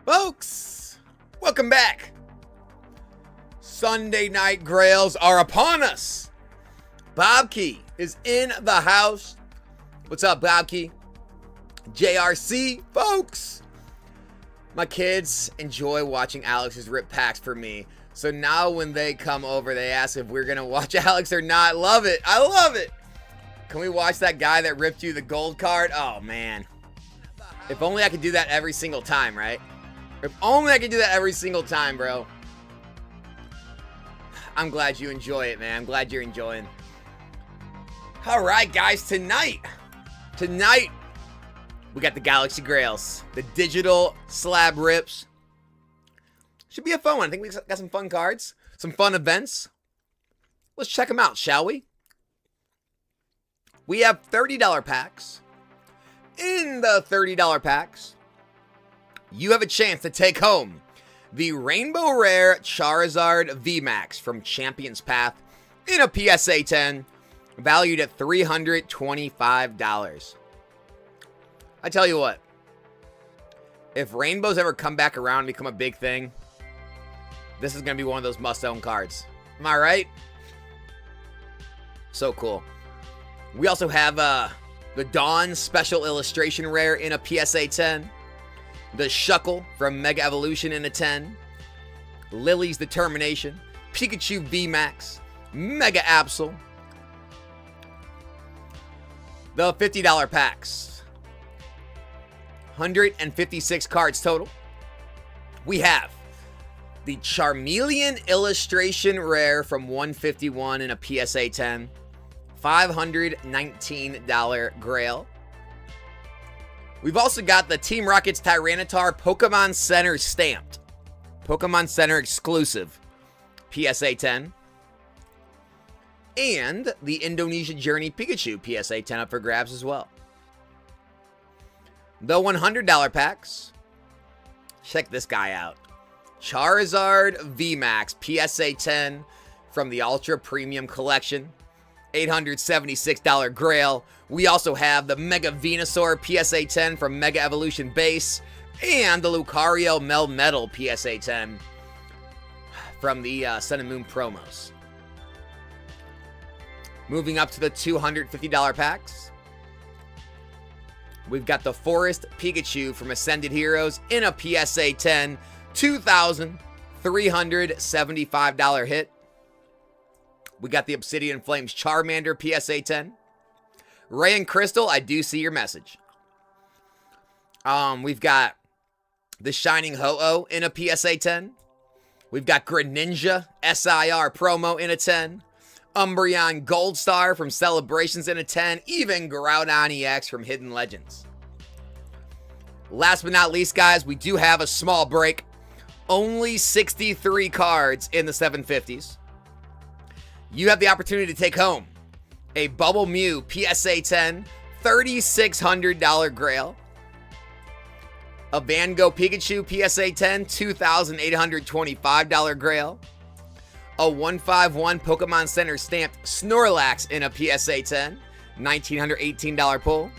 Folks, welcome back. Sunday night grails are upon us. Bob Key is in the house. What's up, Bob Key? JRC, folks. My kids enjoy watching Alex's rip packs for me. So now when they come over, they ask if we're going to watch Alex or not. Love it. I love it. Can we watch that guy that ripped you the gold card? Oh, man. If only I could do that every single time, right? If only I could do that every single time, bro. I'm glad you enjoy it, man. I'm glad you're enjoying. All right, guys. Tonight, we got the Galaxy Grails. The digital slab rips. Should be a fun one. I think we got some fun cards. Some fun events. Let's check them out, shall we? We have $30 packs. In the $30 packs, you have a chance to take home the Rainbow Rare Charizard VMAX from Champion's Path in a PSA 10, valued at $325. I tell you what, if Rainbows ever come back around and become a big thing, this is going to be one of those must-own cards. Am I right? So cool. We also have the Dawn Special Illustration Rare in a PSA 10. The Shuckle from Mega Evolution in a 10. Lily's Determination. Pikachu VMAX. Mega Absol. The $50 packs. 156 cards total. We have the Charmeleon Illustration Rare from 151 in a PSA 10. $519 Grail. We've also got the Team Rocket's Tyranitar Pokemon Center stamped. Pokemon Center exclusive. PSA 10. And the Indonesia Journey Pikachu PSA 10 up for grabs as well. The $100 packs. Check this guy out. Charizard VMAX PSA 10 from the Ultra Premium Collection. $876 Grail. We also have the Mega Venusaur PSA 10 from Mega Evolution Base and the Lucario Melmetal PSA 10 from the Sun and Moon promos. Moving up to the $250 packs. We've got the Forest Pikachu from Ascended Heroes in a PSA 10, $2,375 hit. We got the Obsidian Flames Charmander PSA 10. Ray and Crystal, I do see your message. We've got the Shining Ho-Oh in a PSA 10. We've got Greninja SIR promo in a 10. Umbreon Gold Star from Celebrations in a 10. Even Groudon EX from Hidden Legends. Last but not least, guys, we do have a small break. Only 63 cards in the 750s. You have the opportunity to take home a Bubble Mew PSA 10, $3,600 Grail. A Van Gogh Pikachu PSA 10, $2,825 Grail. A 151 Pokemon Center stamped Snorlax in a PSA 10, $1,918 pull.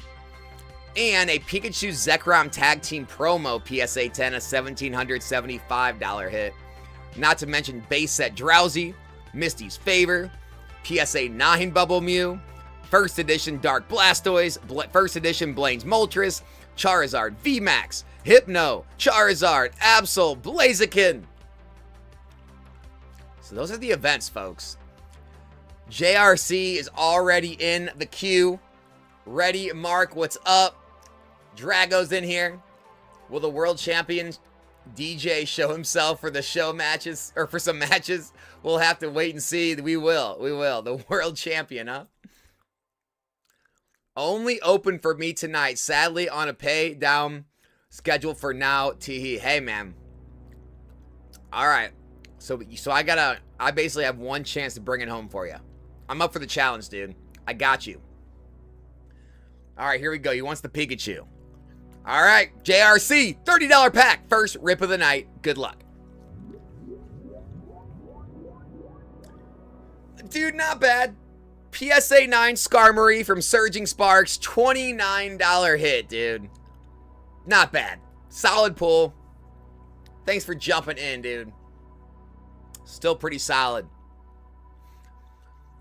And a Pikachu Zekrom Tag Team Promo PSA 10, a $1,775 hit. Not to mention base set Drowsy, Misty's Favor, PSA 9 Bubble Mew, First Edition Dark Blastoise, First Edition Blaine's Moltres, Charizard VMAX, Hypno, Charizard, Absol, Blaziken. So those are the events, folks. JRC is already in the queue. Ready, Mark, what's up? Drago's in here. Will the world champion DJ show himself for the show matches, or for some matches? We'll have to wait and see. We will. The world champion, huh? Only open for me tonight. Sadly, on a pay down schedule for now. Teehee. Hey, man. All right. So I basically have one chance to bring it home for you. I'm up for the challenge, dude. I got you. All right, here we go. He wants the Pikachu. All right, JRC, $30 pack. First rip of the night. Good luck. Dude, not bad. PSA 9 Skarmory from Surging Sparks, $29 hit, dude. Not bad. Solid pull. thanks for jumping in, dude. Still pretty solid.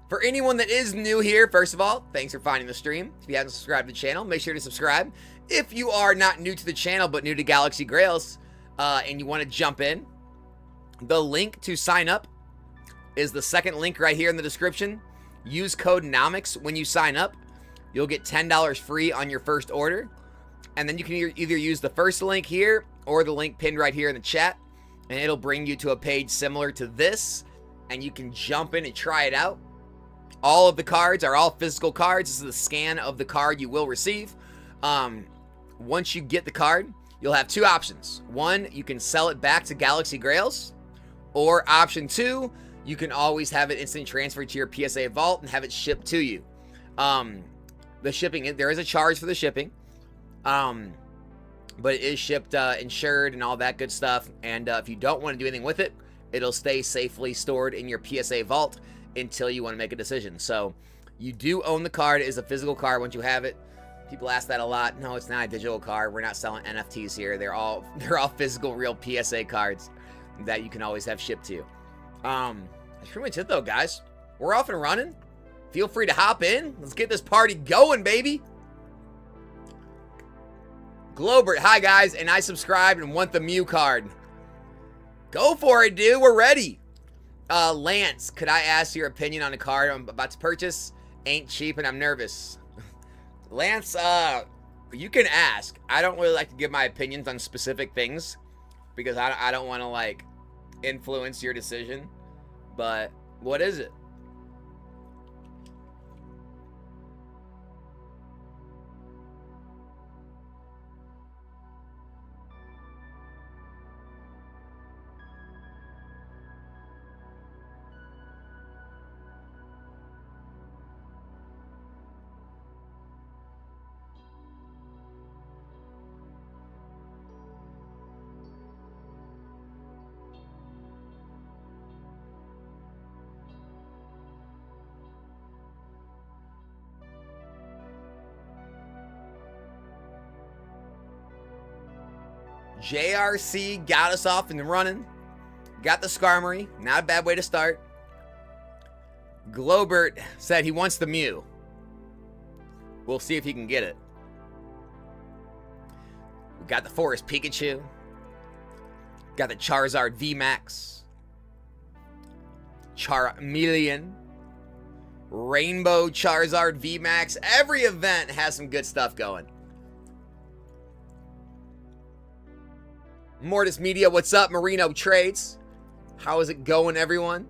For anyone that is new here, first of all, thanks for finding the stream. If you haven't subscribed to the channel, make sure to subscribe. If you are not new to the channel, but new to Galaxy Grails, and you want to jump in, the link to sign up is the second link right here in the description. Use code NOMICS when you sign up. You'll get $10 free on your first order. And then you can either use the first link here or the link pinned right here in the chat. And it'll bring you to a page similar to this. And you can jump in and try it out. All of the cards are all physical cards. This is the scan of the card you will receive. Once you get the card, you'll have two options. One, you can sell it back to Galaxy Grails. Or option two, you can always have it instant transferred to your PSA vault and have it shipped to you. The shipping, there is a charge for the shipping. But it is shipped insured and all that good stuff. And if you don't want to do anything with it, it'll stay safely stored in your PSA vault until you want to make a decision. So you do own the card. It is a physical card once you have it. People ask that a lot. No, it's not a digital card. We're not selling NFTs here. They're all physical, real PSA cards that you can always have shipped to you. That's pretty much it though, guys. We're off and running. Feel free to hop in. Let's get this party going, baby. Globert, hi guys, and I subscribed and want the Mew card. Go for it, dude. We're ready. Lance, could I ask your opinion on a card I'm about to purchase? Ain't cheap and I'm nervous. Lance, you can ask. I don't really like to give my opinions on specific things because I don't want to like influence your decision. But what is it? JRC got us off and running. Got the Skarmory. Not a bad way to start. Globert said he wants the Mew. We'll see if he can get it. We got the Forest Pikachu. Got the Charizard VMAX. Charmeleon. Rainbow Charizard VMAX. Every event has some good stuff going. Mortis Media, what's up? Marino Trades. How is it going, everyone?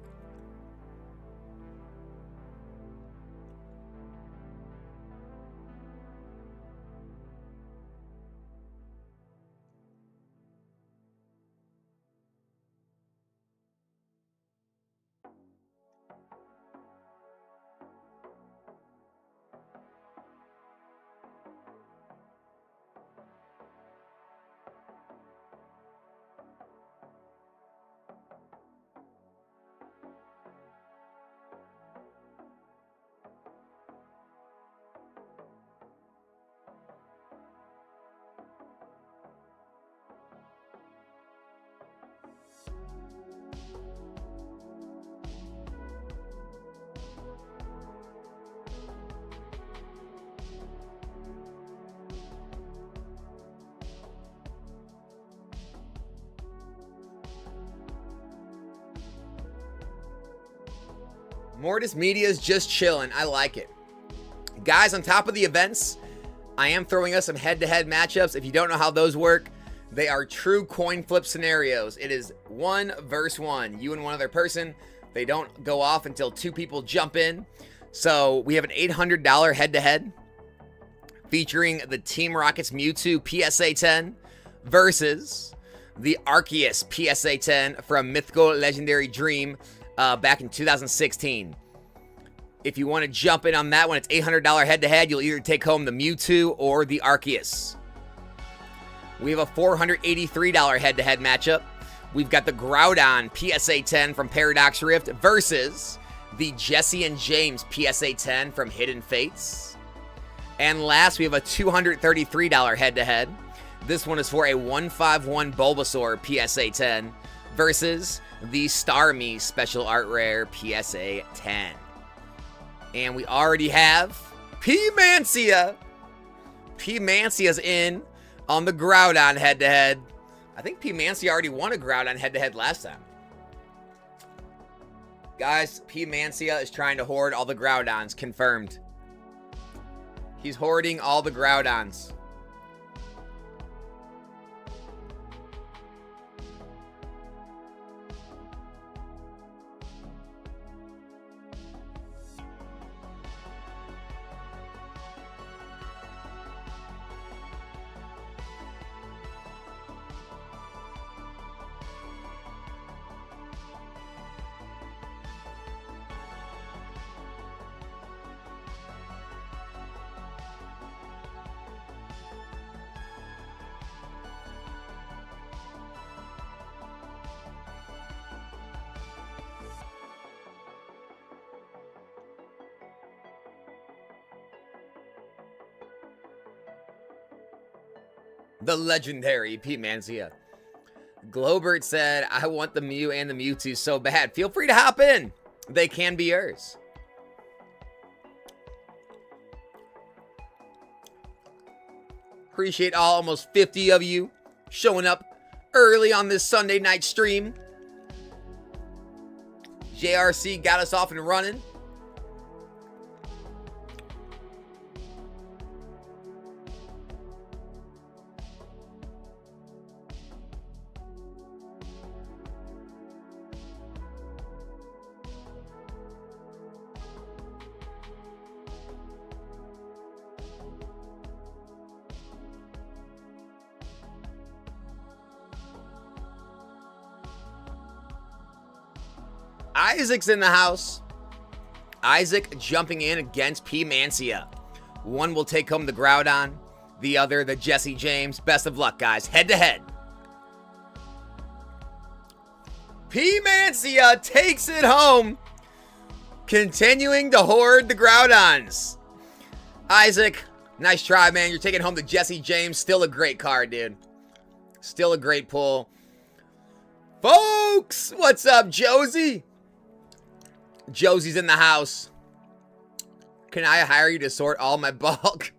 Mortis Media is just chilling. I like it. Guys, on top of the events, I am throwing us some head-to-head matchups. If you don't know how those work, they are true coin flip scenarios. It is 1 versus 1. You and one other person. They don't go off until 2 people jump in. So we have an $800 head-to-head featuring the Team Rocket's Mewtwo PSA 10 versus the Arceus PSA 10 from Mythical Legendary Dream back in 2016. If you want to jump in on that one, it's $800 head-to-head. You'll either take home the Mewtwo or the Arceus. We have a $483 head-to-head matchup. We've got the Groudon PSA 10 from Paradox Rift versus the Jesse and James PSA 10 from Hidden Fates. And last, we have a $233 head-to-head. This one is for a 151 Bulbasaur PSA 10 versus the Starmie Special Art Rare PSA 10. And we already have P-Mancia. P-Mancia's in on the Groudon head-to-head. I think P-Mancia already won a Groudon head-to-head last time. Guys, P-Mancia is trying to hoard all the Groudons. Confirmed. He's hoarding all the Groudons. The legendary P-Mancia. Globert said, I want the Mew and the Mewtwo so bad. Feel free to hop in. They can be yours. Appreciate almost 50 of you showing up early on this Sunday night stream. JRC got us off and running. Isaac's in the house. Isaac jumping in against P-Mancia. One will take home the Groudon. The other, the Jesse James. Best of luck, guys. Head to head. P-Mancia takes it home. Continuing to hoard the Groudons. Isaac, nice try, man. You're taking home the Jesse James. Still a great card, dude. Still a great pull. Folks, what's up, Josie? Josie's in the house. Can I hire you to sort all my bulk?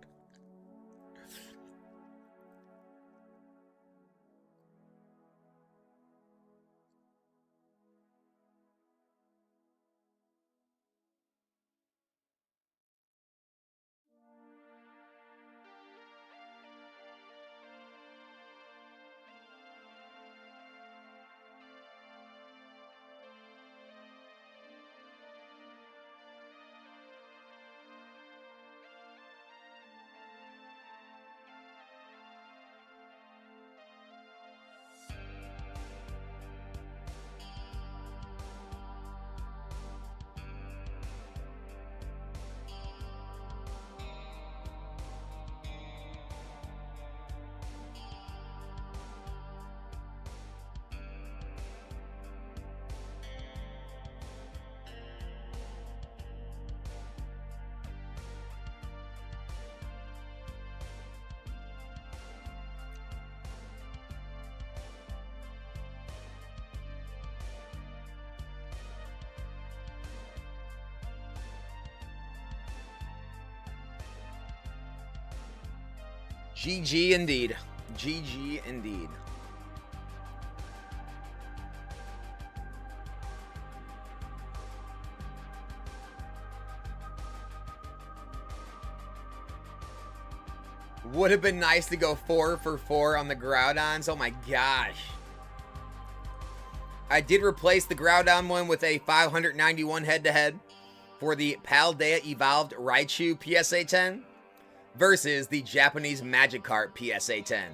GG indeed. GG indeed. Would have been nice to go 4 for 4 on the Groudons. Oh my gosh. I did replace the Groudon one with a 591 head-to-head for the Paldea Evolved Raichu PSA 10 versus the Japanese Magikarp PSA 10.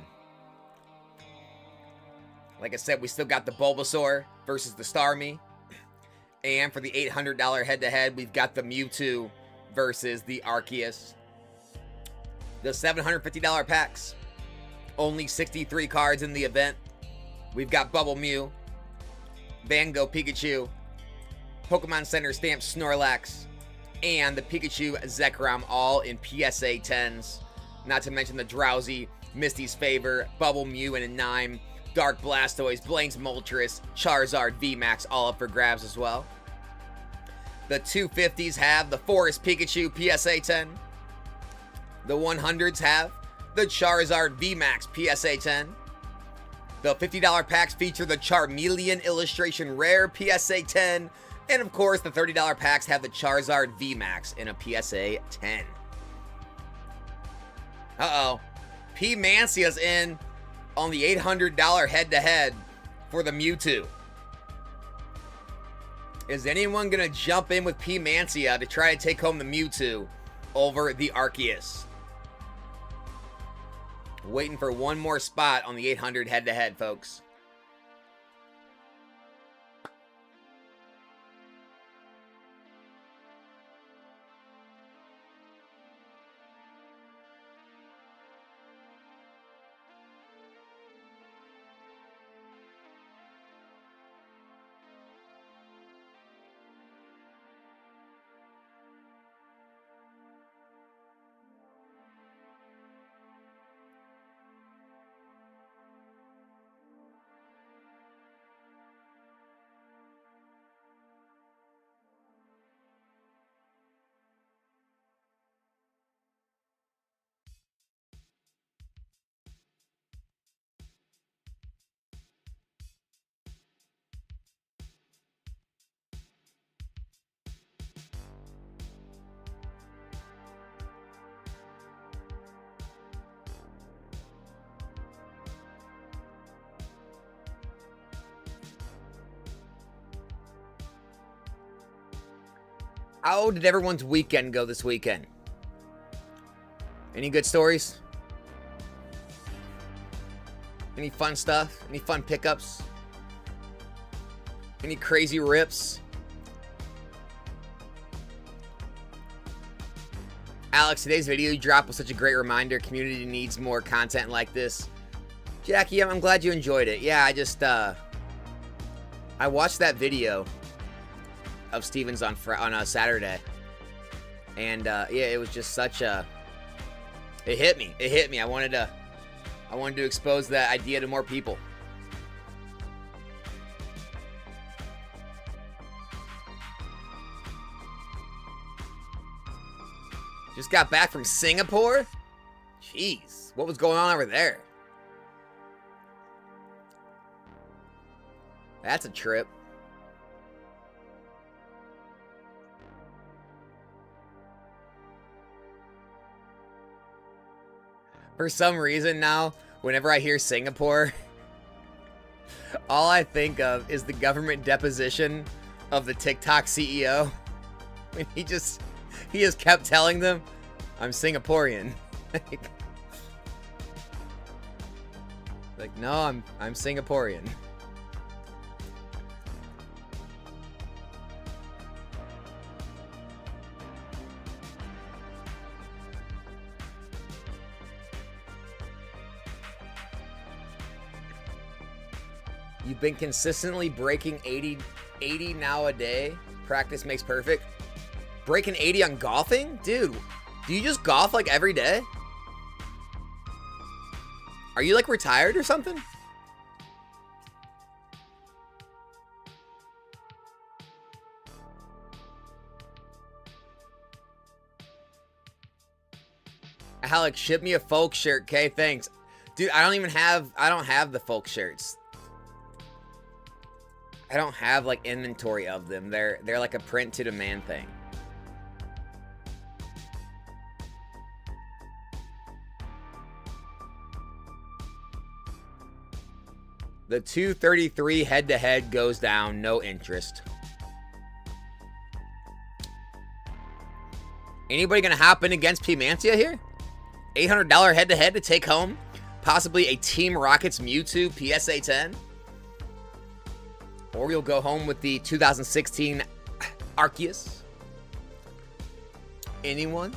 Like I said, we still got the Bulbasaur versus the Starmie. And for the $800 head-to-head, we've got the Mewtwo versus the Arceus. The $750 packs. Only 63 cards in the event. We've got Bubble Mew, Van Gogh Pikachu, Pokemon Center Stamp Snorlax, and the Pikachu Zekrom, all in PSA 10s. Not to mention the Drowsy Misty's Favor, Bubble Mew, and a Nime. Dark Blastoise, Blaine's Moltres, Charizard VMAX, all up for grabs as well. The 250s have the Forest Pikachu PSA 10. The 100s have the Charizard VMAX PSA 10. The $50 packs feature the Charmeleon Illustration Rare PSA 10. And of course, the $30 packs have the Charizard VMAX in a PSA 10. Uh-oh. P. Mancia's in on the $800 head-to-head for the Mewtwo. Is anyone going to jump in with P. Mancia to try to take home the Mewtwo over the Arceus? Waiting for one more spot on the 800 head-to-head, folks. How did everyone's weekend go this weekend? Any good stories? Any fun stuff? Any fun pickups? Any crazy rips? Alex, today's video you dropped was such a great reminder. Community needs more content like this. Jackie, I'm glad you enjoyed it. Yeah, I watched that video of Steven's on a Saturday, and yeah, it was just such a. It hit me. I wanted to expose that idea to more people. Just got back from Singapore? Jeez, what was going on over there? That's a trip. For some reason now, whenever I hear Singapore, all I think of is the government deposition of the TikTok CEO. And he just kept telling them, I'm Singaporean. Like, no, I'm Singaporean. You've been consistently breaking 80 now a day. Practice makes perfect. Breaking 80 on golfing? Dude, do you just golf like every day? Are you like retired or something? Alex, ship me a folk shirt, okay? Thanks. Dude, I don't have the folk shirts. I don't have like inventory of them. They're like a print to demand thing. The 233 head-to-head goes down. No interest. Anybody gonna hop in against P. Mancia here? $800 head-to-head to take home possibly a Team Rockets Mewtwo PSA 10? Or you'll go home with the 2016 Arceus? Anyone?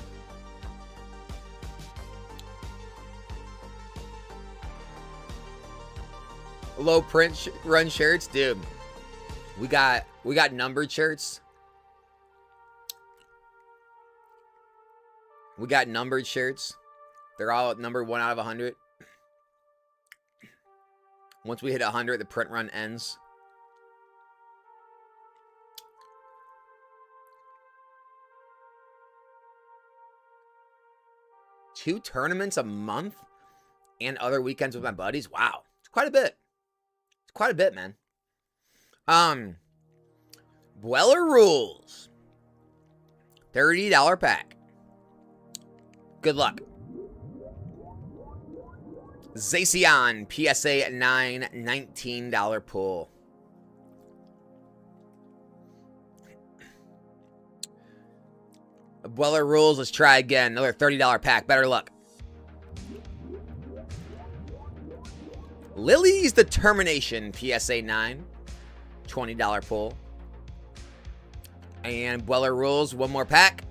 Low print run shirts, dude. We got numbered shirts. We got numbered shirts. They're all numbered 1 out of 100. Once we hit 100, the print run ends. Two tournaments a month and other weekends with my buddies. Wow. It's quite a bit. It's quite a bit, man. Weller Rules. $30 pack. Good luck. Zacian, PSA 9, $19 pull. Weller Rules, let's try again. Another $30 pack. Better luck. Lily's Determination, PSA 9, $20 pull. And Weller Rules, one more pack.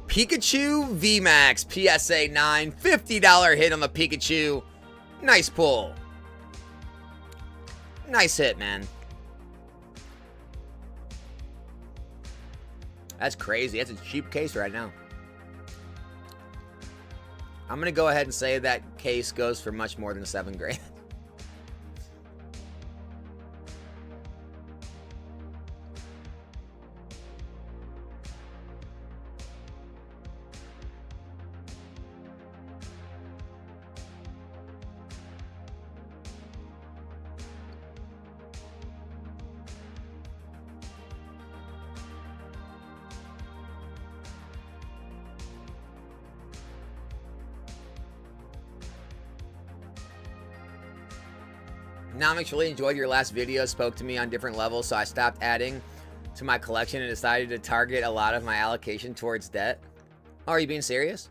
Pikachu VMAX, PSA 9, $50 hit on the Pikachu. Nice pull. Nice hit, man. That's crazy. That's a cheap case right now. I'm going to go ahead and say that case goes for much more than $7 grand. Nomics really enjoyed your last video, spoke to me on different levels, so I stopped adding to my collection and decided to target a lot of my allocation towards debt. Oh, are you being serious?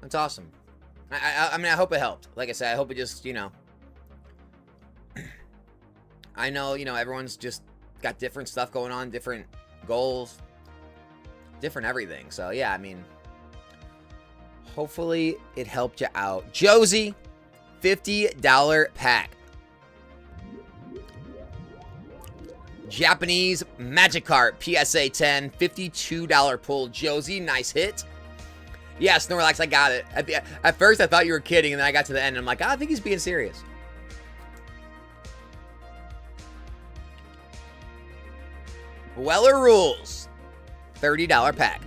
That's awesome. I mean, I hope it helped. Like I said, I hope it just, you know. I know, you know, everyone's just got different stuff going on, different goals, different everything. So, yeah, I mean, hopefully it helped you out. Josie, $50 pack. Japanese Magikarp, PSA 10, $52 pull. Josie, nice hit. Yeah, Snorlax, I got it. At first, I thought you were kidding, and then I got to the end, and I'm like, I think he's being serious. Weller Rules, $30 pack.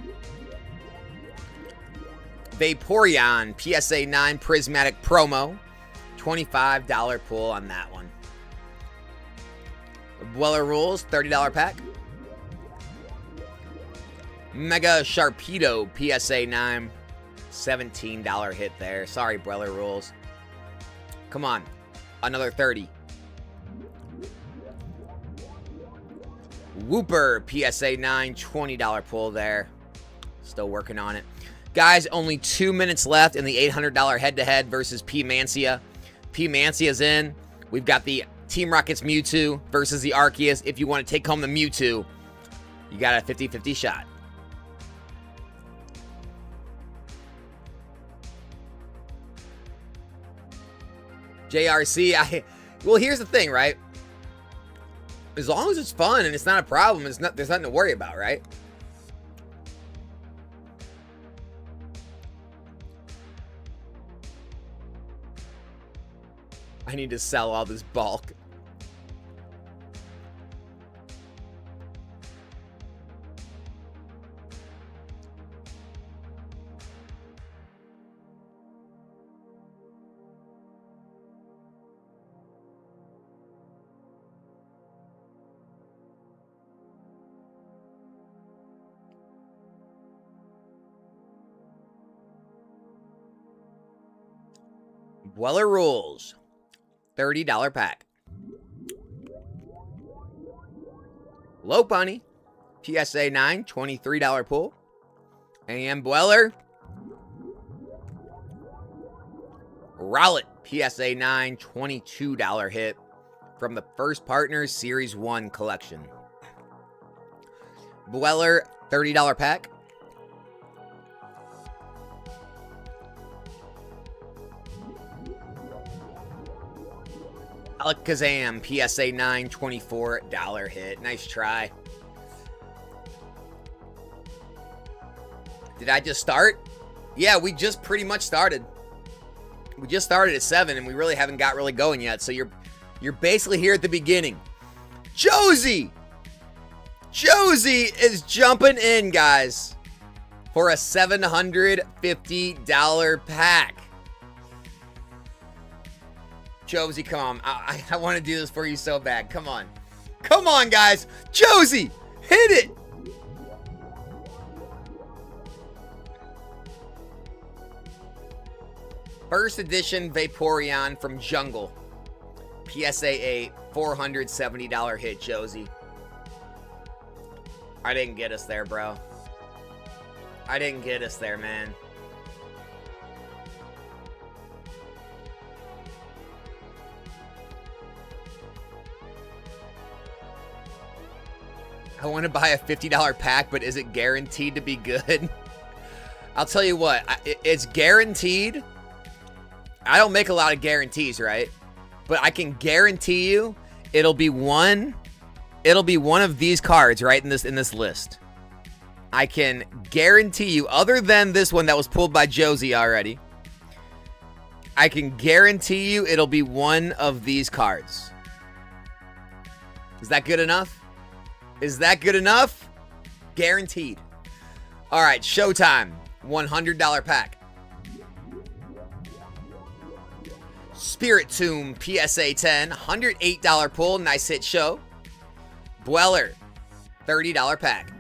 Vaporeon, PSA 9 Prismatic Promo, $25 pull on that one. Weller Rules, $30 pack. Mega Sharpedo, PSA 9, $17 hit there. Sorry, Weller Rules. Come on, another 30. Wooper, PSA 9, $20 pull there. Still working on it. Guys, only 2 minutes left in the $800 head-to-head versus P. Mancia. P. Mancia's in. We've got the Team Rocket's Mewtwo versus the Arceus. If you want to take home the Mewtwo, you got a 50-50 shot. JRC, well, here's the thing, right? As long as it's fun and it's not a problem, there's nothing to worry about, right? I need to sell all this bulk. Weller Rules, $30 pack. Lopunny, PSA 9, $23 pull. And Weller. Rowlet, PSA 9, $22 hit from the First Partners Series 1 collection. Weller, $30 pack. Alakazam, PSA 9, $24 hit. Nice try. Did I just start? Yeah, we just pretty much started. We just started at 7, and we really haven't got really going yet. So you're basically here at the beginning. Josie is jumping in, guys, for a $750 pack. Josie, come on. I want to do this for you so bad. Come on. Come on, guys. Josie, hit it. First edition Vaporeon from Jungle. PSA 8, $470 hit, Josie. I didn't get us there, bro. I didn't get us there, man. I want to buy a $50 pack, but is it guaranteed to be good? I'll tell you what, it's guaranteed. I don't make a lot of guarantees, right? But I can guarantee you it'll be one of these cards right in this list. I can guarantee you, other than this one that was pulled by Josie already, I can guarantee you it'll be one of these cards. Is that good enough? Is that good enough? Guaranteed. All right, showtime. $100 pack. Spirit Tomb PSA 10, $108 pull. Nice hit show. Dweller, $30 pack.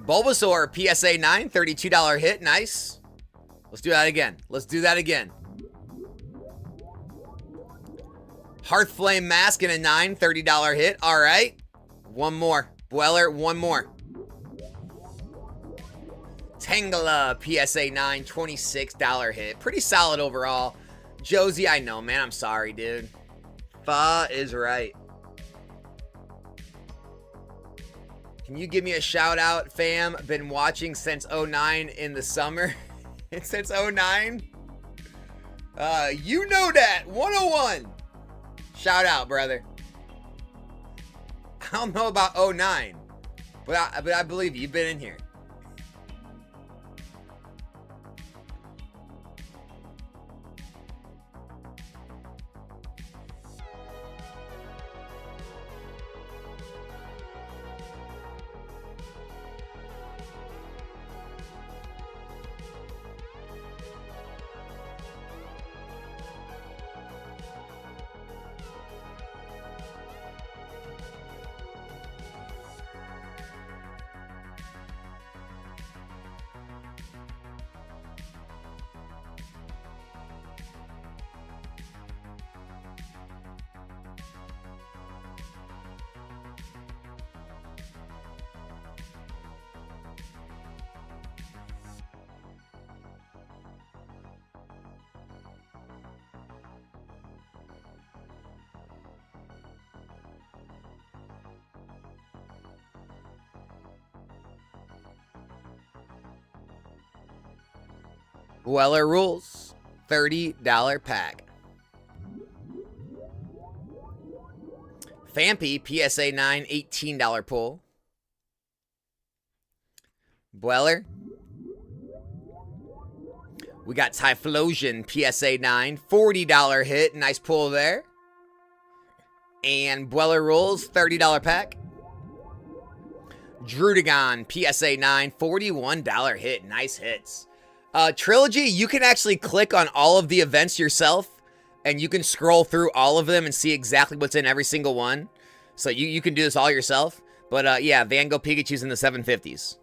Bulbasaur PSA 9, $32 hit. Nice. Let's do that again. Let's do that again. Hearthflame Mask in a 9, $30 hit. All right. One more. Dweller, one more. Tangela PSA 9, $26 hit. Pretty solid overall. Josie, I know, man. I'm sorry, dude. Fa is right. Can you give me a shout out, fam? Been watching since 09 in the summer. Since 09? You know that. 101. Shout out, brother. I don't know about 09, but I believe you've been in here. Weller rules. $30 pack. Fampy, PSA 9, $18 pull. Dweller. We got Typhlosion, PSA 9, $40 hit. Nice pull there. And Dweller rules, $30 pack. Drudagon, PSA 9, $41 hit. Nice hits. Trilogy, you can actually click on all of the events yourself, and you can scroll through all of them and see exactly what's in every single one. So you can do this all yourself. But yeah, Van Gogh Pikachu's in the 750s.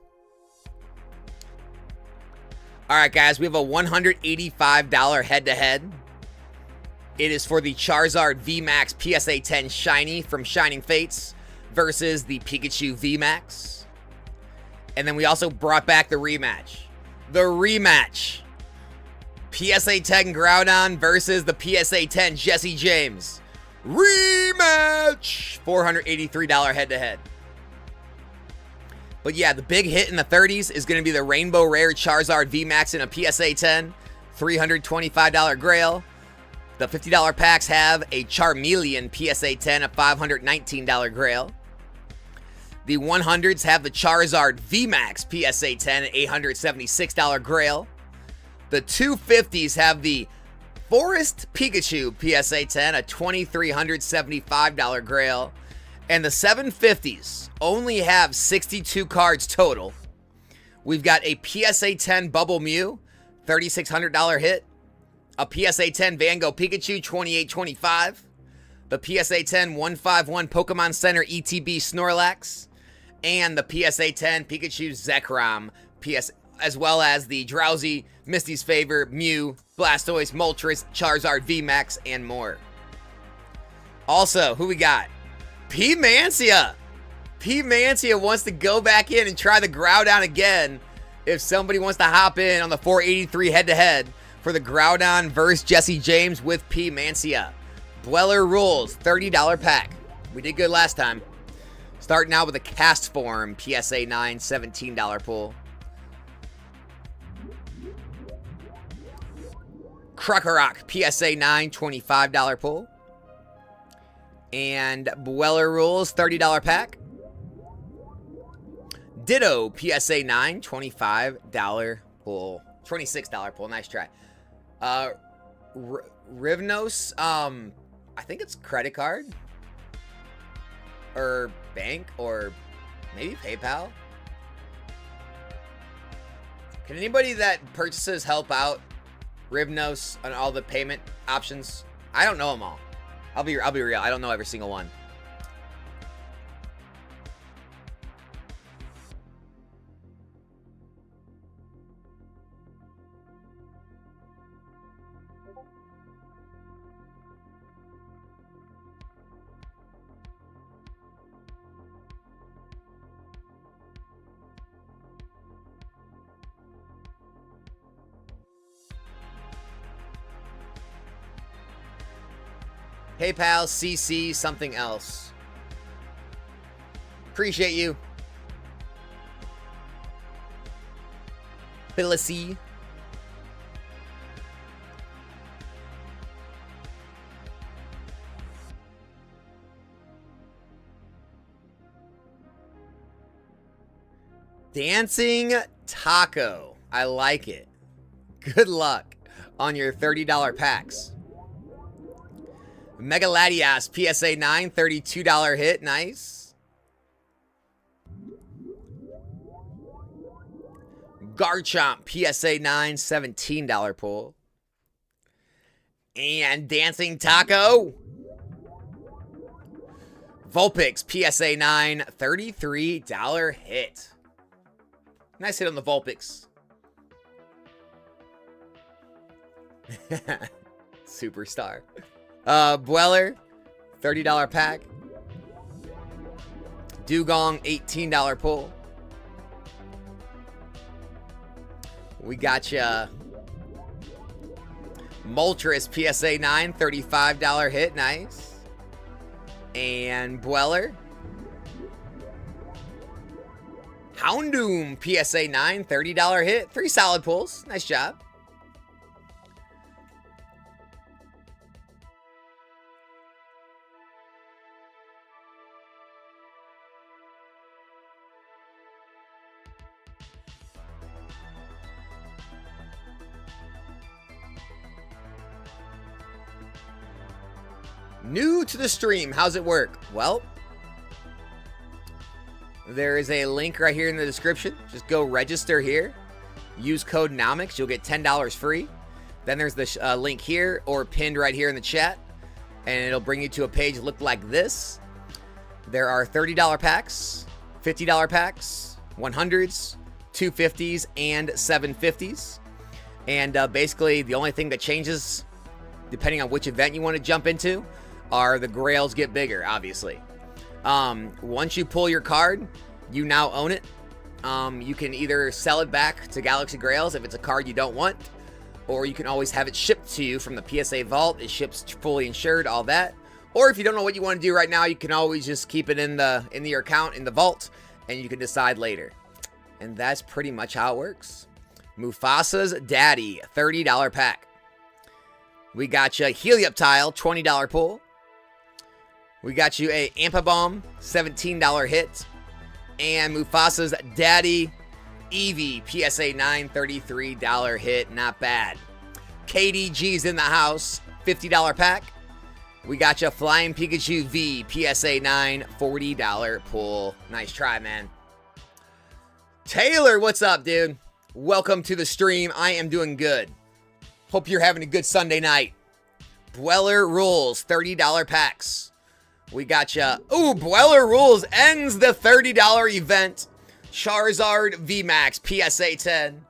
All right, guys, we have a $185 head-to-head. It is for the Charizard VMAX PSA 10 Shiny from Shining Fates versus the Pikachu VMAX. And then we also brought back the rematch. The rematch. PSA 10 Groudon versus the PSA 10 Jesse James. Rematch! $483 head-to-head. But yeah, the big hit in the 30s is going to be the Rainbow Rare Charizard VMAX in a PSA 10. $325 Grail. The $50 packs have a Charmeleon PSA 10, a $519 Grail. The 100s have the Charizard VMAX PSA 10 at $876 Grail. The 250s have the Forest Pikachu PSA 10 at $2,375 Grail. And the 750s only have 62 cards total. We've got a PSA 10 Bubble Mew, $3,600 hit. A PSA 10 Van Gogh Pikachu, $2,825. The PSA 10 151 Pokemon Center ETB Snorlax. And the PSA 10 Pikachu Zekrom, as well as the Drowsy, Misty's Favor, Mew, Blastoise, Moltres, Charizard VMAX, and more. Also, who we got? P. Mancia. P. Mancia wants to go back in and try the Groudon again. If somebody wants to hop in on the 483 head-to-head for the Groudon versus Jesse James with P. Mancia. Dweller Rules, $30 pack. We did good last time. Starting out with a Cast Form, PSA 9, $17 pull. Krokorok, PSA 9, $25 pull. And Dweller Rules, $30 pack. Ditto, PSA 9, $25 pull. $26 pull, nice try. Rivnos, I think it's credit card. Or bank, or maybe PayPal. Can anybody that purchases help out Rivnos on all the payment options? I don't know them all. I'll be real. I don't know every single one. PayPal, CC, something else. Appreciate you. Phyllis. Dancing Taco. I like it. Good luck on your $30 packs. Mega Latias, PSA 9, $32 hit. Nice. Garchomp, PSA 9, $17 pull. And Dancing Taco. Vulpix, PSA 9, $33 hit. Nice hit on the Vulpix. Superstar. Dweller, $30 pack. Dugong, $18 pull. We got ya. Moltres, PSA 9, $35 hit. Nice. And Dweller. Houndoom, PSA 9, $30 hit. 3 solid pulls. Nice job. New to the stream, how's it work? Well, there is a link right here in the description. Just go register here. Use code NOMICS. You'll get $10 free. Then there's the link here or pinned right here in the chat. And it'll bring you to a page look like this. There are $30 packs, $50 packs, 100s, 250s, and 750s. And basically the only thing that changes, depending on which event you want to jump into, are the grails get bigger, obviously. Once you pull your card, you now own it. You can either sell it back to Galaxy Grails if it's a card you don't want, or you can always have it shipped to you from the PSA vault. It ships fully insured, all that. Or if you don't know what you want to do right now, you can always just keep it in your account in the vault, and you can decide later. And that's pretty much how it works. Mufasa's Daddy, $30 pack. We got you a Helioptile, $20 pull. We got you a Ampabomb, $17 hit. And Mufasa's Daddy Eevee, PSA 9, $33 hit. Not bad. KDG's in the house, $50 pack. We got you Flying Pikachu V, PSA 9, $40 pull. Nice try, man. Taylor, what's up, dude? Welcome to the stream. I am doing good. Hope you're having a good Sunday night. Dweller Rules, $30 packs. We got you. Ooh, Dweller Rules ends the $30 event. Charizard VMAX, PSA 10,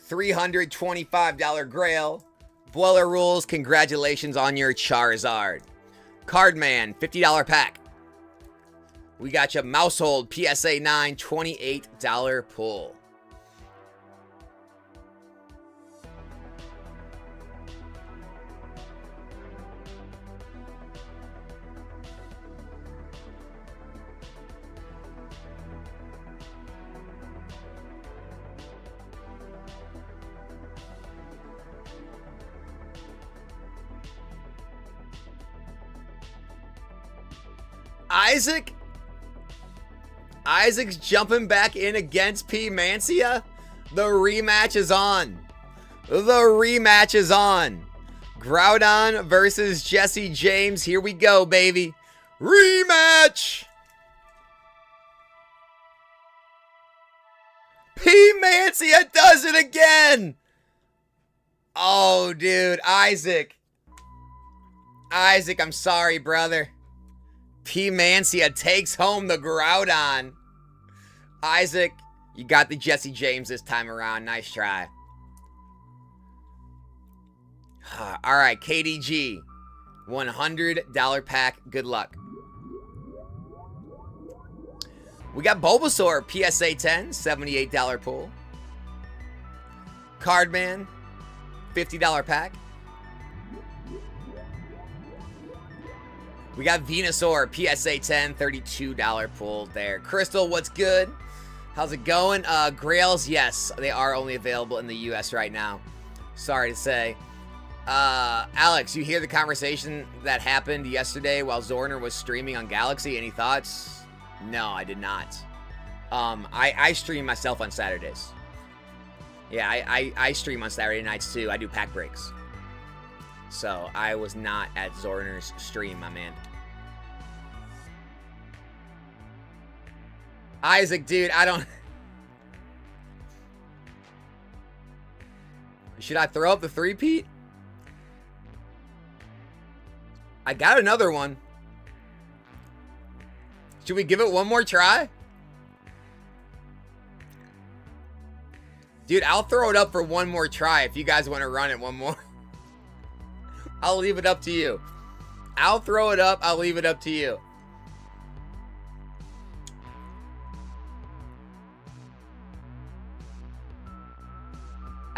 $325 Grail. Dweller Rules, congratulations on your Charizard. Cardman, $50 pack. We got you Mousehold, PSA 9, $28 pull. Isaac's jumping back in against P. Mancia. The rematch is on. The rematch is on. Groudon versus Jesse James. Here we go, baby. Rematch. P. Mancia does it again. Oh, dude. Isaac, I'm sorry, brother. P. Mancia takes home the Groudon. Isaac, you got the Jesse James this time around. Nice try. All right, KDG. $100 pack. Good luck. We got Bulbasaur, PSA 10, $78 pull. Cardman, $50 pack. We got Venusaur, PSA 10, $32 pull there. Crystal, what's good? How's it going? Grails, yes, they are only available in the US right now. Sorry to say. Alex, you hear the conversation that happened yesterday while Zorner was streaming on Galaxy? Any thoughts? No, I did not. I stream myself on Saturdays. Yeah, I stream on Saturday nights too. I do pack breaks. So, I was not at Zorner's stream, my man. Isaac, dude, I don't... Should I throw up the three-peat? I got another one. Should we give it one more try? Dude, I'll throw it up for one more try if you guys want to run it one more. I'll leave it up to you. I'll throw it up. I'll leave it up to you.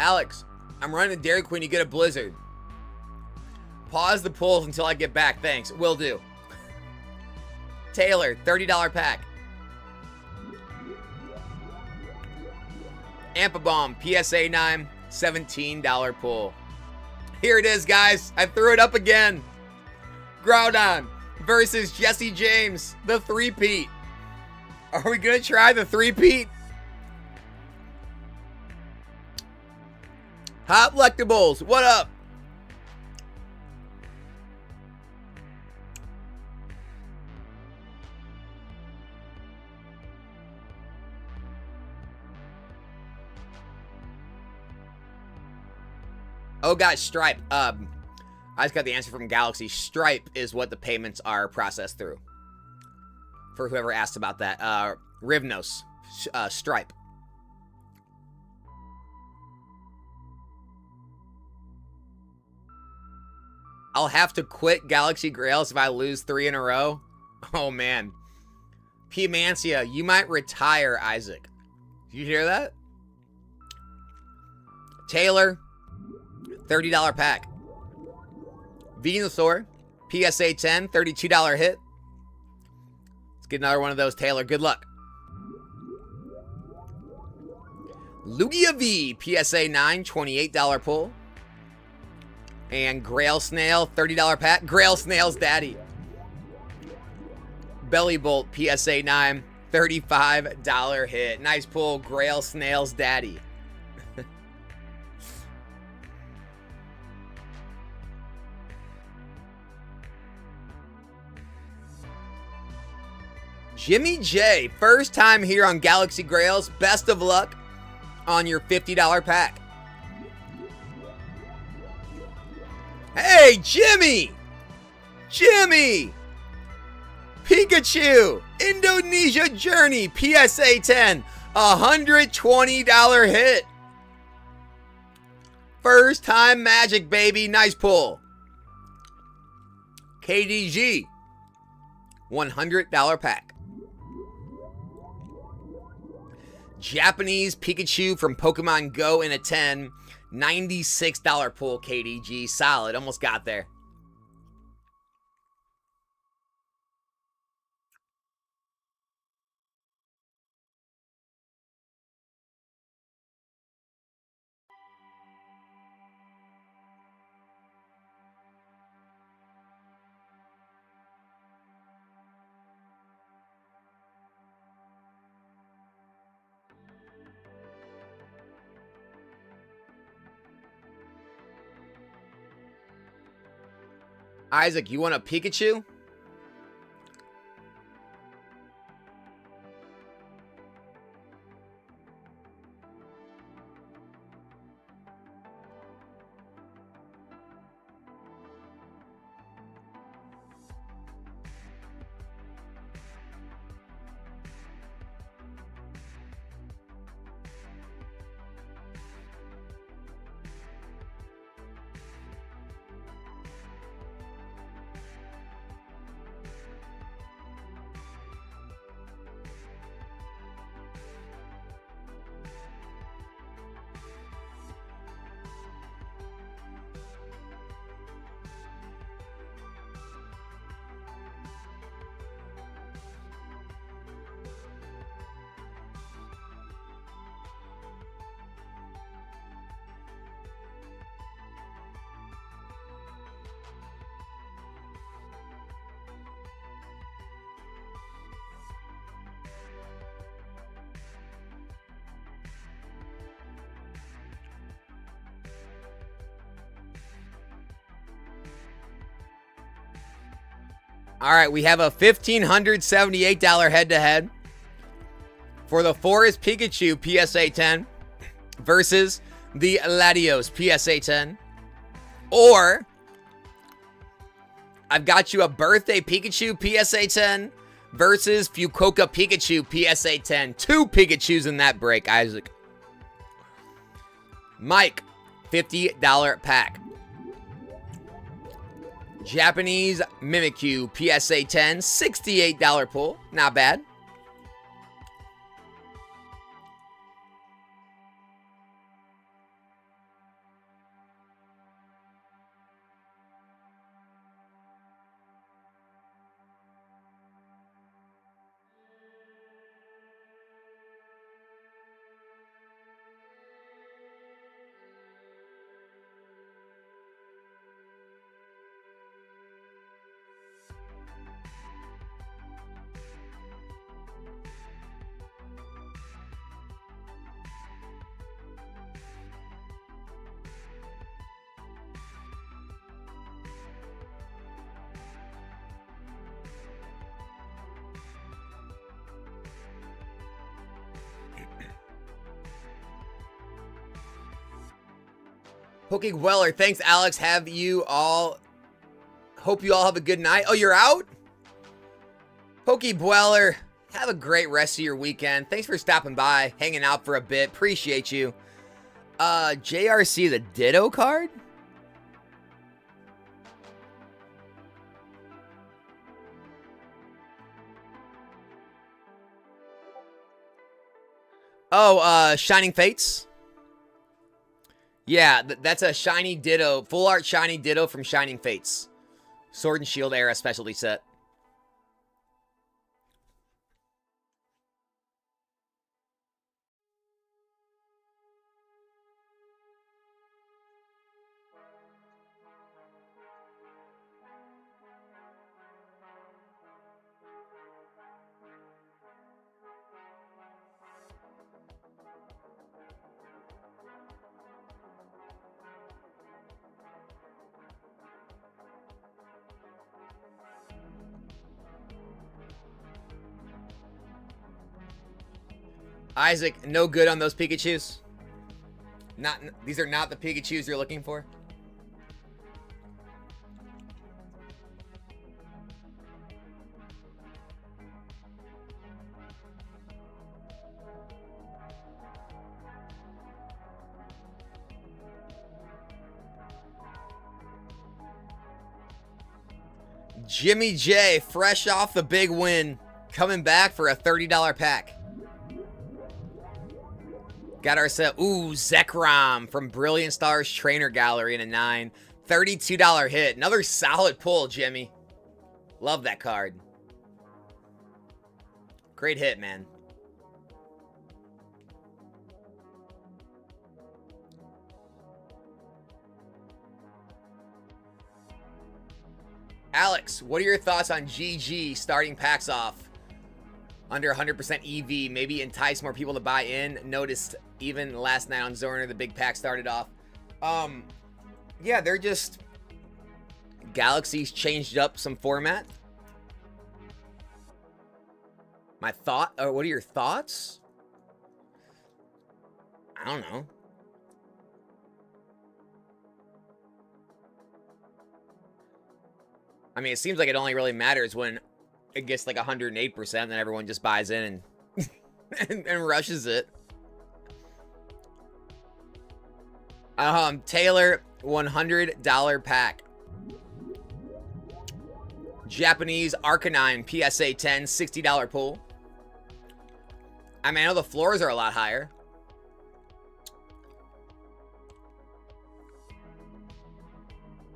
Alex, I'm running to Dairy Queen. You get a Blizzard. Pause the polls until I get back. Thanks. Will do. Taylor, $30 pack. Ampabomb, PSA 9, $17 pull. Here it is, guys. I threw it up again. Groudon versus Jesse James, the three-peat. Are we going to try the three-peat? Hot Lectables, what up? Oh, guys, Stripe. I just got the answer from Galaxy. Stripe is what the payments are processed through. For whoever asked about that. Rivnos. Stripe. I'll have to quit Galaxy Grails if I lose 3 in a row. Oh, man. P. Mancia, you might retire, Isaac. Did you hear that? Taylor, $30 pack. Venusaur, PSA 10, $32 hit. Let's get another one of those, Taylor. Good luck. Lugia V, PSA 9, $28 pull. And Grail Snail, $30 pack. Grail Snail's daddy. Belly Bolt, PSA 9, $35 hit. Nice pull, Grail Snail's daddy. Jimmy J, first time here on Galaxy Grails. Best of luck on your $50 pack. Hey, Jimmy! Jimmy! Pikachu! Indonesia Journey, PSA 10. $120 hit. First time Magic, baby. Nice pull. KDG, $100 pack. Japanese Pikachu from Pokemon Go in a 10. $96 pull, KDG. Solid. Almost got there. Isaac, you want a Pikachu? All right, we have a $1,578 head-to-head for the Forest Pikachu PSA 10 versus the Latios PSA 10. Or I've got you a Birthday Pikachu PSA 10 versus Fukuoka Pikachu PSA 10. Two Pikachus in that break, Isaac. Mike, $50 pack. Japanese Mimikyu PSA 10, $68 pull. Not bad. Poke Weller, thanks, Alex. Hope you all have a good night. Oh, you're out? Poke Weller, have a great rest of your weekend. Thanks for stopping by, hanging out for a bit. Appreciate you. JRC, the Ditto card? Oh, Shining Fates? Yeah, that's a shiny Ditto, full art shiny Ditto from Shining Fates. Sword and Shield era specialty set. Isaac, no good on those Pikachus. These are not the Pikachus you're looking for. Jimmy J, fresh off the big win, coming back for a $30 pack. Got ourselves, Zekrom from Brilliant Stars Trainer Gallery in a 9. $32 hit. Another solid pull, Jimmy. Love that card. Great hit, man. Alex, what are your thoughts on GG starting packs off under 100% EV? Maybe entice more people to buy in. Noticed even last night on Zorner, the big pack started off. Yeah, they're just... Galaxy's changed up some format. My thought... what are your thoughts? I don't know. I mean, it seems like it only really matters when it gets like 108%, then everyone just buys in and, and rushes it. Taylor, $100 pack. Japanese Arcanine PSA 10, $60 pull. I mean, I know the floors are a lot higher.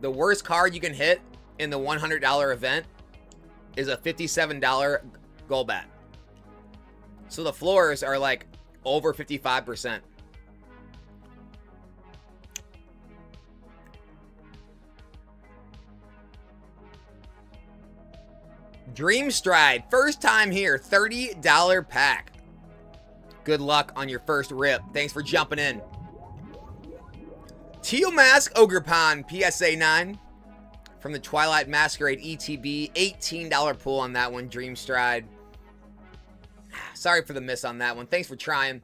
The worst card you can hit in the $100 event is a $57 Golbat. So the floors are like over 55%. Dream Stride, first time here, $30 pack. Good luck on your first rip. Thanks for jumping in. Teal Mask Ogerpon PSA 9 from the Twilight Masquerade ETB, $18 pull on that one, Dream Stride. Sorry for the miss on that one. Thanks for trying.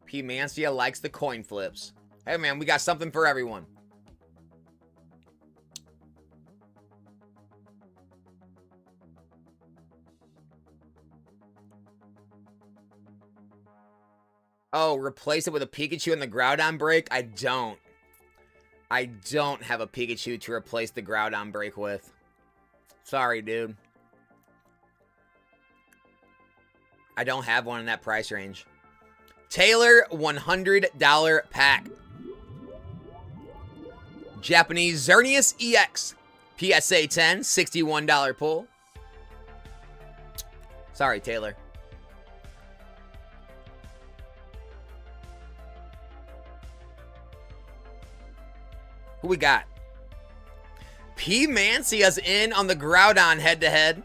P. Mancia likes the coin flips. Hey, man, we got something for everyone. Oh, replace it with a Pikachu in the Groudon break? I don't have a Pikachu to replace the Groudon break with. Sorry, dude. I don't have one in that price range. Taylor, $100 pack. Japanese Xerneas EX. PSA 10, $61 pull. Sorry, Taylor. Who we got? P. Mancia's in on the Groudon head-to-head.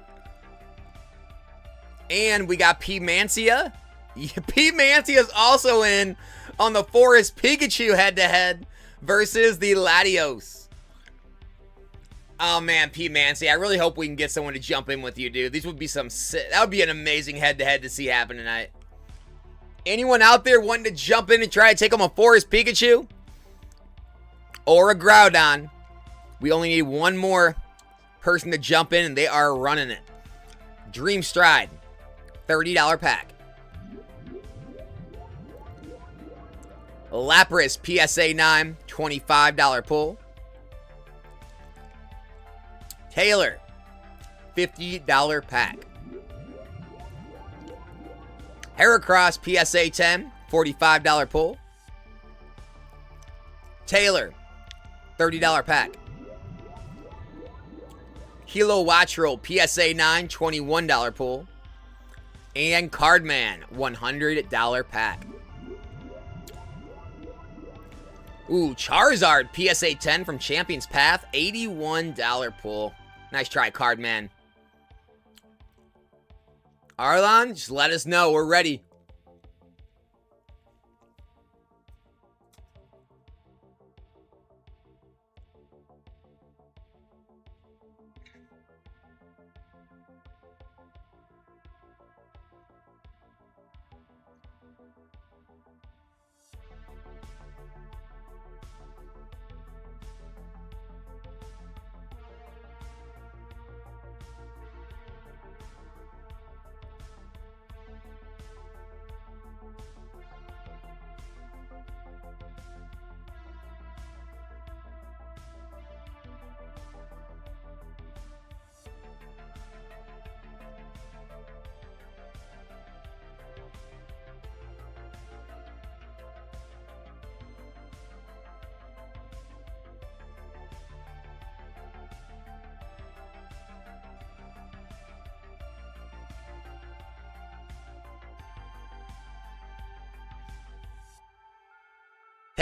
And we got P. Mancia. P. Mancia's also in on the Forest Pikachu head-to-head versus the Latios. Oh, man, P. Mancia. I really hope we can get someone to jump in with you, dude. These would be that would be an amazing head-to-head to see happen tonight. Anyone out there wanting to jump in and try to take on a Forest Pikachu? Or a Groudon. We only need one more person to jump in, and they are running it. Dream Stride, $30 pack. Lapras PSA 9, $25 pull. Taylor, $50 pack. Heracross PSA 10, $45 pull. Taylor, $30 pack. Kilowattrel PSA 9, $21 pull. And Cardman, $100 pack. Ooh, Charizard PSA 10 from Champion's Path, $81 pull. Nice try, Cardman. Arlon, just let us know. We're ready.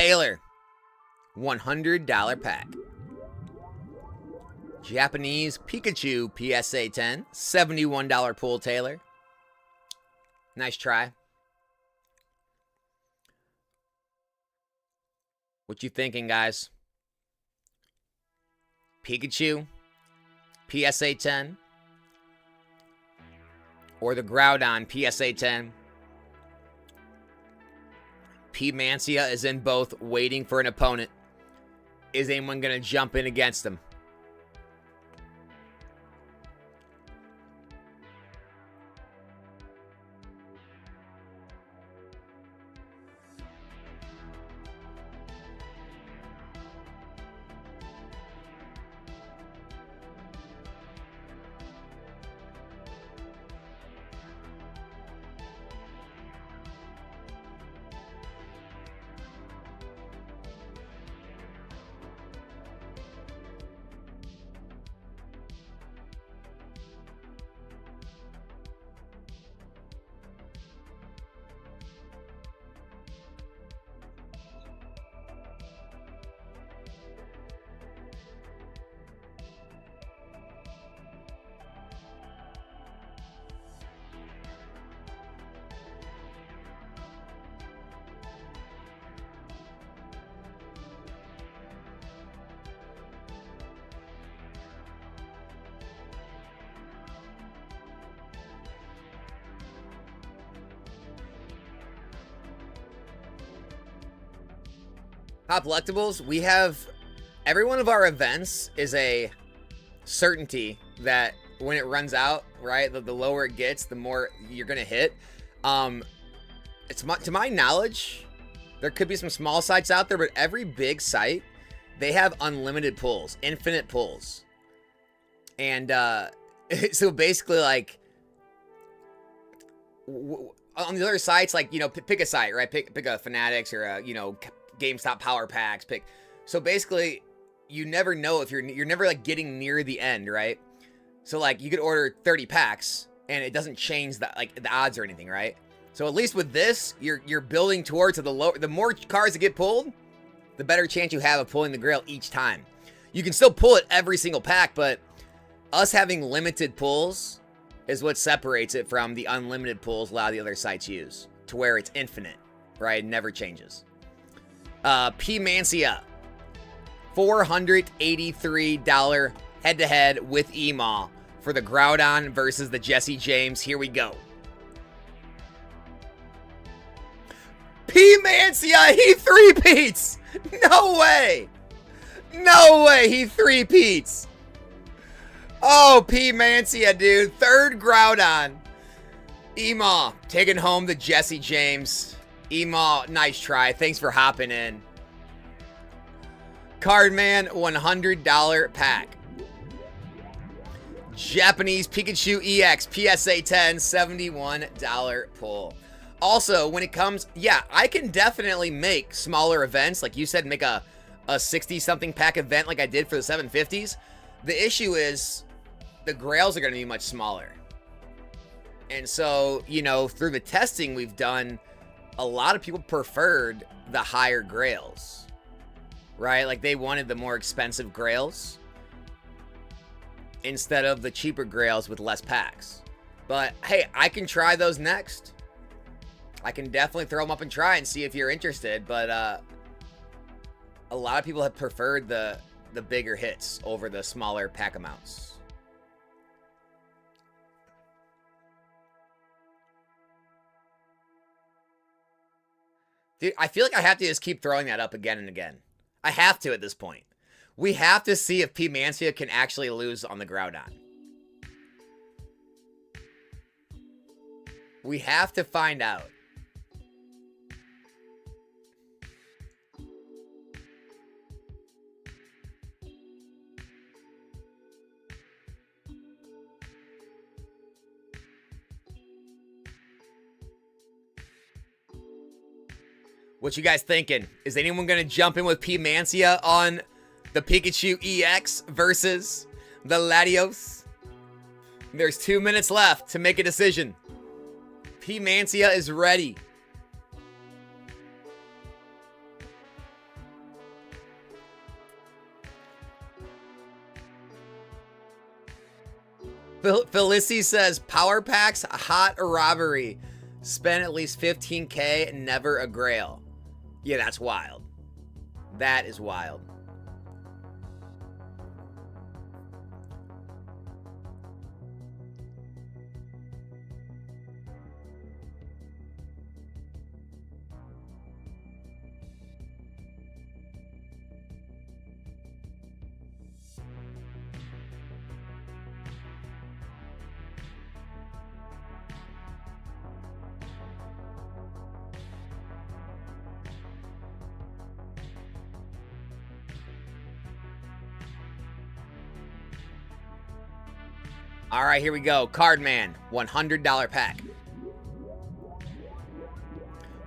Taylor, $100 pack. Japanese Pikachu PSA 10, $71 pull, Taylor. Nice try. What you thinking, guys? Pikachu PSA 10 or the Groudon PSA 10? P. Mancia is in both, waiting for an opponent. Is anyone going to jump in against him? Top Collectibles, we have, every one of our events is a certainty that when it runs out, right, the lower it gets, the more you're going to hit. To my knowledge, there could be some small sites out there, but every big site, they have unlimited pulls, infinite pulls. And so basically, like, on the other sites, like, you know, pick a site, right? Pick a Fanatics or a, you know, GameStop Power Packs. So basically, you never know if you're never like getting near the end, right? So like you could order 30 packs and it doesn't change the odds or anything, right? So at least with this, you're building towards the more cards that get pulled, the better chance you have of pulling the Grail each time. You can still pull it every single pack, but us having limited pulls is what separates it from the unlimited pulls a lot of the other sites use, to where it's infinite, right? It never changes. P. Mancia, $483 head-to-head with Emaw for the Groudon versus the Jesse James. Here we go. P. Mancia, he three-peats! No way! No way, he three-peats! Oh, P. Mancia, dude. Third Groudon. Emaw taking home the Jesse James. Emaw, nice try. Thanks for hopping in. Cardman, $100 pack. Japanese Pikachu EX PSA 10, $71 pull. Also, when it comes, yeah, I can definitely make smaller events. Like you said, make a 60-something pack event like I did for the 750s. The issue is the Grails are going to be much smaller. And so, you know, through the testing we've done, a lot of people preferred the higher Grails, right? Like they wanted the more expensive Grails instead of the cheaper Grails with less packs. But hey, I can try those next. I can definitely throw them up and try and see if you're interested. But a lot of people have preferred the bigger hits over the smaller pack amounts. Dude, I feel like I have to just keep throwing that up again and again. I have to at this point. We have to see if P. Mancia can actually lose on the Groudon. We have to find out. What you guys thinking? Is anyone going to jump in with P. Mancia on the Pikachu EX versus the Latios? There's 2 minutes left to make a decision. P. Mancia is ready. Felici says, power packs, hot robbery. Spend at least 15K, never a grail. Yeah, that's wild. That is wild. All right, here we go. Cardman, $100 pack.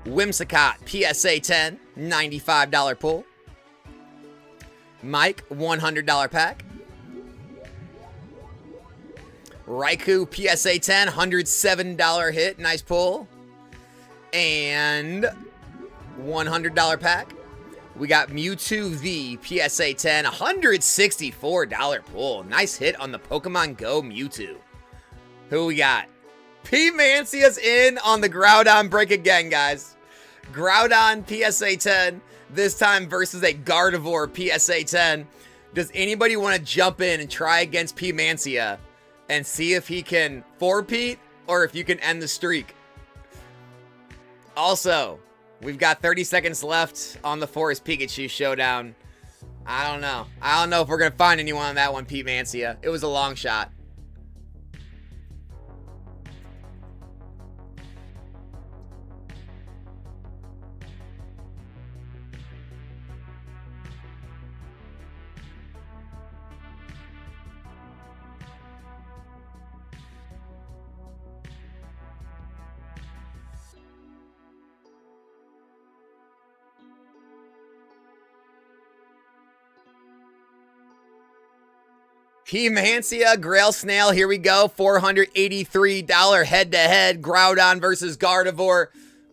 Whimsicott, PSA 10, $95 pull. Mike, $100 pack. Raikou, PSA 10, $107 hit. Nice pull. And $100 pack. We got Mewtwo V, PSA 10, $164 pull. Nice hit on the Pokemon Go Mewtwo. Who we got? P. Mancia's in on the Groudon break again, guys. Groudon, PSA 10, this time versus a Gardevoir, PSA 10. Does anybody want to jump in and try against P. Mancia and see if he can four-peat or if you can end the streak? Also, we've got 30 seconds left on the Forest Pikachu showdown. I don't know. I don't know if we're going to find anyone on that one, Pete Mancia. It was a long shot. P. Mancia, Grail Snail, here we go. $483 head-to-head. Groudon versus Gardevoir.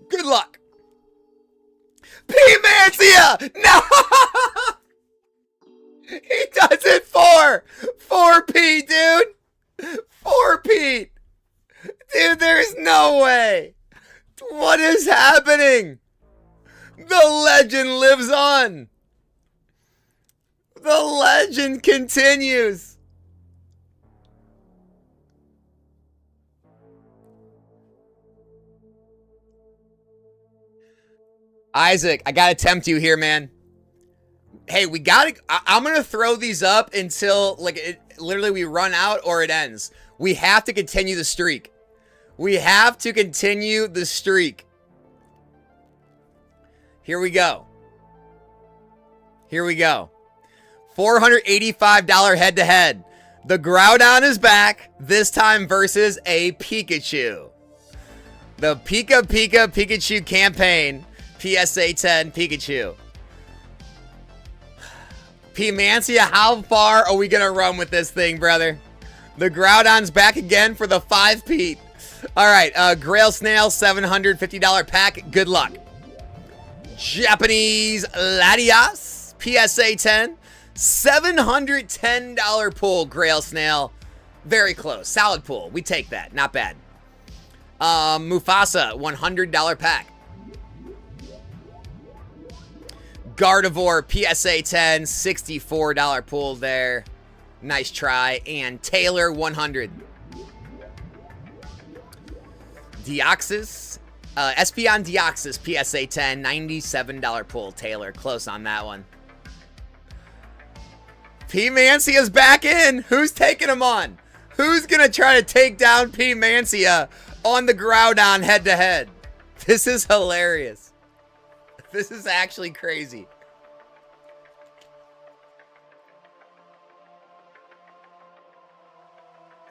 Good luck. P. Mancia! No! He does it for 4P, dude. 4P. Dude, there's no way. What is happening? The legend lives on. The legend continues. Isaac, I gotta tempt you here, man. Hey, we gotta... I'm gonna throw these up until, like, literally we run out or it ends. We have to continue the streak. We have to continue the streak. Here we go. Here we go. $485 head-to-head. The Groudon is back, this time versus a Pikachu. The Pika Pika Pikachu campaign. PSA 10 Pikachu. P. Mancia, how far are we going to run with this thing, brother? The Groudon's back again for the 5-Pete. All right, Grail Snail, $750 pack. Good luck. Japanese Latias, PSA 10. $710 pull, Grail Snail. Very close. Solid pull. We take that. Not bad. Mufasa, $100 pack. Gardevoir, PSA 10, $64 pull there. Nice try. And Taylor, 100. Deoxys, Espeon Deoxys, PSA 10, $97 pull. Taylor, close on that one. P. Mancia's back in. Who's taking him on? Who's going to try to take down P. Mancia on the Groudon head-to-head? This is hilarious. This is actually crazy.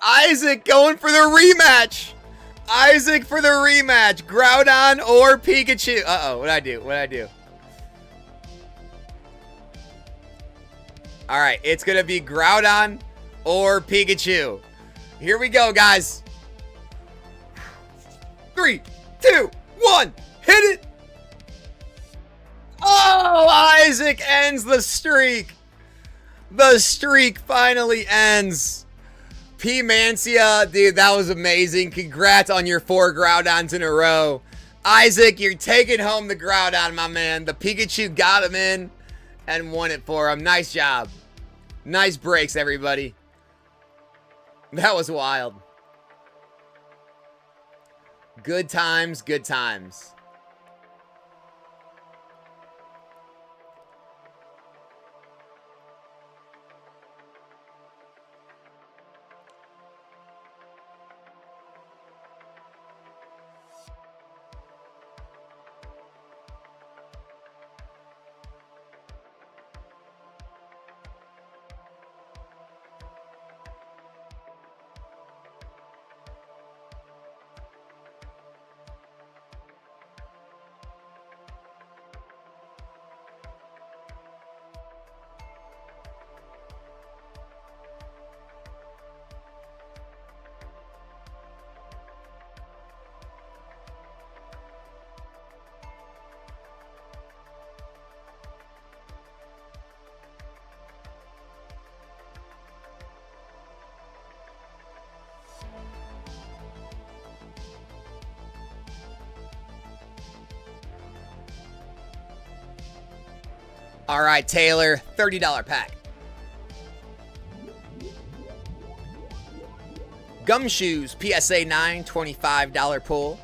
Isaac going for the rematch. Isaac for the rematch. Groudon or Pikachu. Uh-oh, what'd I do? What'd I do? All right, it's going to be Groudon or Pikachu. Here we go, guys. 3, 2, 1. Hit it. Oh, Isaac ends the streak. The streak finally ends. P. Mancia, dude, that was amazing. Congrats on your 4 Groudons in a row. Isaac, you're taking home the Groudon, my man. The Pikachu got him in and won it for him. Nice job. Nice breaks, everybody. That was wild. Good times, good times. All right, Taylor, $30 pack. Gumshoes, PSA 9, $25 pull.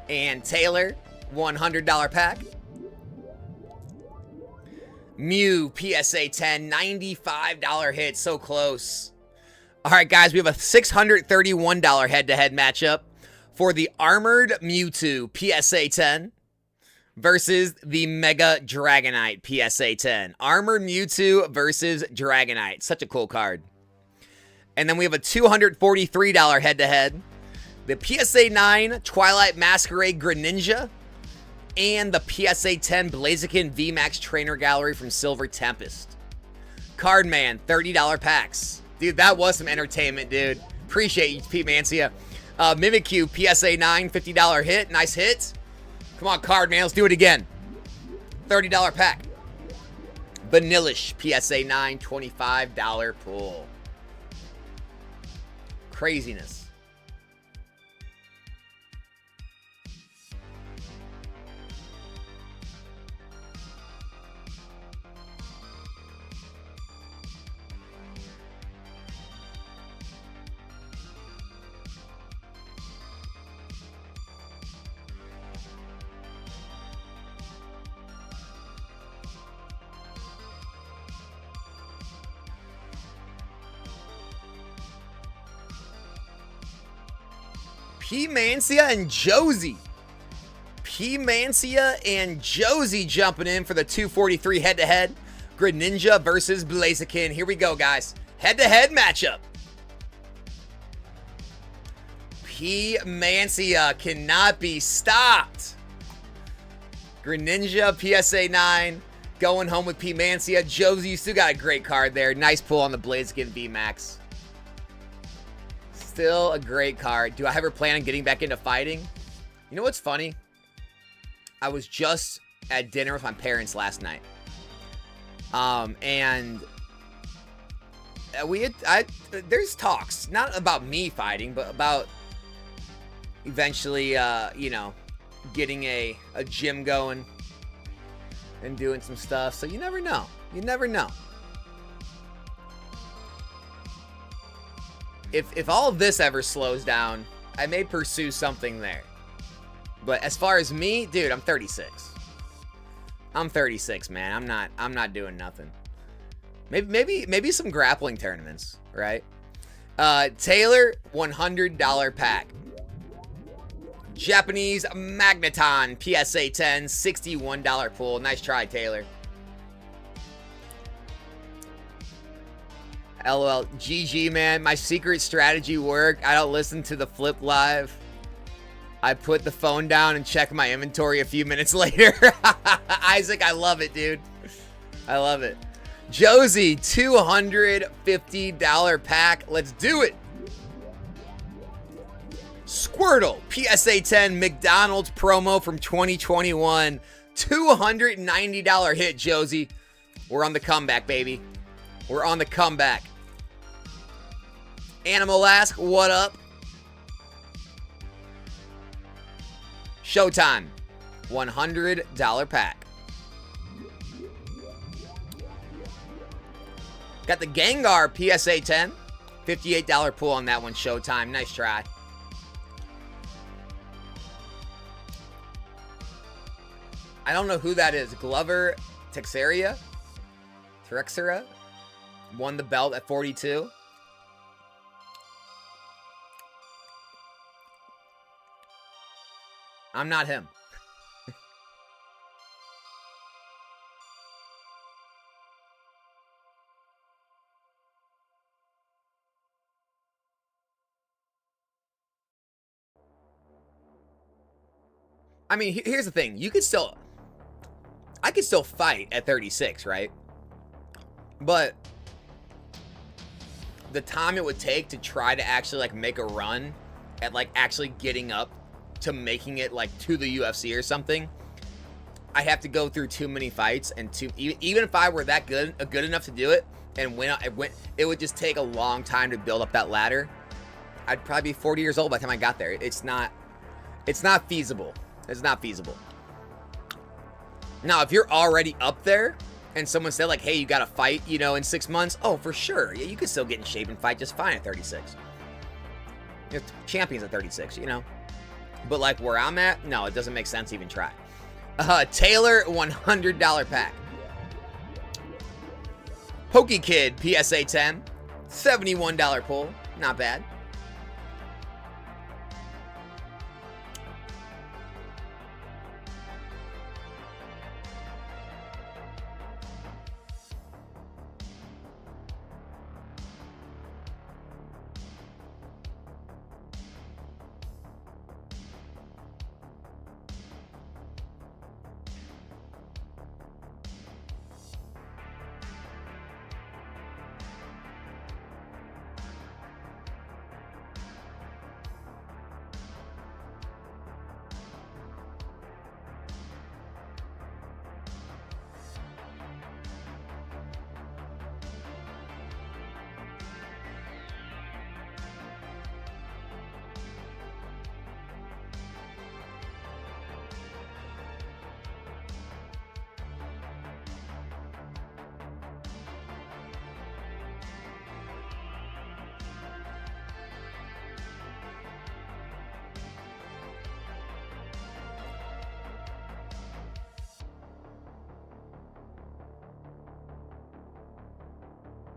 And Taylor, $100 pack. Mew, PSA 10, $95 hit. So close. All right, guys, we have a $631 head-to-head matchup for the Armored Mewtwo, PSA 10. Versus the Mega Dragonite PSA 10. Armored Mewtwo versus Dragonite. Such a cool card. And then we have a $243 head-to-head. The PSA 9 Twilight Masquerade Greninja. And the PSA 10 Blaziken VMAX Trainer Gallery from Silver Tempest. Cardman, $30 packs. Dude, that was some entertainment, dude. Appreciate you, Pete Mancia. Mimikyu, PSA 9, $50 hit. Nice hit. Come on, Cardman, let's do it again. $30 pack. Vanillish, PSA 9, $25 pull. Craziness. P. Mancia and Josie. P. Mancia and Josie jumping in for the 243 head-to-head. Greninja versus Blaziken. Here we go, guys. Head-to-head matchup. P. Mancia cannot be stopped. Greninja, PSA 9. Going home with P. Mancia. Josie, you still got a great card there. Nice pull on the Blaziken VMAX. Still a great card. Do I ever plan on getting back into fighting? You know what's funny? I was just at dinner with my parents last night. And there's talks, not about me fighting, but about eventually, you know, getting a gym going and doing some stuff. So you never know. You never know. If all of this ever slows down, I may pursue something there. But as far as me, dude, I'm 36. I'm 36, man. I'm not doing nothing. Maybe some grappling tournaments, right? Taylor, $100 pack. Japanese Magneton, PSA 10, $61 pull. Nice try, Taylor. LOL. GG, man. My secret strategy worked. I don't listen to the flip live. I put the phone down and check my inventory a few minutes later. Isaac, I love it, dude. I love it. Josie, $250 pack. Let's do it. Squirtle, PSA 10 McDonald's promo from 2021. $290 hit, Josie. We're on the comeback, baby. We're on the comeback. Animal Ask, what up? Showtime, $100 pack. Got the Gengar PSA 10, $58 pull on that one, Showtime. Nice try. I don't know who that is. Glover Texeria? Won the belt at 42. I'm not him. I mean, here's the thing. I could still fight at 36, right? But the time it would take to try to actually, like, make a run at, like, actually getting up to making it, like, to the UFC or something, I have to go through too many fights, and even if I were that good enough to do it and it would just take a long time to build up that ladder. I'd probably be 40 years old by the time I got there. It's not feasible. It's not feasible. Now, if you're already up there and someone said, like, hey, you got to fight, you know, in 6 months, oh, for sure. Yeah, you could still get in shape and fight just fine at 36. You're champions at 36, you know. But, like, where I'm at, no, it doesn't make sense to even try. Taylor, $100 pack. Pokey Kid, PSA 10, $71 pull. Not bad.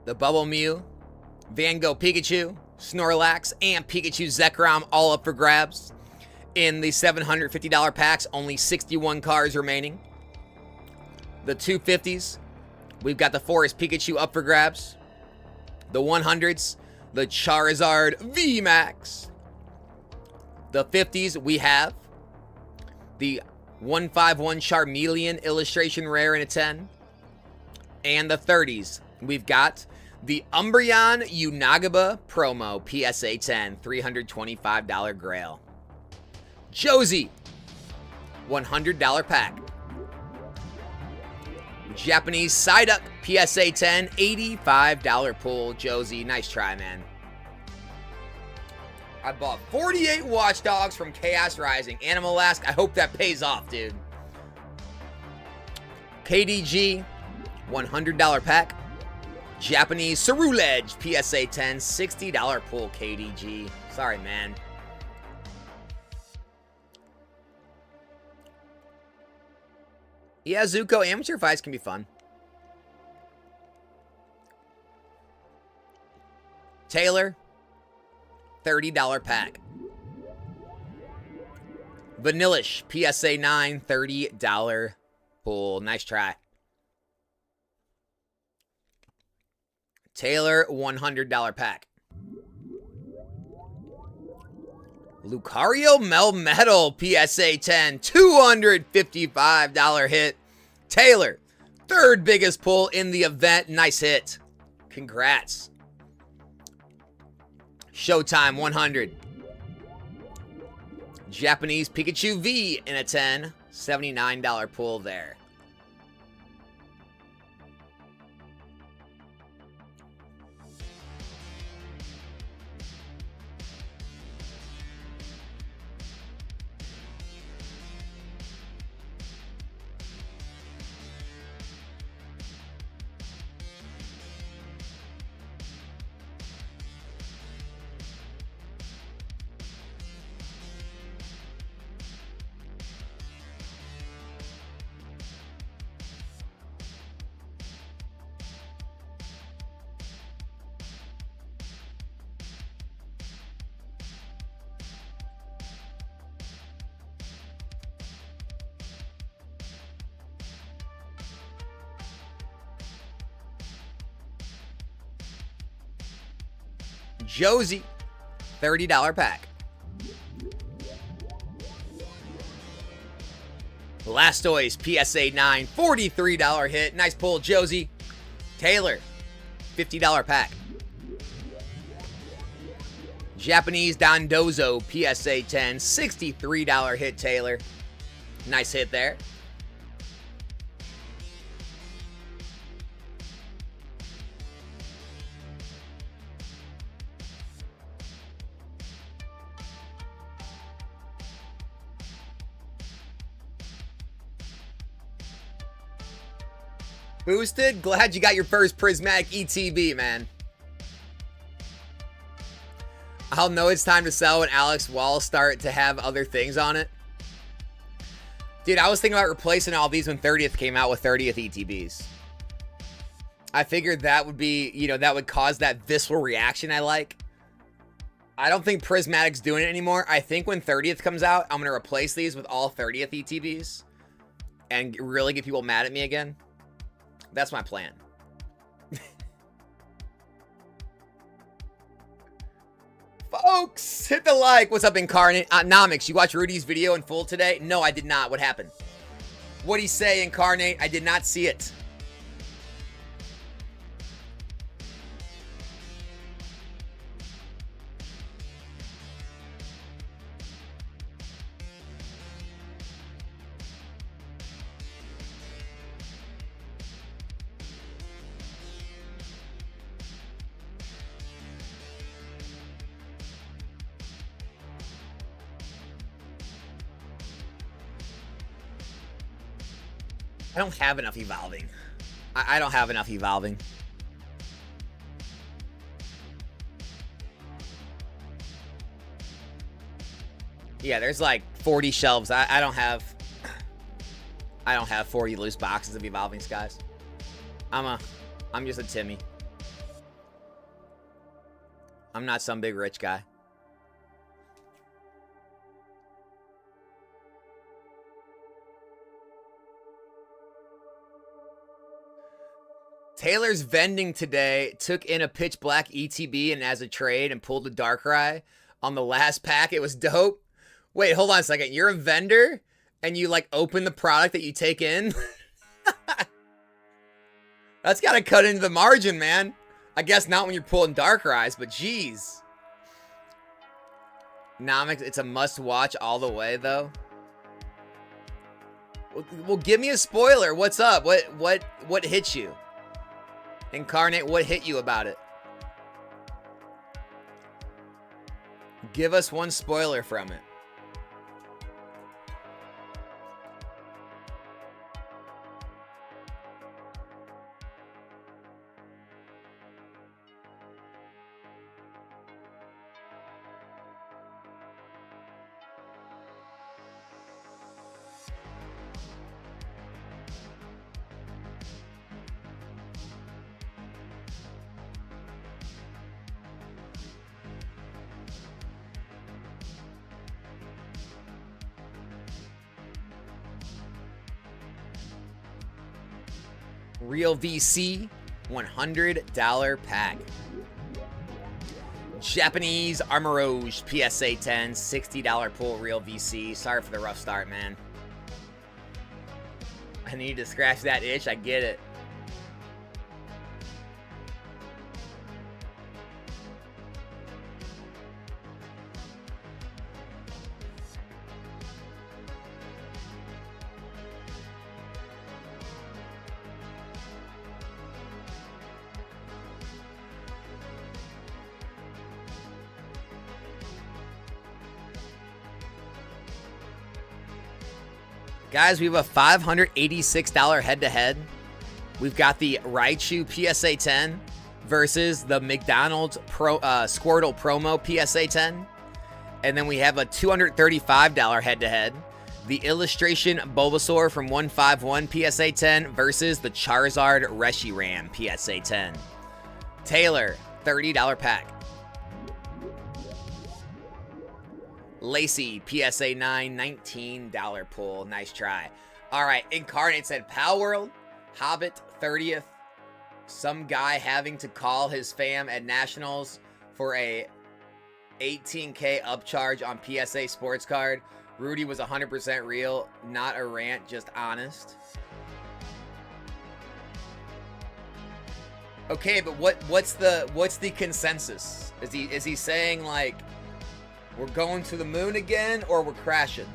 The Bubble Mew, Van Gogh Pikachu, Snorlax, and Pikachu Zekrom all up for grabs. In the $750 packs, only 61 cards remaining. The 250s, we've got the Forest Pikachu up for grabs. The 100s, the Charizard VMAX. The 50s, we have the 151 Charmeleon illustration rare in a 10. And the 30s, we've got the Umbreon Unagaba promo PSA 10, $325 Grail. Josie, $100 pack. Japanese Psyduck PSA 10, $85 pull. Josie, nice try, man. I bought 48 Watchdogs from Chaos Rising. Animal Ask, I hope that pays off, dude. KDG, $100 pack. Japanese Ceruledge PSA 10, $60 pull. KDG. Sorry, man. Yeah, Zuko, amateur fights can be fun. Taylor, $30 pack. Vanillish PSA 9, $30 pull. Nice try. Taylor, $100 pack. Lucario Melmetal PSA 10, $255 hit. Taylor, third biggest pull in the event. Nice hit. Congrats. Showtime, 100. Japanese Pikachu V in a 10, $79 pull there. Josie, $30 pack. Blastoise, PSA 9, $43 hit. Nice pull, Josie. Taylor, $50 pack. Japanese Dondozo, PSA 10, $63 hit, Taylor. Nice hit there. Boosted, glad you got your first prismatic ETB, man. I'll know it's time to sell when Alex walls start to have other things on it. Dude, I was thinking about replacing all these when 30th came out with 30th ETBs. I figured that would be, you know, that would cause that visceral reaction I like. I don't think Prismatic's doing it anymore. I think when 30th comes out, I'm going to replace these with all 30th ETBs and really get people mad at me again. That's my plan. Folks, hit the like. What's up, Incarnate? Nomics, you watched Rudy's video in full today? No, I did not. What happened? What'd he say, Incarnate? I did not see it. I don't have enough evolving. I don't have enough evolving. Yeah, there's like 40 shelves. I don't have 40 loose boxes of evolving skies. I'm just a Timmy. I'm not some big rich guy. Taylor's vending today took in a pitch black ETB and as a trade and pulled a Darkrai on the last pack. It was dope. Wait, hold on a second. You're a vendor and you like open the product that you take in? That's got to cut into the margin, man. I guess not when you're pulling Darkrai's, but geez. Nomics, it's a must watch all the way though. Well, give me a spoiler. What's up? What hit you? Incarnate, what hit you about it? Give us one spoiler from it. Real VC, $100 pack. Japanese Armorage, PSA 10, $60 pull, Real VC. Sorry for the rough start, man. I need to scratch that itch. I get it. Guys, we have a $586 head-to-head. We've got the Raichu PSA 10 versus the McDonald's Squirtle promo PSA 10. And then we have a $235 head-to-head. The Illustration Bulbasaur from 151 PSA 10 versus the Charizard Reshiram PSA 10. Taylor, $30 pack. Lacey, PSA 9, $19 pull. Nice try. All right, Incarnate said Pal World, Hobbit, 30th. Some guy having to call his fam at Nationals for a 18K upcharge on PSA sports card. Rudy was 100% real, not a rant, just honest. Okay, but what's the consensus? Is he saying like we're going to the moon again or we're crashing?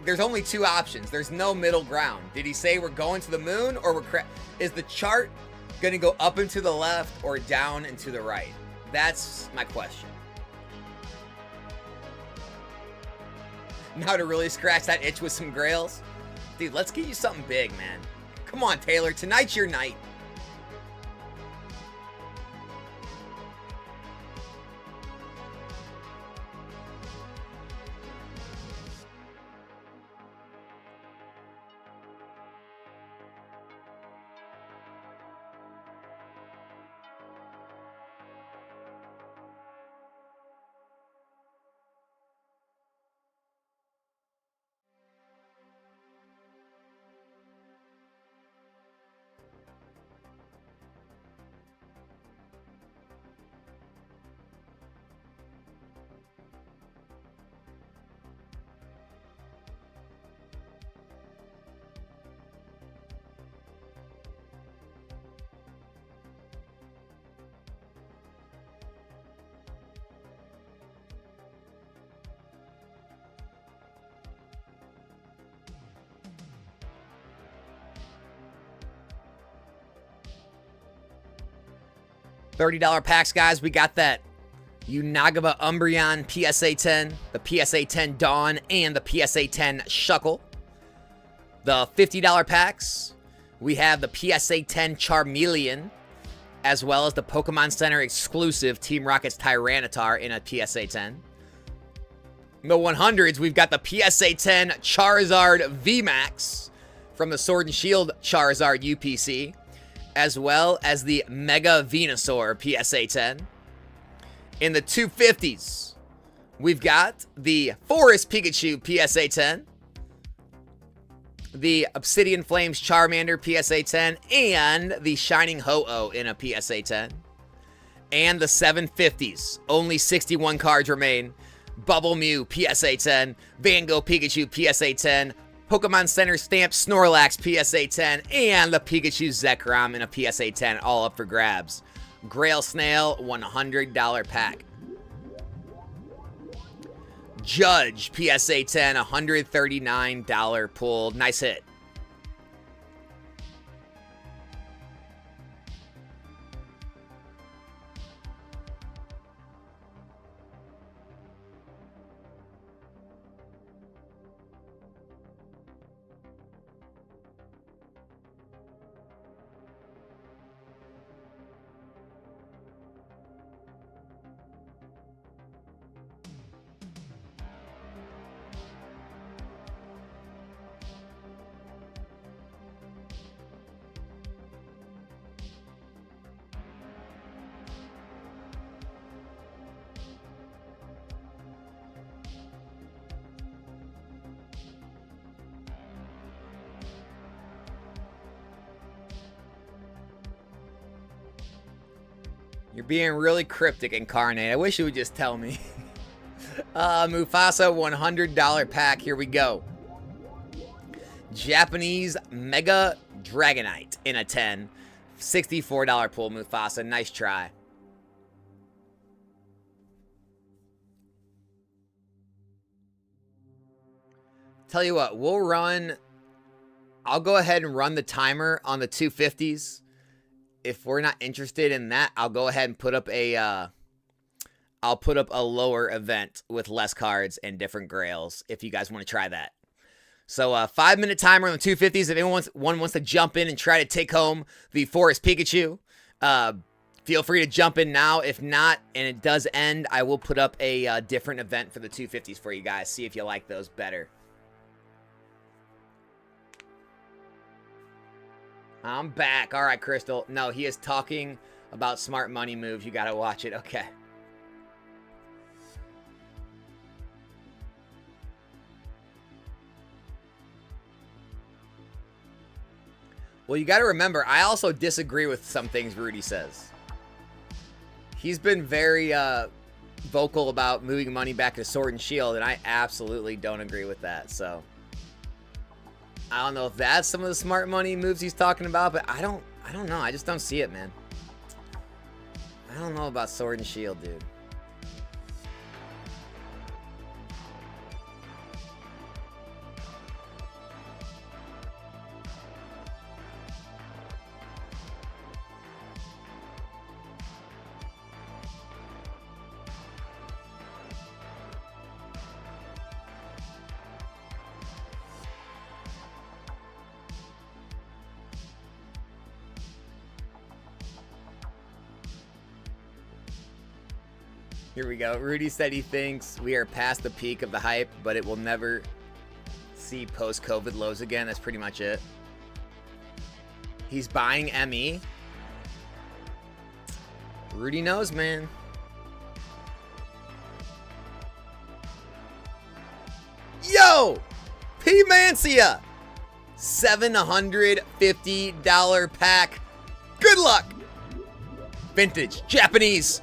There's only two options. There's no middle ground. Did he say we're going to the moon or is the chart going to go up and to the left or down and to the right? That's my question. Now to really scratch that itch with some grails. Dude, let's get you something big, man. Come on, Taylor. Tonight's your night. $30 packs, guys. We got that Unagaba Umbreon PSA 10, the PSA 10 Dawn, and the PSA 10 Shuckle. The $50 packs, we have the PSA 10 Charmeleon, as well as the Pokemon Center exclusive Team Rocket's Tyranitar in a PSA 10. The 100s, we've got the PSA 10 Charizard VMAX from the Sword and Shield Charizard UPC, as well as the Mega Venusaur PSA 10. In the 250s, we've got the Forest Pikachu PSA 10, the Obsidian Flames Charmander PSA 10, and the Shining Ho-Oh in a PSA 10. And the 750s, only 61 cards remain. Bubble Mew PSA 10, Van Gogh Pikachu PSA 10, Pokemon Center Stamp Snorlax PSA 10, and the Pikachu Zekrom in a PSA 10, all up for grabs. Grail Snail, $100 pack. Judge PSA 10, $139 pull. Nice hit. You're being really cryptic, Incarnate. I wish you would just tell me. Mufasa, $100 pack. Here we go. Japanese Mega Dragonite in a 10. $64 pull, Mufasa. Nice try. Tell you what, I'll go ahead and run the timer on the 250s. If we're not interested in that, I'll go ahead and put up a lower event with less cards and different grails if you guys want to try that. So 5-minute timer on the 250s. If anyone wants to jump in and try to take home the Forest Pikachu, feel free to jump in now. If not, and it does end, I will put up a different event for the 250s for you guys. See if you like those better. I'm back. All right, Crystal. No, he is talking about smart money moves. You got to watch it. Okay. Well, you got to remember, I also disagree with some things Rudy says. He's been very vocal about moving money back to Sword and Shield, and I absolutely don't agree with that. So I don't know if that's some of the smart money moves he's talking about, but I don't know. I just don't see it, man. I don't know about Sword and Shield, dude. Here we go. Rudy said he thinks we are past the peak of the hype, but it will never see post-COVID lows again. That's pretty much it. He's buying ME. Rudy knows, man. Yo! P. Mancia! $750 pack. Good luck! Vintage. Japanese.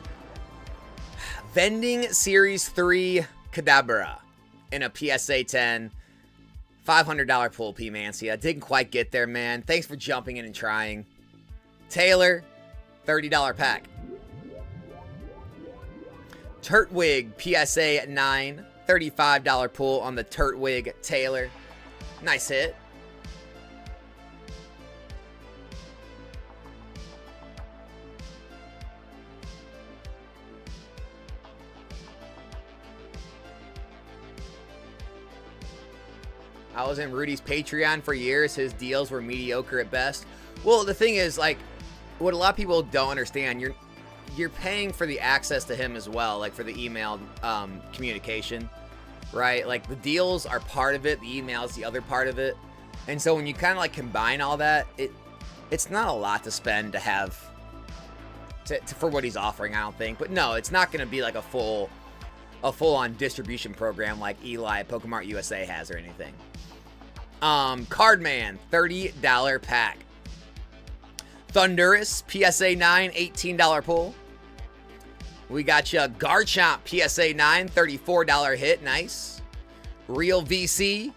Vending Series 3 Kadabra in a PSA 10. $500 pull, P. Mancia. Didn't quite get there, man. Thanks for jumping in and trying. Taylor, $30 pack. Turtwig PSA 9. $35 pull on the Turtwig Taylor. Nice hit. I was in Rudy's Patreon for years. His deals were mediocre at best. Well, the thing is, like, what a lot of people don't understand, you're paying for the access to him as well, like for the email communication, right? Like the deals are part of it, the email is the other part of it. And so when you kind of like combine all that, it's not a lot to spend to have for what he's offering, I don't think. But no, it's not going to be like a full-on distribution program like Eli at Pokemart USA has or anything. Cardman, $30 pack. Thundurus, PSA 9, $18 pull. We got you Garchomp, PSA 9, $34 hit. Nice. Real VC.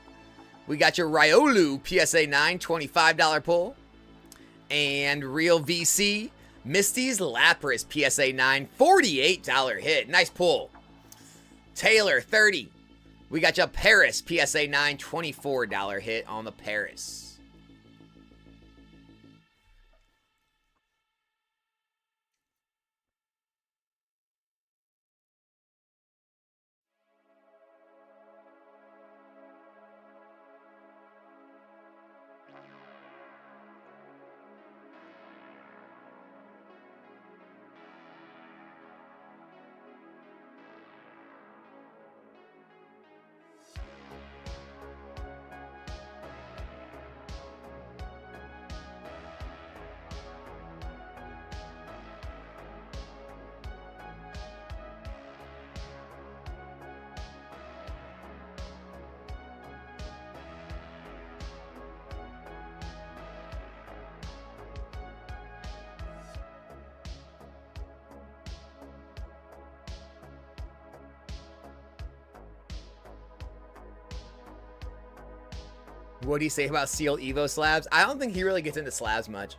We got your Riolu, PSA 9, $25 pull. And Real VC, Misty's Lapras, PSA 9, $48 hit. Nice pull. Taylor, 30. We got you Paris, PSA 9, $24 hit on the Paris. What do you say about sealed Evo slabs? I don't think he really gets into slabs much.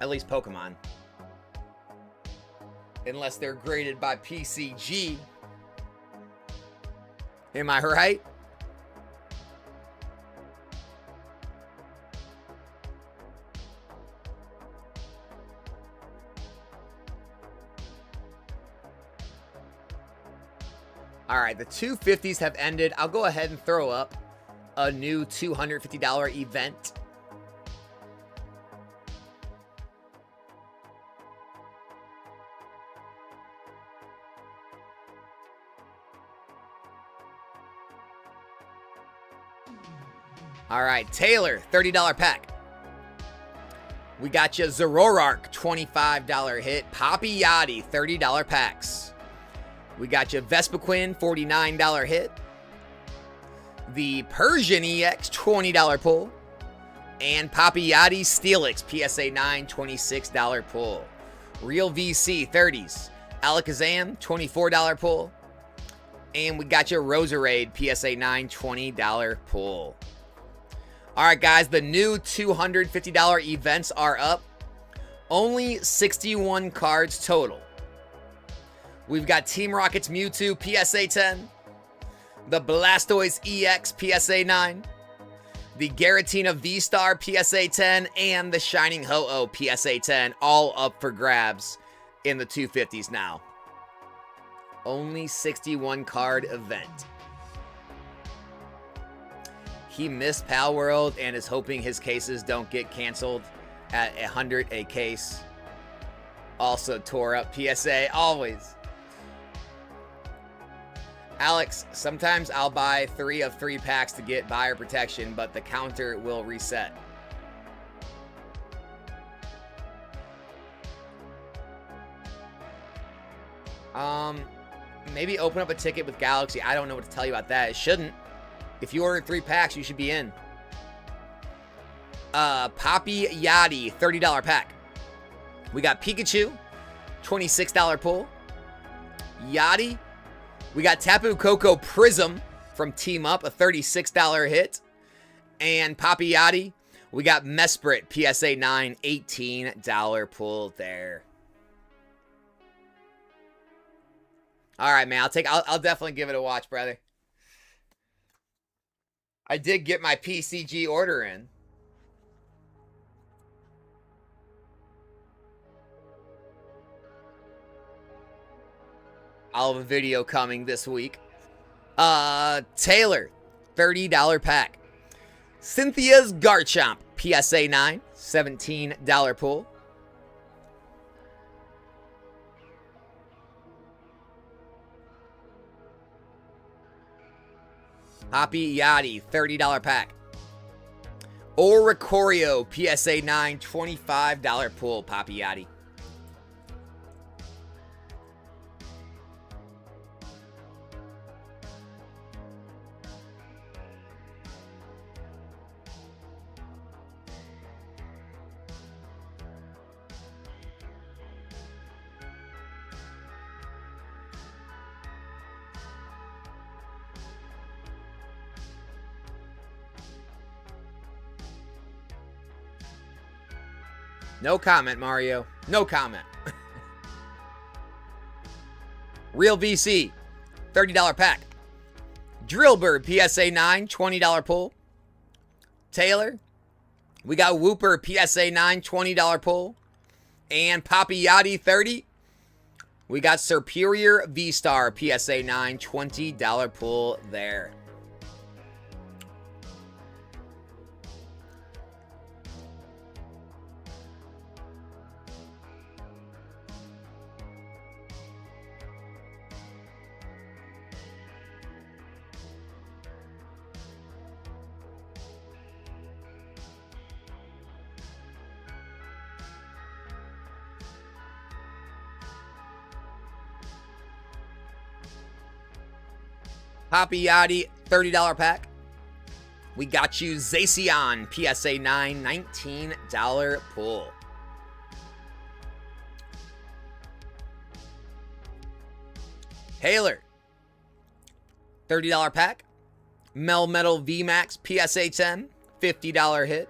At least Pokemon. Unless they're graded by PCG. Am I right? All right, the 250s have ended. I'll go ahead and throw up a new $250 event. All right, Taylor, $30 pack. We got you Zoroark, $25 hit. Poppy Yachty, $30 packs. We got you Vespiquen, $49 hit. The Persian EX, $20 pull. And Poppy Yachty Steelix, PSA 9, $26 pull. Real VC 30s. Alakazam, $24 pull. And we got your Roserade PSA 9, $20 pull. All right, guys, the new $250 events are up. Only 61 cards total. We've got Team Rocket's Mewtwo PSA 10, the Blastoise EX PSA 9, the Giratina V-Star PSA 10, and the Shining Ho-Oh PSA 10, all up for grabs in the 250s now. Only 61 card event. He missed Pal World and is hoping his cases don't get canceled at 100 a case. Also tore up PSA, always. Alex, sometimes I'll buy 3 of 3 packs to get buyer protection, but the counter will reset. Maybe open up a ticket with Galaxy. I don't know what to tell you about that. It shouldn't. If you order 3 packs, you should be in. Poppy Yachty, $30 pack. We got Pikachu, $26 pull. Yachty. We got Tapu Koko Prism from Team Up, a $36 hit. And Poppy Yachty. We got Mesprit, PSA 9, $18 pull there. All right, man. I'll definitely give it a watch, brother. I did get my PCG order in. I'll have a video coming this week. Taylor, $30 pack. Cynthia's Garchomp, PSA 9, $17 pull. Poppy Yachty, $30 pack. Oricorio, PSA 9, $25 pull, Poppy Yachty. No comment, Mario. No comment. Real VC, $30 pack. Drillbird, PSA 9, $20 pull. Taylor. We got Wooper, PSA 9, $20 pull. And Poppy Yachty, 30. We got Superior V-Star, PSA 9, $20 pull there. Poppy Yachty, $30 pack. We got you Zacian, PSA 9, $19 pull. Haler, $30 pack. Melmetal VMAX, PSA 10, $50 hit.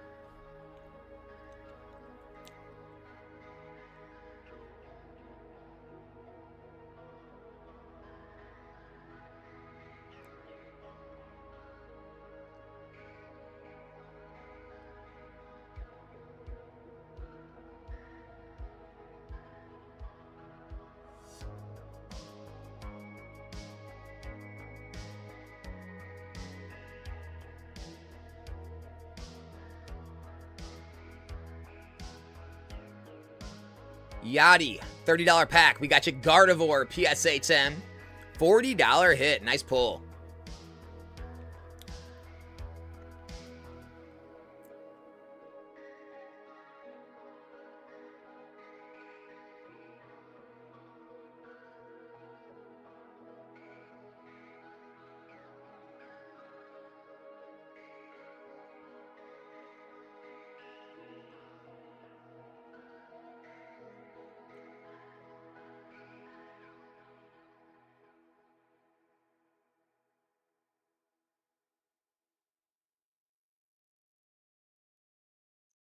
Yachty, $30 pack. We got you Gardevoir, PSA 10. $40 hit. Nice pull.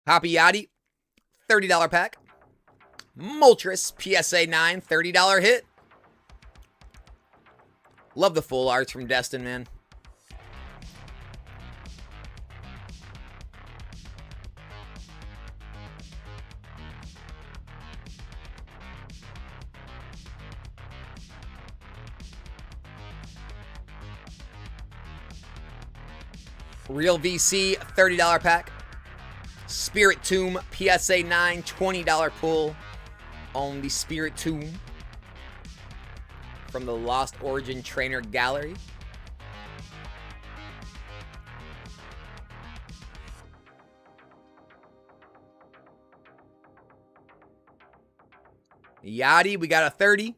Hoppy Yachty, $30 pack. Moltres, PSA 9, $30 hit. Love the full arts from Destin, man. Real VC, $30 pack. Spirit Tomb, PSA 9, $20 pull on the Spirit Tomb from the Lost Origin Trainer Gallery. Yachty, we got a 30.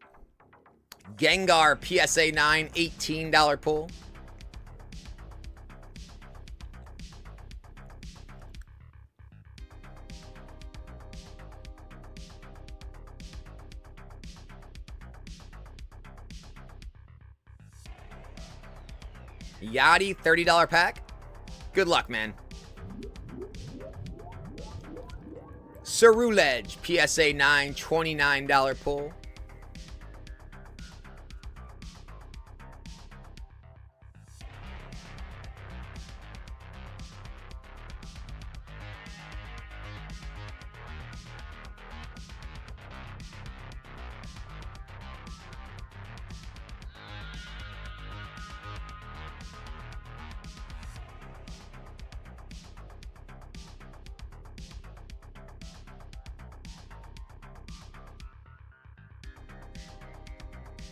Gengar, PSA 9, $18 pull. Yachty, $30 pack. Good luck, man. Cerulege, PSA 9, $29 pull.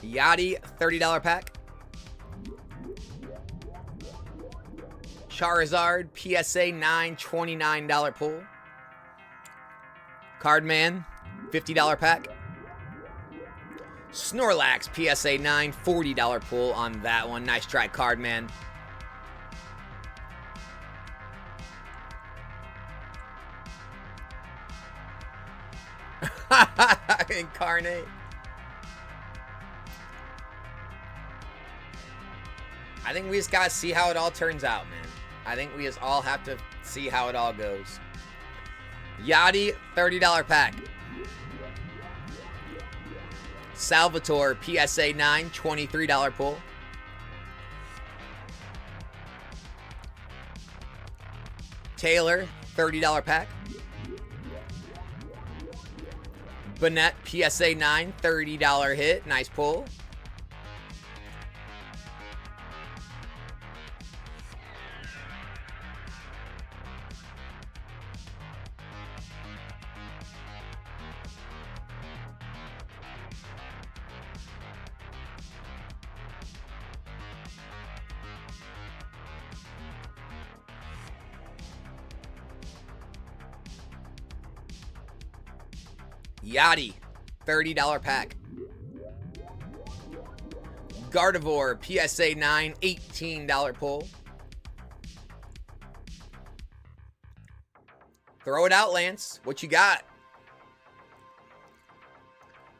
Yachty, $30 pack. Charizard, PSA 9, $29 pull. Cardman, $50 pack. Snorlax, PSA 9, $40 pull on that one. Nice try, Cardman. Incarnate. I think we just gotta see how it all turns out, man. I think we just all have to see how it all goes. Yachty, $30 pack. Salvatore, PSA 9, $23 pull. Taylor, $30 pack. Bennett, PSA 9, $30 hit. Nice pull. Yachty, $30 pack. Gardevoir, PSA 9, $18 pull. Throw it out, Lance. What you got?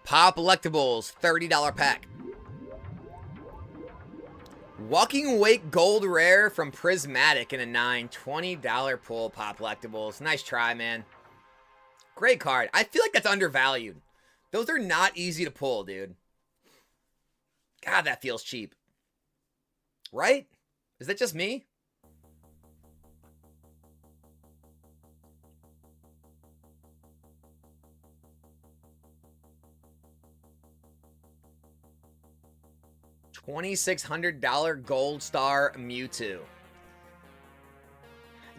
Pop Electables, $30 pack. Walking Wake Gold Rare from Prismatic in a 9, $20 pull. Pop Electables. Nice try, man. Great card. I feel like that's undervalued. Those are not easy to pull, dude. God, that feels cheap. Right? Is that just me? $2,600 Gold Star Mewtwo.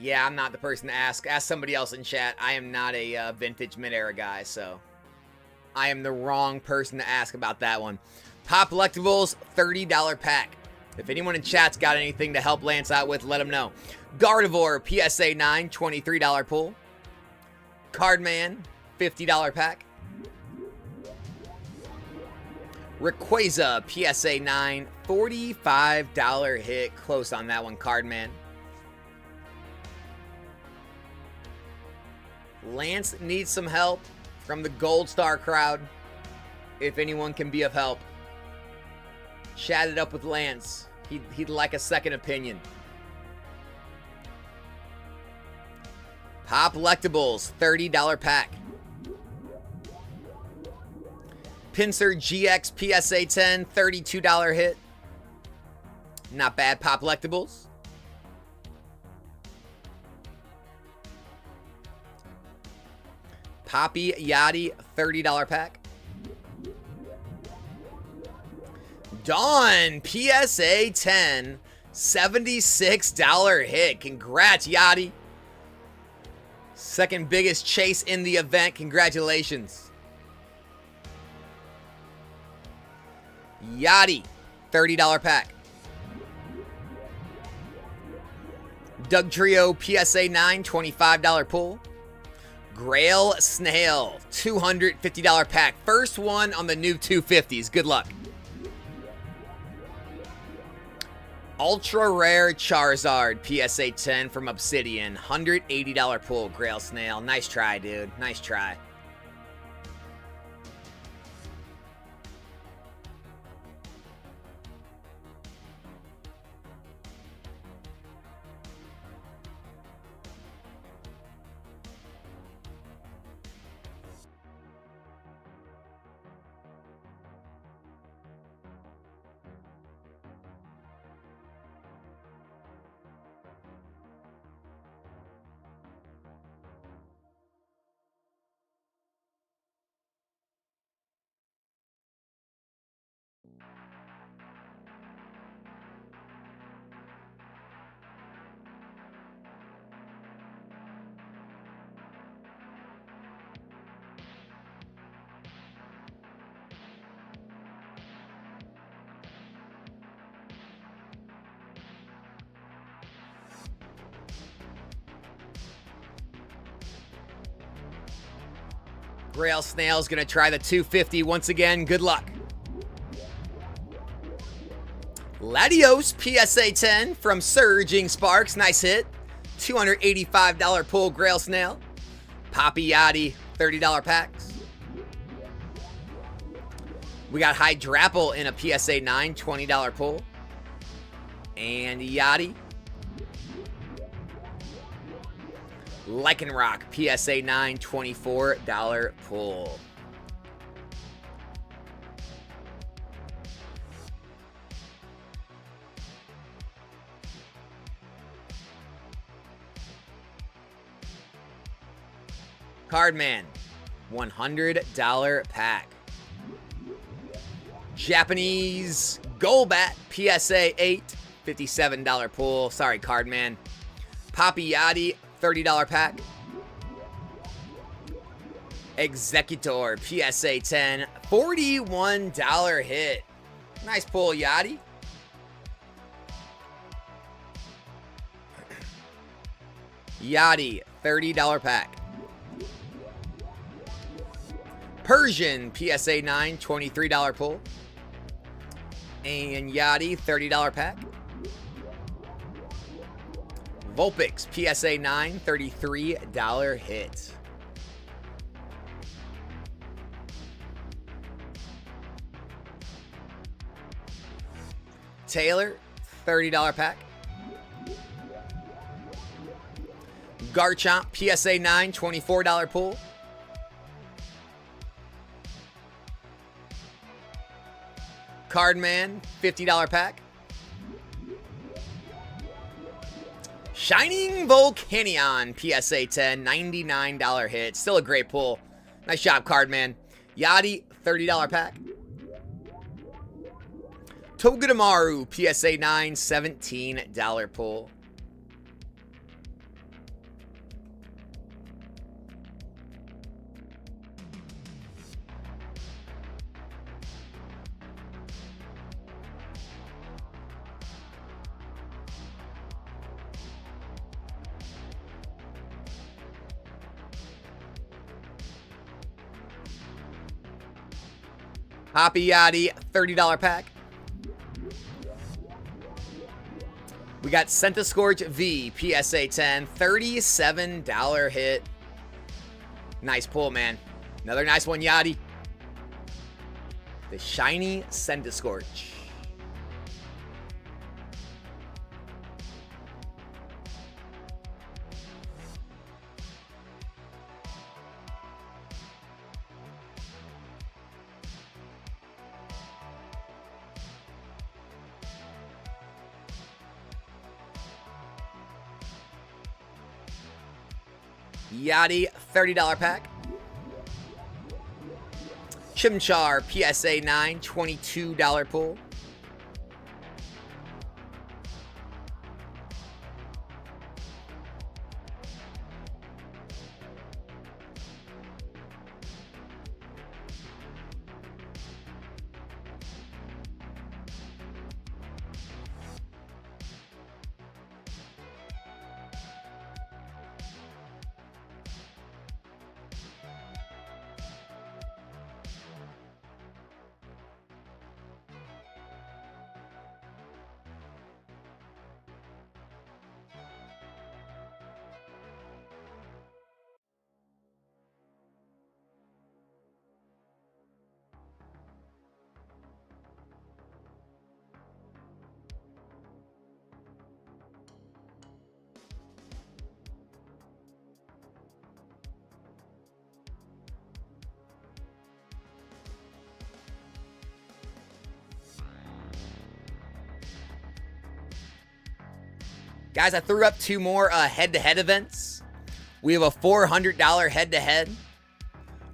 Yeah, I'm not the person to ask. Ask somebody else in chat. I am not a vintage mid-era guy, so I am the wrong person to ask about that one. Pop Electables, $30 pack. If anyone in chat's got anything to help Lance out with, let him know. Gardevoir, PSA 9, $23 pull. Cardman, $50 pack. Rayquaza, PSA 9, $45 hit. Close on that one, Cardman. Lance needs some help from the Gold Star crowd. If anyone can be of help, chat it up with Lance. He'd like a second opinion. Pop Lectables, $30 pack. Pinsir GX PSA 10, $32 hit. Not bad, Pop Lectables. Poppy Yachty, $30 pack. Dawn PSA 10, $76 hit. Congrats, Yachty. Second biggest chase in the event. Congratulations. Yachty, $30 pack. Doug Trio PSA 9, $25 pull. Grail Snail, $250 pack. First one on the new 250s. Good luck. Ultra Rare Charizard PSA 10 from Obsidian, $180 pull. Grail Snail. Nice try, dude. Nice try. Grail Snail's going to try the 250 once again. Good luck. Latios PSA 10 from Surging Sparks. Nice hit. $285 pull, Grail Snail. Poppy Yachty, $30 packs. We got Hydrapple in a PSA 9, $20 pull. And Yachty. Lycanroc PSA 9, $24 pull. Cardman, $100 pack. Japanese Golbat PSA 8, $57 pull. Sorry, Cardman. Poppy Yachty, $30 pack. Executor PSA 10, $41 hit. Nice pull, Yachty. Yachty, $30 pack. Persian PSA 9, $23 pull. And Yachty, $30 pack. Vulpix PSA 9, $33 hit. Taylor, $30 pack. Garchomp PSA 9, $24 pull. Cardman, $50 pack. Shining Volcanion PSA 10, $99 hit. Still a great pull. Nice job, Cardman. Yachty, $30 pack. Togedemaru PSA 9, $17 pull. Poppy Yachty, $30 pack. We got Centiskorch V, PSA 10, $37 hit. Nice pull, man. Another nice one, Yachty. The shiny Centiskorch. Yachty, $30 pack. Chimchar, PSA 9, $22 pull. Guys, I threw up 2 more head-to-head events. We have a $400 head-to-head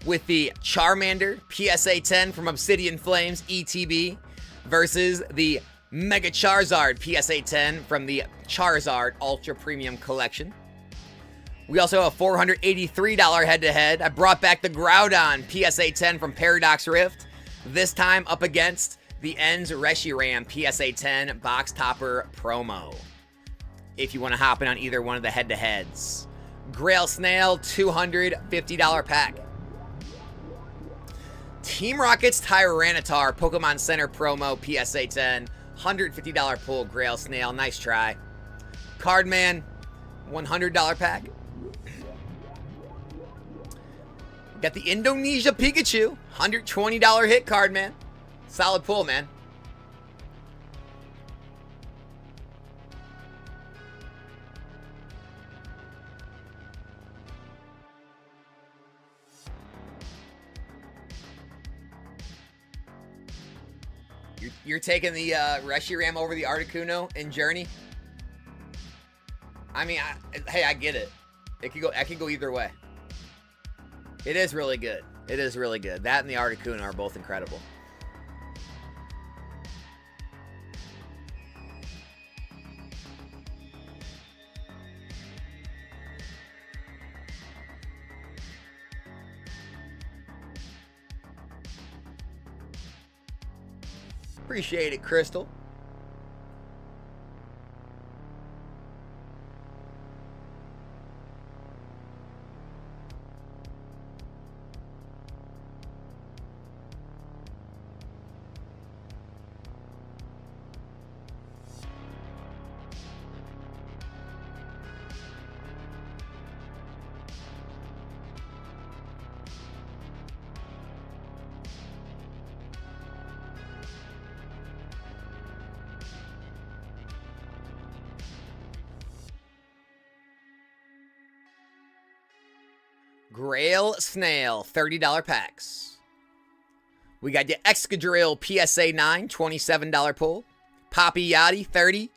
with the Charmander PSA 10 from Obsidian Flames ETB versus the Mega Charizard PSA 10 from the Charizard Ultra Premium Collection. We also have a $483 head-to-head. I brought back the Groudon PSA 10 from Paradox Rift, this time up against the Ends Reshiram PSA 10 Box Topper Promo, if you want to hop in on either one of the head-to-heads. Grail Snail, $250 pack. Team Rocket's Tyranitar Pokemon Center Promo PSA 10, $150 pull. Grail Snail, nice try. Cardman, $100 pack. Got the Indonesia Pikachu, $120 hit. Cardman, solid pull, man. You're taking the Reshiram over the Articuno in Journey? I mean, hey, I get it. It could go either way. It is really good. It is really good. That and the Articuno are both incredible. Appreciate it, Crystal. Grail Snail, $30 packs. We got the Excadrill PSA 9, $27 pull. Poppy Yachty, $30.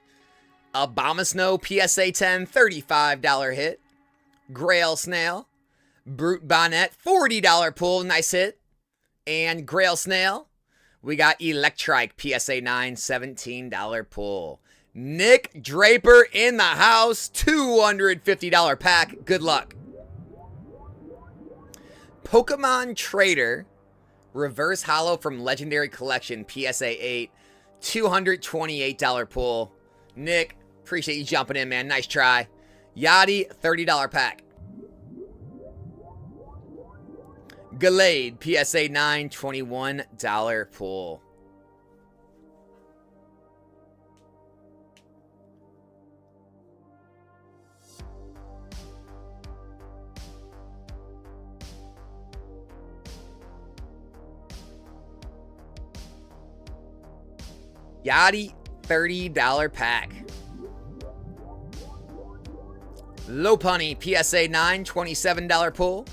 Abomasnow PSA 10, $35 hit. Grail Snail. Brute Bonnet, $40 pull, nice hit. And Grail Snail, we got Electrike PSA 9, $17 pull. Nick Draper in the house, $250 pack. Good luck. Pokemon Trader, Reverse Holo from Legendary Collection, PSA 8, $228 pull. Nick, appreciate you jumping in, man. Nice try. Yachty, $30 pack. Gallade, PSA 9, $21 pull. Yachty, $30 pack. Lopunny, PSA 9, $27 pull.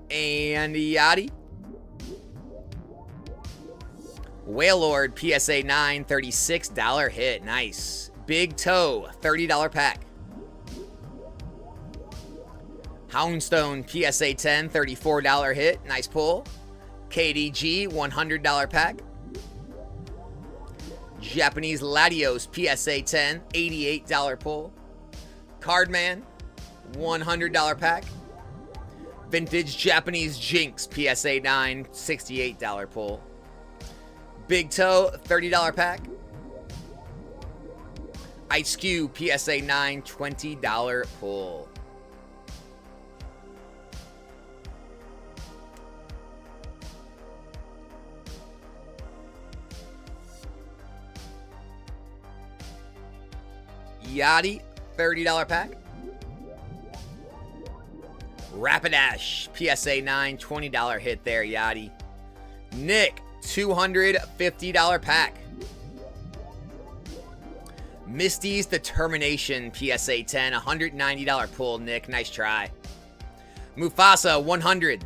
And Yachty. Wailord, PSA 9, $36 hit. Nice. Big Toe, $30 pack. Houndstone PSA 10, $34 hit. Nice pull. KDG, $100 pack. Japanese Latios PSA 10, $88 pull. Cardman, $100 pack. Vintage Japanese Jinx PSA 9, $68 pull. Big Toe, $30 pack. Ice Cube PSA 9, $20 pull. Yachty, $30 pack. Rapidash, PSA 9, $20 hit there, Yachty. Nick, $250 pack. Misty's Determination, PSA 10, $190 pull, Nick. Nice try. Mufasa, $100.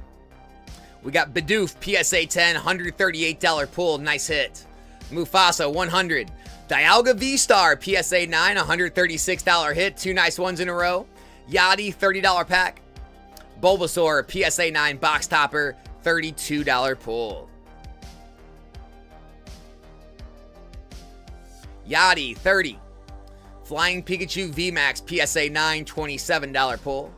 We got Bidoof, PSA 10, $138 pull. Nice hit. Mufasa, $100. Dialga V-Star, PSA 9, $136 hit. Two nice ones in a row. Yachty, $30 pack. Bulbasaur, PSA 9 box topper, $32 pull. Yachty, $30. Flying Pikachu VMAX, PSA 9, $27 pull.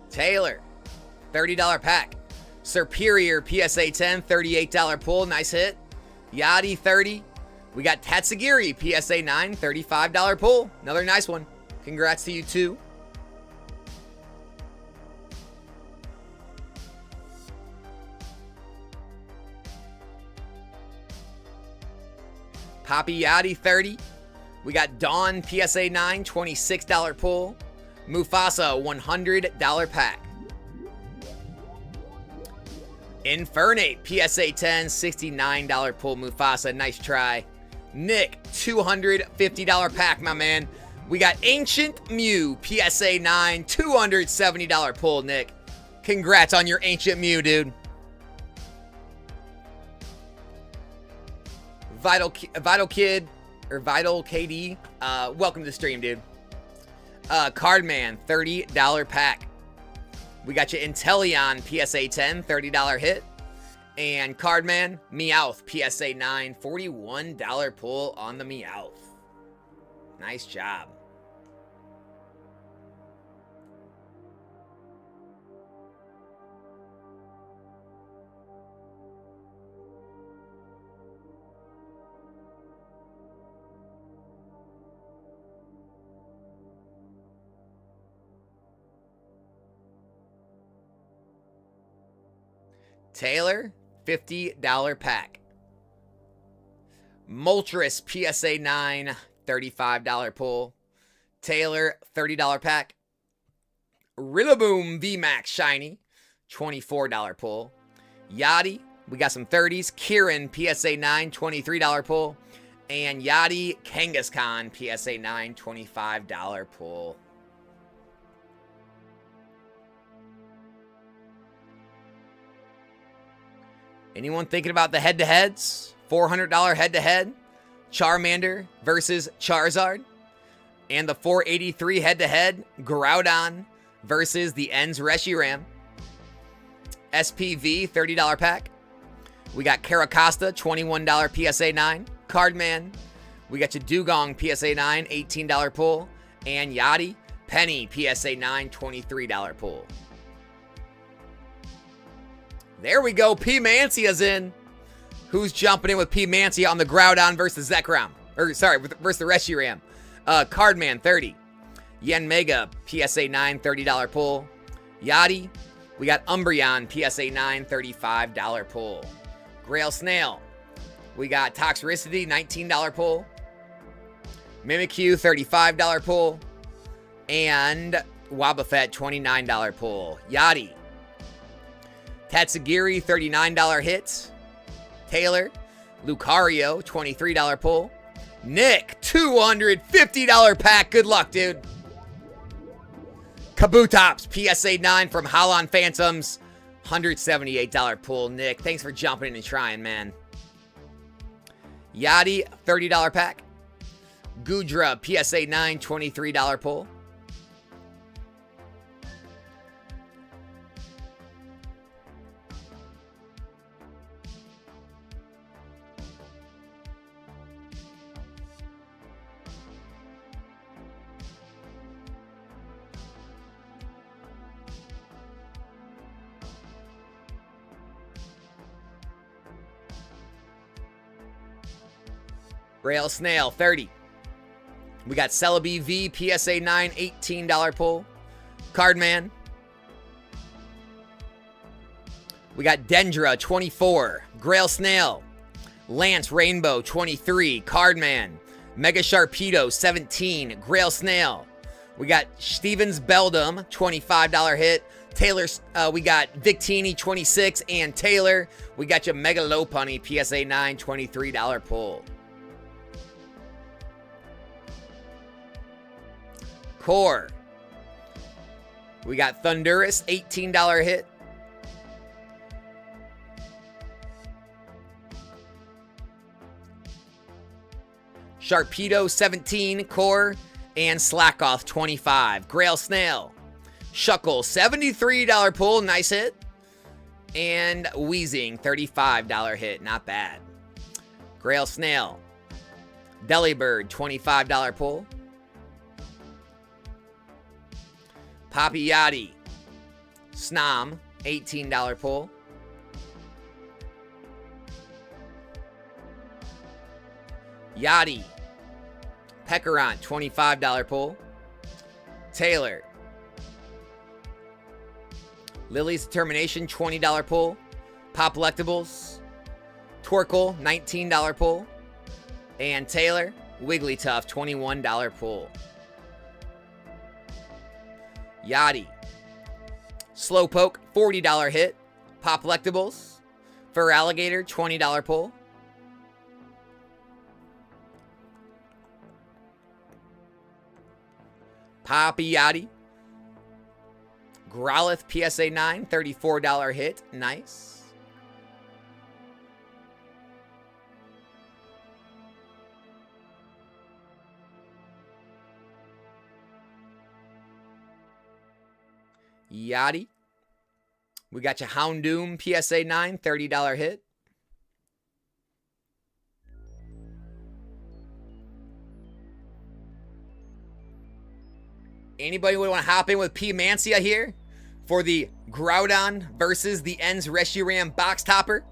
Taylor, $30 pack. Superior PSA 10, $38 pull. Nice hit. Yachty, $30. We got Tatsugiri PSA 9, $35 pull. Another nice one. Congrats to you too. Poppy Yachty, $30. We got Dawn PSA 9, $26 pull. Mufasa, $100 pack. Infernate, PSA 10, $69 pull. Mufasa, nice try. Nick, $250 pack, my man. We got Ancient Mew, PSA 9, $270 pull, Nick. Congrats on your Ancient Mew, dude. Vital Kid, or Vital KD, welcome to the stream, dude. Cardman, $30 pack. We got you Inteleon, PSA 10, $30 hit. And Cardman, Meowth, PSA 9, $41 pull on the Meowth. Nice job. Taylor, $50 pack. Moltres, PSA 9, $35 pull. Taylor, $30 pack. Rillaboom VMAX Shiny, $24 pull. Yachty, we got some 30s. Kieran, PSA 9, $23 pull. And Yachty Kangaskhan, PSA 9, $25 pull. Anyone thinking about the head-to-heads? $400 head-to-head. Charmander versus Charizard. And the $483 head-to-head. Groudon versus the Ends Reshiram. SPV, $30 pack. We got Caracosta, $21 PSA 9. Cardman. We got your Dugong PSA 9, $18 pull. And Yachty, Penny PSA 9, $23 pull. There we go. P. Mancia's in. Who's jumping in with P. Mancia on the Groudon versus Zekrom? Or, sorry, versus the Reshiram. Cardman, $30. Yen Mega, PSA 9, $30 pull. Yachty. We got Umbreon, PSA 9, $35 pull. Grail Snail. We got Toxicity, $19 pull. Mimikyu, $35 pull. And Wobbuffet, $29 pull. Yachty. Tatsugiri, $39 hit. Taylor. Lucario, $23 pull. Nick, $250 pack. Good luck, dude. Kabutops, PSA 9 from Holon Phantoms. $178 pull. Nick, thanks for jumping in and trying, man. Yachty, $30 pack. Gudra, PSA 9, $23 pull. Rail Snail, 30. We got Celebi V, PSA 9, $18 pull. Cardman. We got Dendra, 24. Grail Snail. Lance Rainbow, 23. Cardman. Mega Sharpedo, 17. Grail Snail. We got Stevens Beldum, $25 hit. Taylor, we got Victini, 26. And Taylor, we got you Mega Lopunny, PSA 9, $23 pull. Core. We got Thunderous, $18 hit. Sharpedo, 17, Core. And Slackoth, 25. Grail Snail. Shuckle, $73 pull, nice hit. And Weezing, $35 hit, not bad. Grail Snail. Delibird, $25 pull. Poppy Yachty. Snom, $18 pull. Yachty. Pekarant, $25 pull. Taylor. Lily's Determination, $20 pull. Pop Lectables. Torkoal, $19 pull. And Taylor, Wigglytuff, $21 pull. Yachty. Slowpoke, $40 hit. Pop Lectables. Fur Alligator, $20 pull. Poppy Yachty. Growlithe, PSA 9, $34 hit. Nice. Yachty. We got you Houndoom, PSA 9, $30 hit. Anybody would want to hop in with P. Mancia here for the Groudon versus the Ends Reshiram box topper?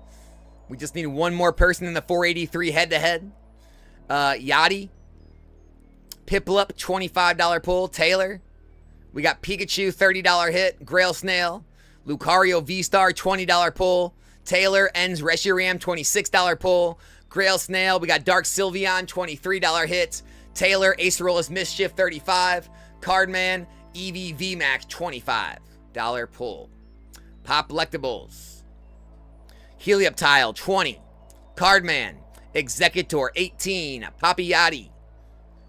We just need one more person in the 483 head-to-head. Yachty. Piplup, $25 pull. Taylor. We got Pikachu, $30 hit. Grail Snail. Lucario V-Star, $20 pull. Taylor, Ends Reshiram, $26 pull. Grail Snail, we got Dark Sylveon, $23 hit. Taylor, Acerolas Mischief, $35. Cardman, Eevee VMAX, $25 pull. Pop Lectables. Helioptile, 20. Cardman, Executor, 18. Poppy Yachty.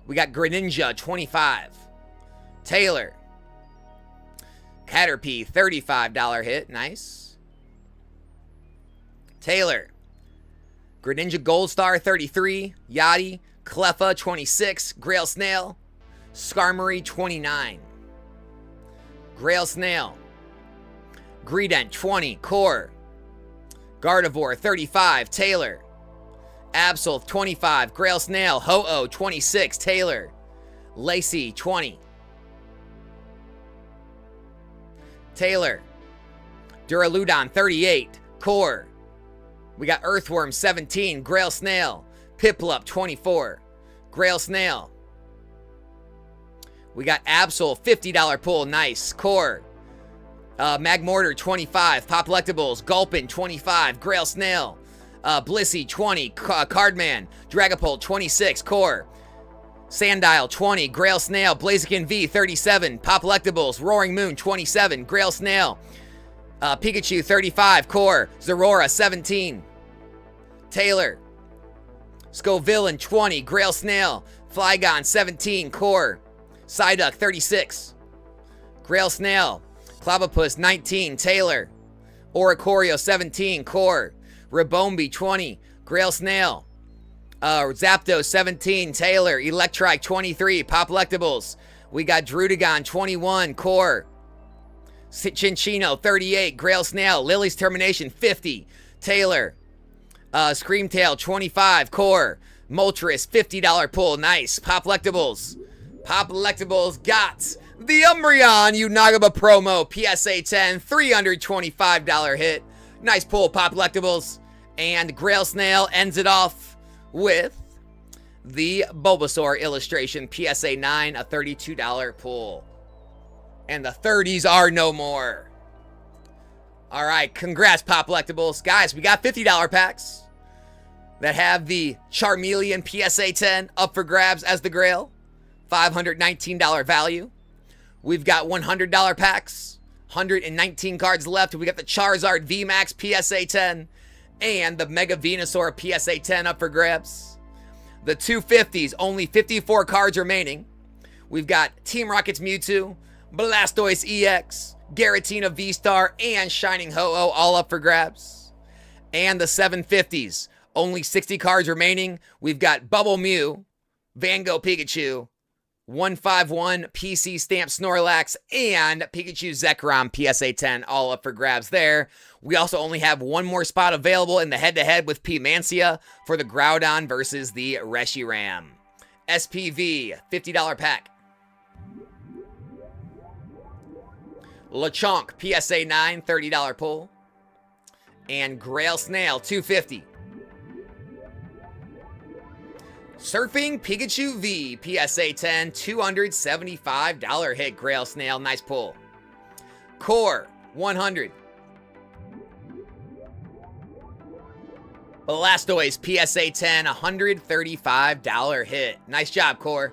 We got Greninja, 25. Taylor. Caterpie, $35 hit. Nice. Taylor. Greninja Gold Star, 33. Yachty. Cleffa, 26. Grail Snail. Skarmory, 29. Grail Snail. Greedent, 20. Core. Gardevoir, 35. Taylor. Absol, 25. Grail Snail. Ho-Oh, 26. Taylor. Lacey, 20. Taylor. Duraludon, 38. Core. We got Earthworm, 17. Grail Snail. Piplup, 24. Grail Snail. We got Absol, $50 pull. Nice. Core. Magmortar, 25. Pop Lectables. Gulpin, 25. Grail Snail. Blissey, 20. Cardman. Dragapult, 26. Core. Sandile, 20. Grail Snail. Blaziken V, 37. Pop Lectables. Roaring Moon, 27. Grail Snail. Pikachu, 35. Core. Zorora, 17. Taylor. Scoville 20, Grail Snail, Flygon 17, Core, Psyduck 36, Grail Snail, Clavipus 19, Taylor, Oricorio 17, Core, Rabombi 20, Grail Snail, Zapdos 17, Taylor, Electrike 23, Poplectables. We got Drudagon 21, Core, Chinchino 38, Grail Snail, Lily's Termination 50, Taylor, Screamtail 25, Core, Moltres $50 pull, nice. Poplectables got the Umbreon Unagaba promo PSA 10, $325 hit. Nice pull, Poplectables. And Grail Snail ends it off with the Bulbasaur illustration PSA 9, a $32 pull. And the 30s are no more. All right, congrats, Poplectables. Guys, we got $50 packs that have the Charmeleon PSA 10 up for grabs as the Grail, $519 value. We've got $100 packs, 119 cards left. We got the Charizard VMAX PSA 10 and the Mega Venusaur PSA 10 up for grabs. The 250s, only 54 cards remaining. We've got Team Rocket's Mewtwo, Blastoise EX, Giratina V-Star, and Shining Ho-Oh all up for grabs. And the 750s, only 60 cards remaining. We've got Bubble Mew, Van Gogh Pikachu, 151 PC Stamp Snorlax, and Pikachu Zekrom PSA 10 all up for grabs there. We also only have one more spot available in the head-to-head with P-Mancia for the Groudon versus the Reshiram. SPV, $50 pack. Lechonk PSA 9, $30 pull. And Grail Snail, $250. Surfing Pikachu V, PSA 10, $275 hit. Grail Snail, nice pull. Core, $100. Blastoise PSA 10, $135 hit. Nice job, Core.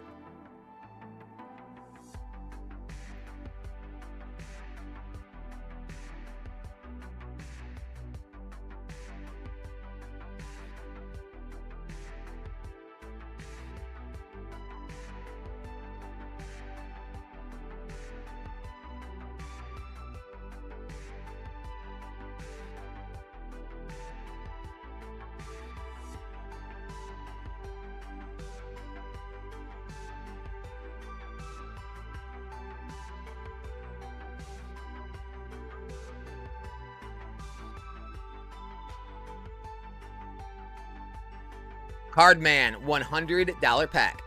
Cardman, $100 pack.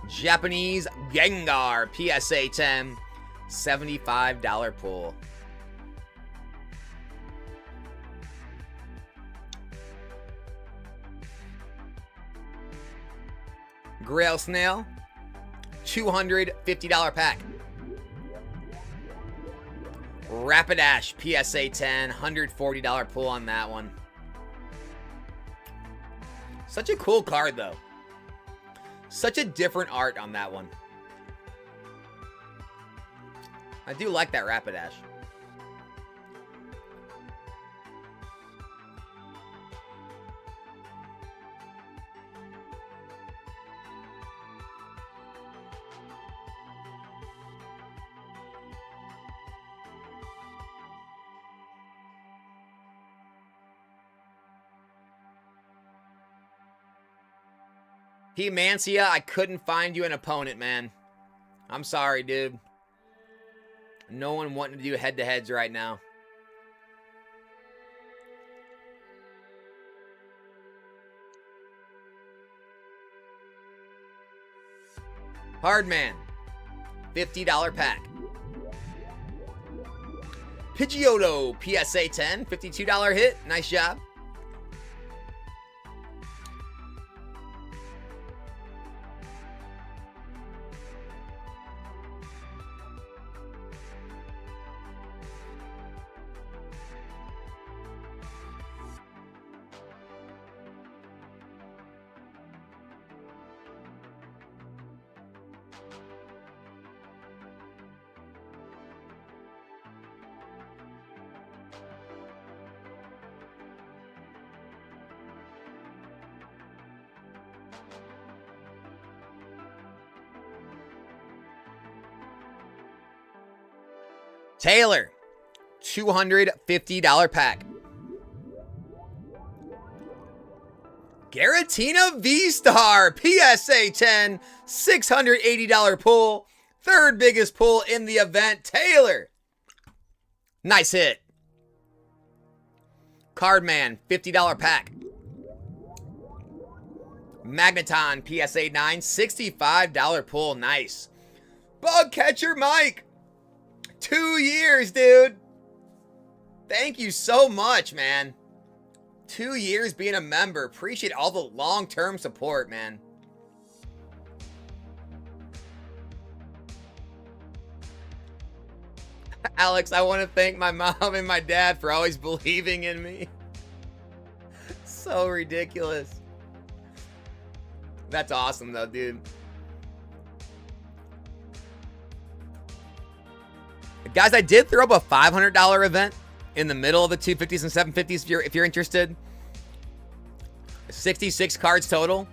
Japanese Gengar, PSA 10, $75 pull. Grail Snail, $250 pack. Rapidash, PSA 10, $140 pull on that one. Such a cool card, though. Such a different art on that one. I do like that Rapidash. P-Mancia, I couldn't find you an opponent, man. I'm sorry, dude. No one wanting to do head-to-heads right now. Hardman, $50 pack. Pidgeotto, PSA 10, $52 hit. Nice job. Taylor, $250 pack. Garatina V-Star, PSA 10, $680 pull. Third biggest pull in the event. Taylor, nice hit. Cardman, $50 pack. Magneton, PSA 9, $65 pull. Nice. Bug Catcher Mike, 2 years, dude. Thank you so much, man. 2 years being a member. Appreciate all the long-term support, man. Alex, I want to thank my mom and my dad for always believing in me. So ridiculous. That's awesome, though, dude. Guys, I did throw up a $500 event in the middle of the 250s and 750s if you're interested. 66 cards total.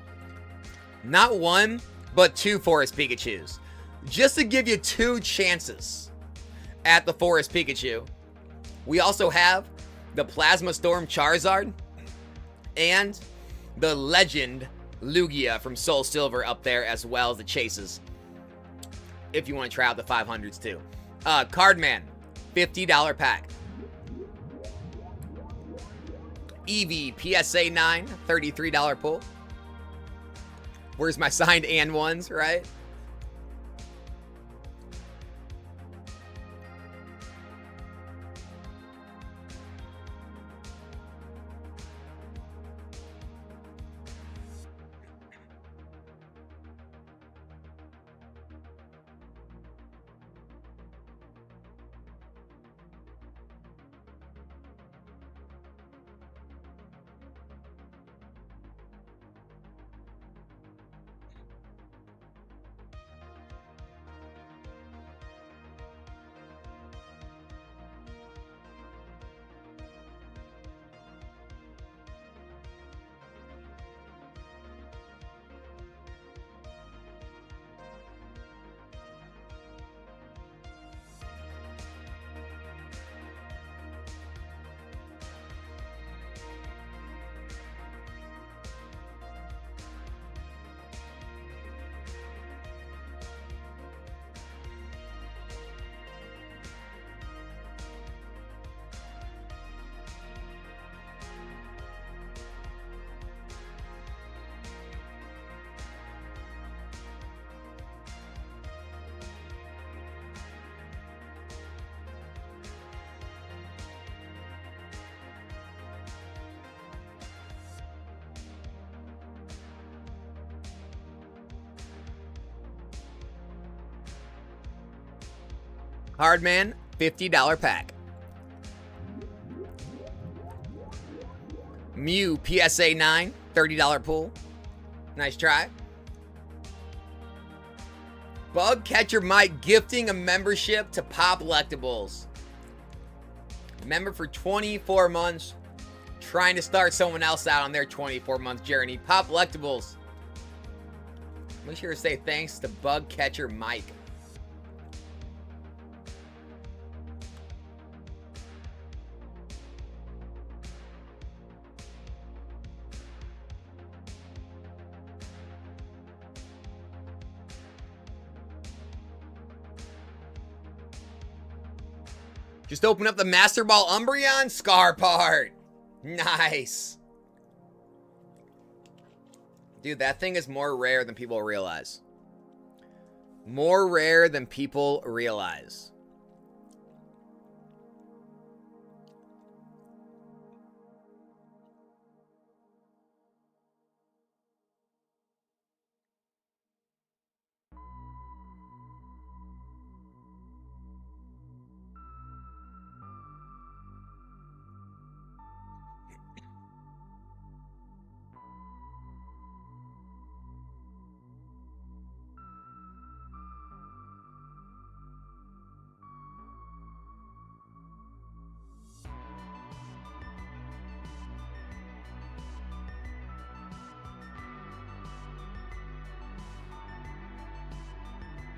Not one, but 2 Forest Pikachus. Just to give you 2 chances at the Forest Pikachu. We also have the Plasma Storm Charizard and the Legend Lugia from Soul Silver up there, as well as the Chases, if you want to try out the 500s too. Cardman, $50 pack. Eevee, PSA 9, $33 pull. Where's my signed and ones, right? Hardman, $50 pack. Mew, PSA 9, $30 pull. Nice try. Bug Catcher Mike gifting a membership to Pop Lectables. Member for 24 months. Trying to start someone else out on their 24-month journey. Pop Lectables. Make sure to say thanks to Bug Catcher Mike. Just open up the Master Ball Umbreon Scar part. Nice. Dude, that thing is more rare than people realize. More rare than people realize.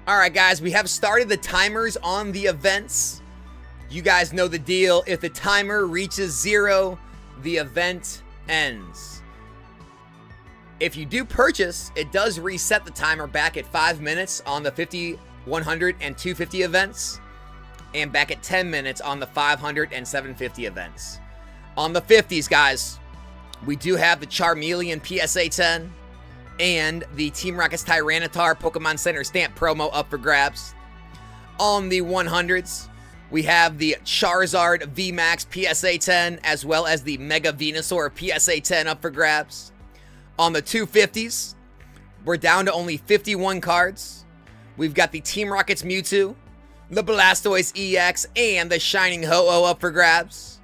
All right, guys, we have started the timers on the events. You guys know the deal. If the timer reaches 0, the event ends. If you do purchase, it does reset the timer back at 5 minutes on the 50, 100, and 250 events, and back at 10 minutes on the 500 and 750 events. On the 50s, guys, we do have the Charmeleon PSA 10 and the Team Rocket's Tyranitar Pokemon Center stamp promo up for grabs. On the 100s, we have the Charizard VMAX PSA 10 as well as the Mega Venusaur PSA 10 up for grabs. On the 250s, we're down to only 51 cards. We've got the Team Rocket's Mewtwo, the Blastoise EX, and the Shining Ho-Oh up for grabs.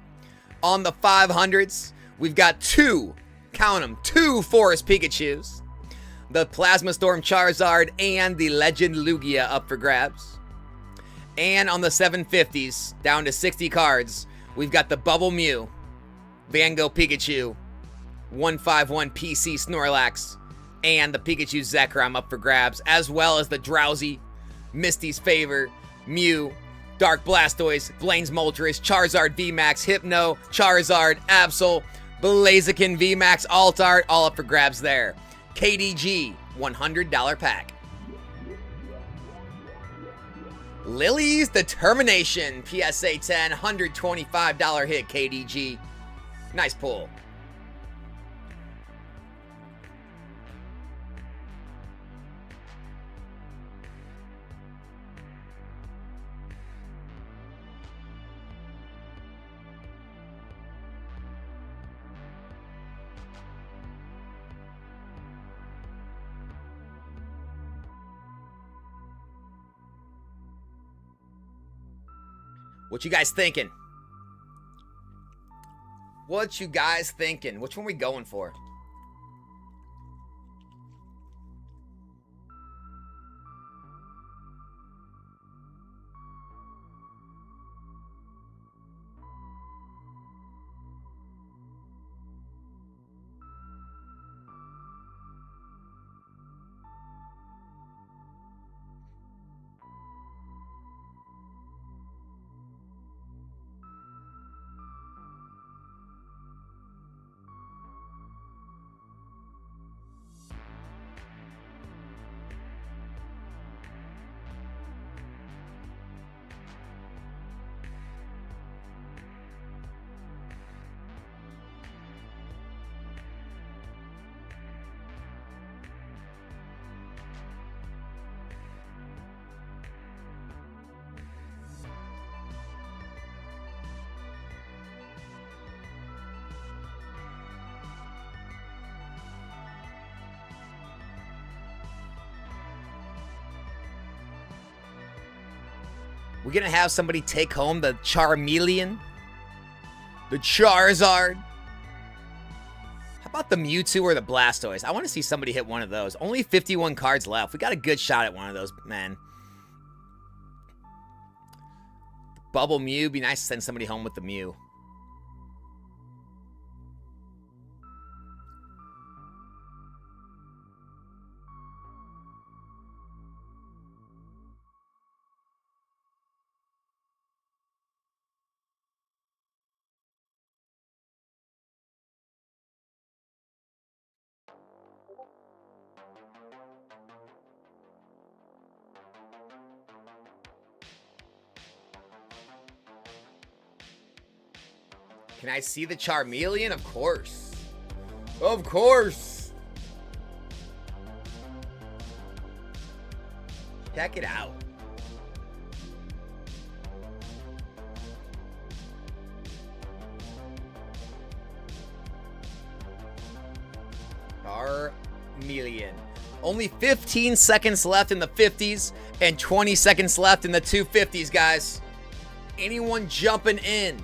On the 500s, we've got two, count them, two Forest Pikachus, the Plasma Storm Charizard, and the Legend Lugia up for grabs. And on the 750s, down to 60 cards, we've got the Bubble Mew, Van Gogh Pikachu, 151 PC Snorlax, and the Pikachu Zekrom up for grabs, as well as the Drowsy, Misty's Favor, Mew, Dark Blastoise, Blaine's Moltres, Charizard VMAX, Hypno, Charizard, Absol, Blaziken VMAX, Altart, all up for grabs there. KDG, $100 pack. Lily's Determination, PSA 10, $125 hit, KDG. Nice pull. What you guys thinking? What you guys thinking? Which one we going for? We're going to have somebody take home the Charmeleon, the Charizard. How about the Mewtwo or the Blastoise? I want to see somebody hit one of those. Only 51 cards left. We got a good shot at one of those, man. Bubble Mew. Be nice to send somebody home with the Mew. Can I see the Charmeleon? Of course. Of course. Check it out. Charmeleon. Only 15 seconds left in the 50s and 20 seconds left in the 250s, guys. Anyone jumping in?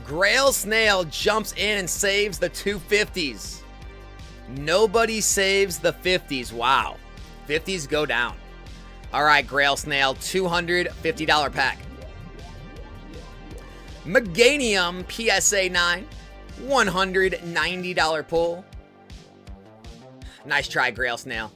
Grail Snail jumps in and saves the 250s. Nobody saves the 50s. Wow. 50s go down. All right, Grail Snail, $250 pack. Meganium PSA 9, $190 pull. Nice try, Grail Snail.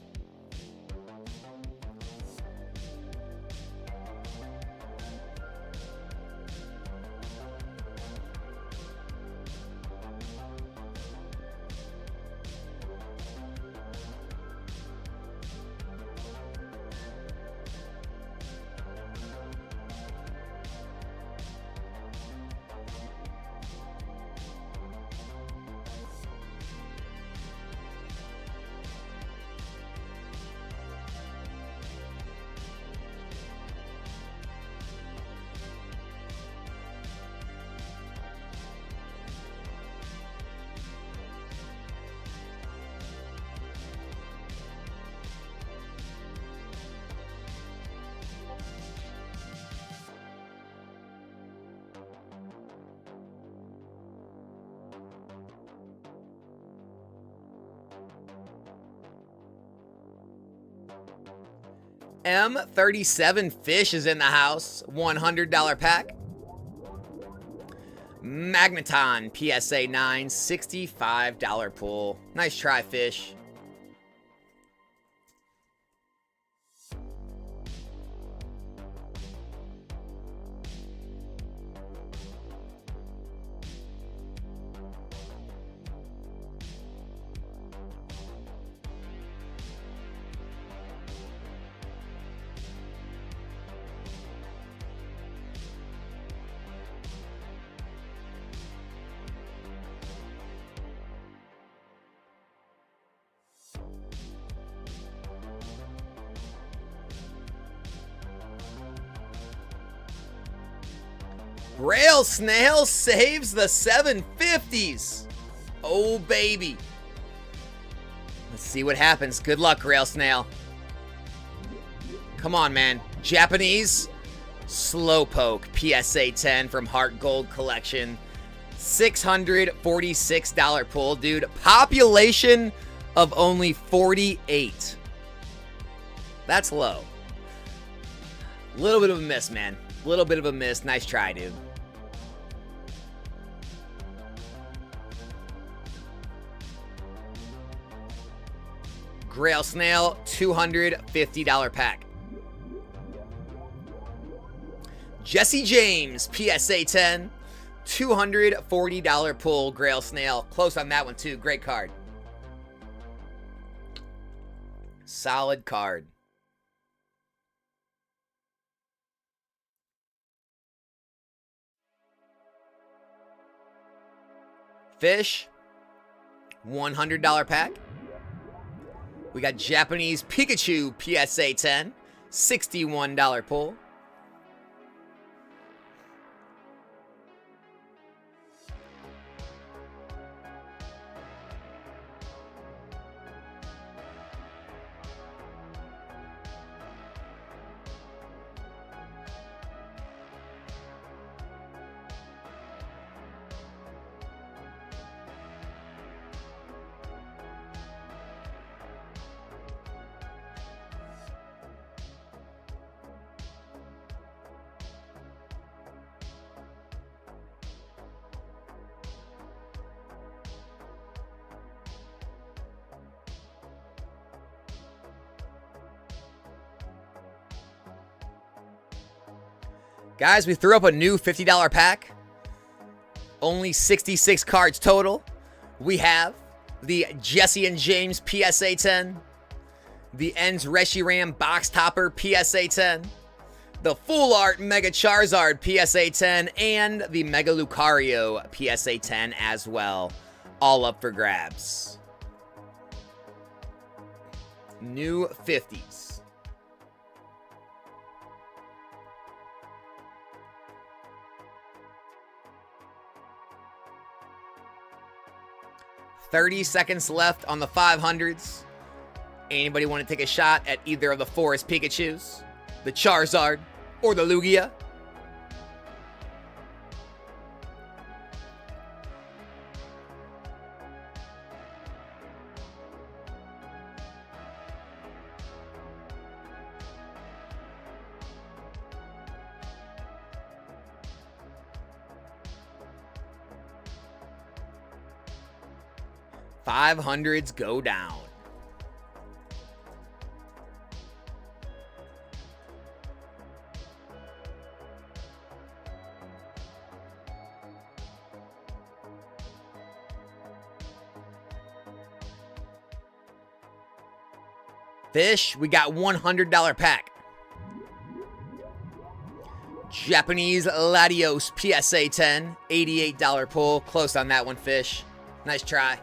M37 Fish is in the house. $100 pack. Magneton PSA 9, $65 pull. Nice try, Fish. Grail Snail saves the 750s. Oh, baby. Let's see what happens. Good luck, Grail Snail. Come on, man. Japanese Slowpoke PSA 10 from Heart Gold Collection. $646 pull, dude. Population of only 48. That's low. Little bit of a miss, man. Little bit of a miss. Nice try, dude. Grail Snail, $250 pack. Jesse James, PSA 10, $240 pull. Grail Snail. Close on that one, too. Great card. Solid card. Fish, $100 pack. We got Japanese Pikachu PSA 10, $61 pull. Guys, we threw up a new $50 pack. Only 66 cards total. We have the Jesse and James PSA 10, the Ends Reshiram Box Topper PSA 10, the Full Art Mega Charizard PSA 10, and the Mega Lucario PSA 10 as well. All up for grabs. New 50s. $30 seconds left on the 500s. Anybody want to take a shot at either of the Forest Pikachus, the Charizard, or the Lugia? $500s go down. Fish, we got $100 pack. Japanese Latios PSA 10, $88 pull. Close on that one, Fish. Nice try.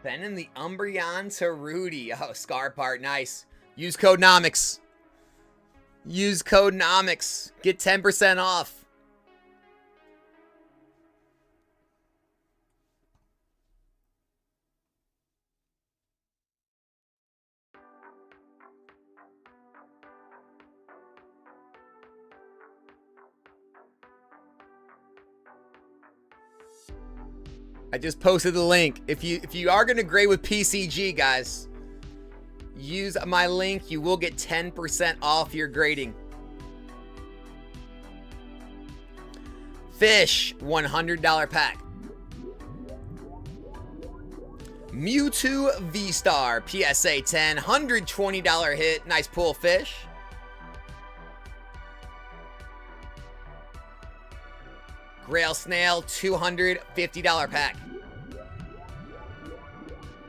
Sending the Umbreon to Rudy. Oh, Scar part. Nice. Use code NOMICS. Use code NOMICS. Get 10% off. I just posted the link. If you are going to grade with PCG, guys, use my link. You will get 10% off your grading. Fish, $100 pack. Mewtwo V-Star, PSA 10, $120 hit. Nice pull, Fish. Grail Snail, $250 pack.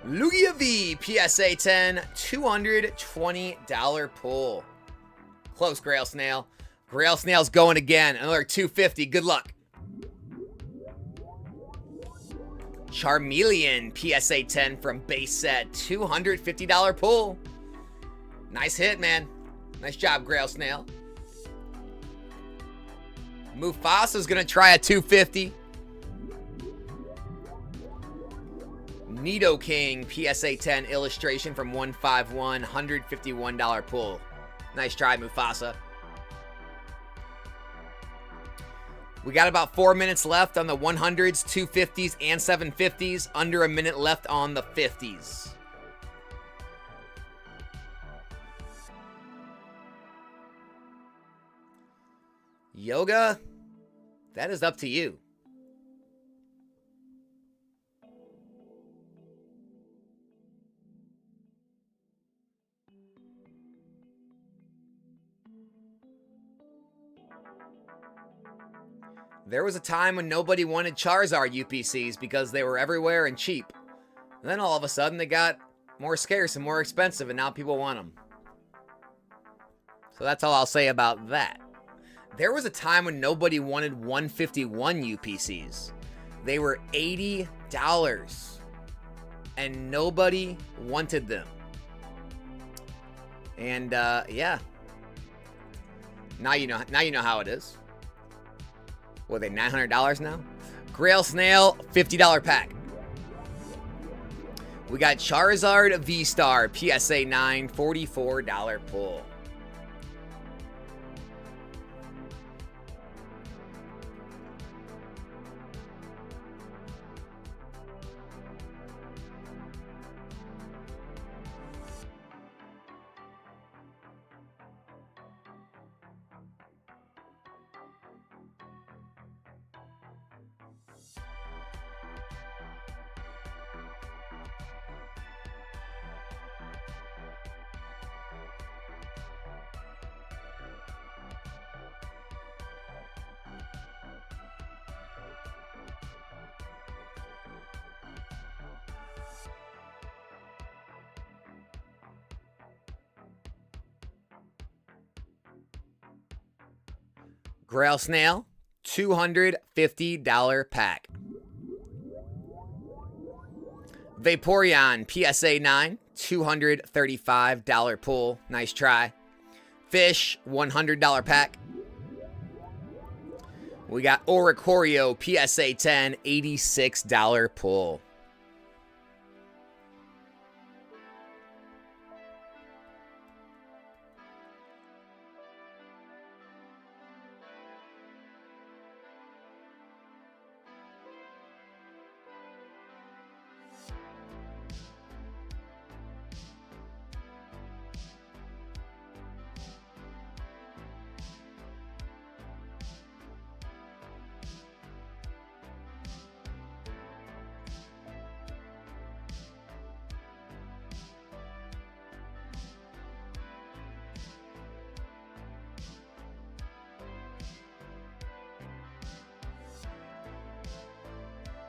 Lugia V, PSA 10, $220 pull. Close, Grail Snail. Grail Snail's going again. Another $250. Good luck. Charmeleon, PSA 10 from base set, $250 pull. Nice hit, man. Nice job, Grail Snail. Mufasa's gonna try a $250. Nidoking, PSA 10 illustration from 151, $151 pull. Nice try, Mufasa. We got about 4 minutes left on the 100s, 250s, and 750s. Under a minute left on the 50s. Yoga, that is up to you. There was a time when nobody wanted Charizard UPCs because they were everywhere and cheap. And then all of a sudden they got more scarce and more expensive, and now people want them. So that's all I'll say about that. There was a time when nobody wanted 151 UPCs. They were $80 and nobody wanted them. And yeah. Now you know how it is. What are they, $900 now? Grail Snail, $50 pack. We got Charizard V-Star, PSA 9, $44 pull. Grail Snail, $250 pack. Vaporeon, PSA 9, $235 pull. Nice try. Fish, $100 pack. We got Oricorio, PSA 10, $86 pull.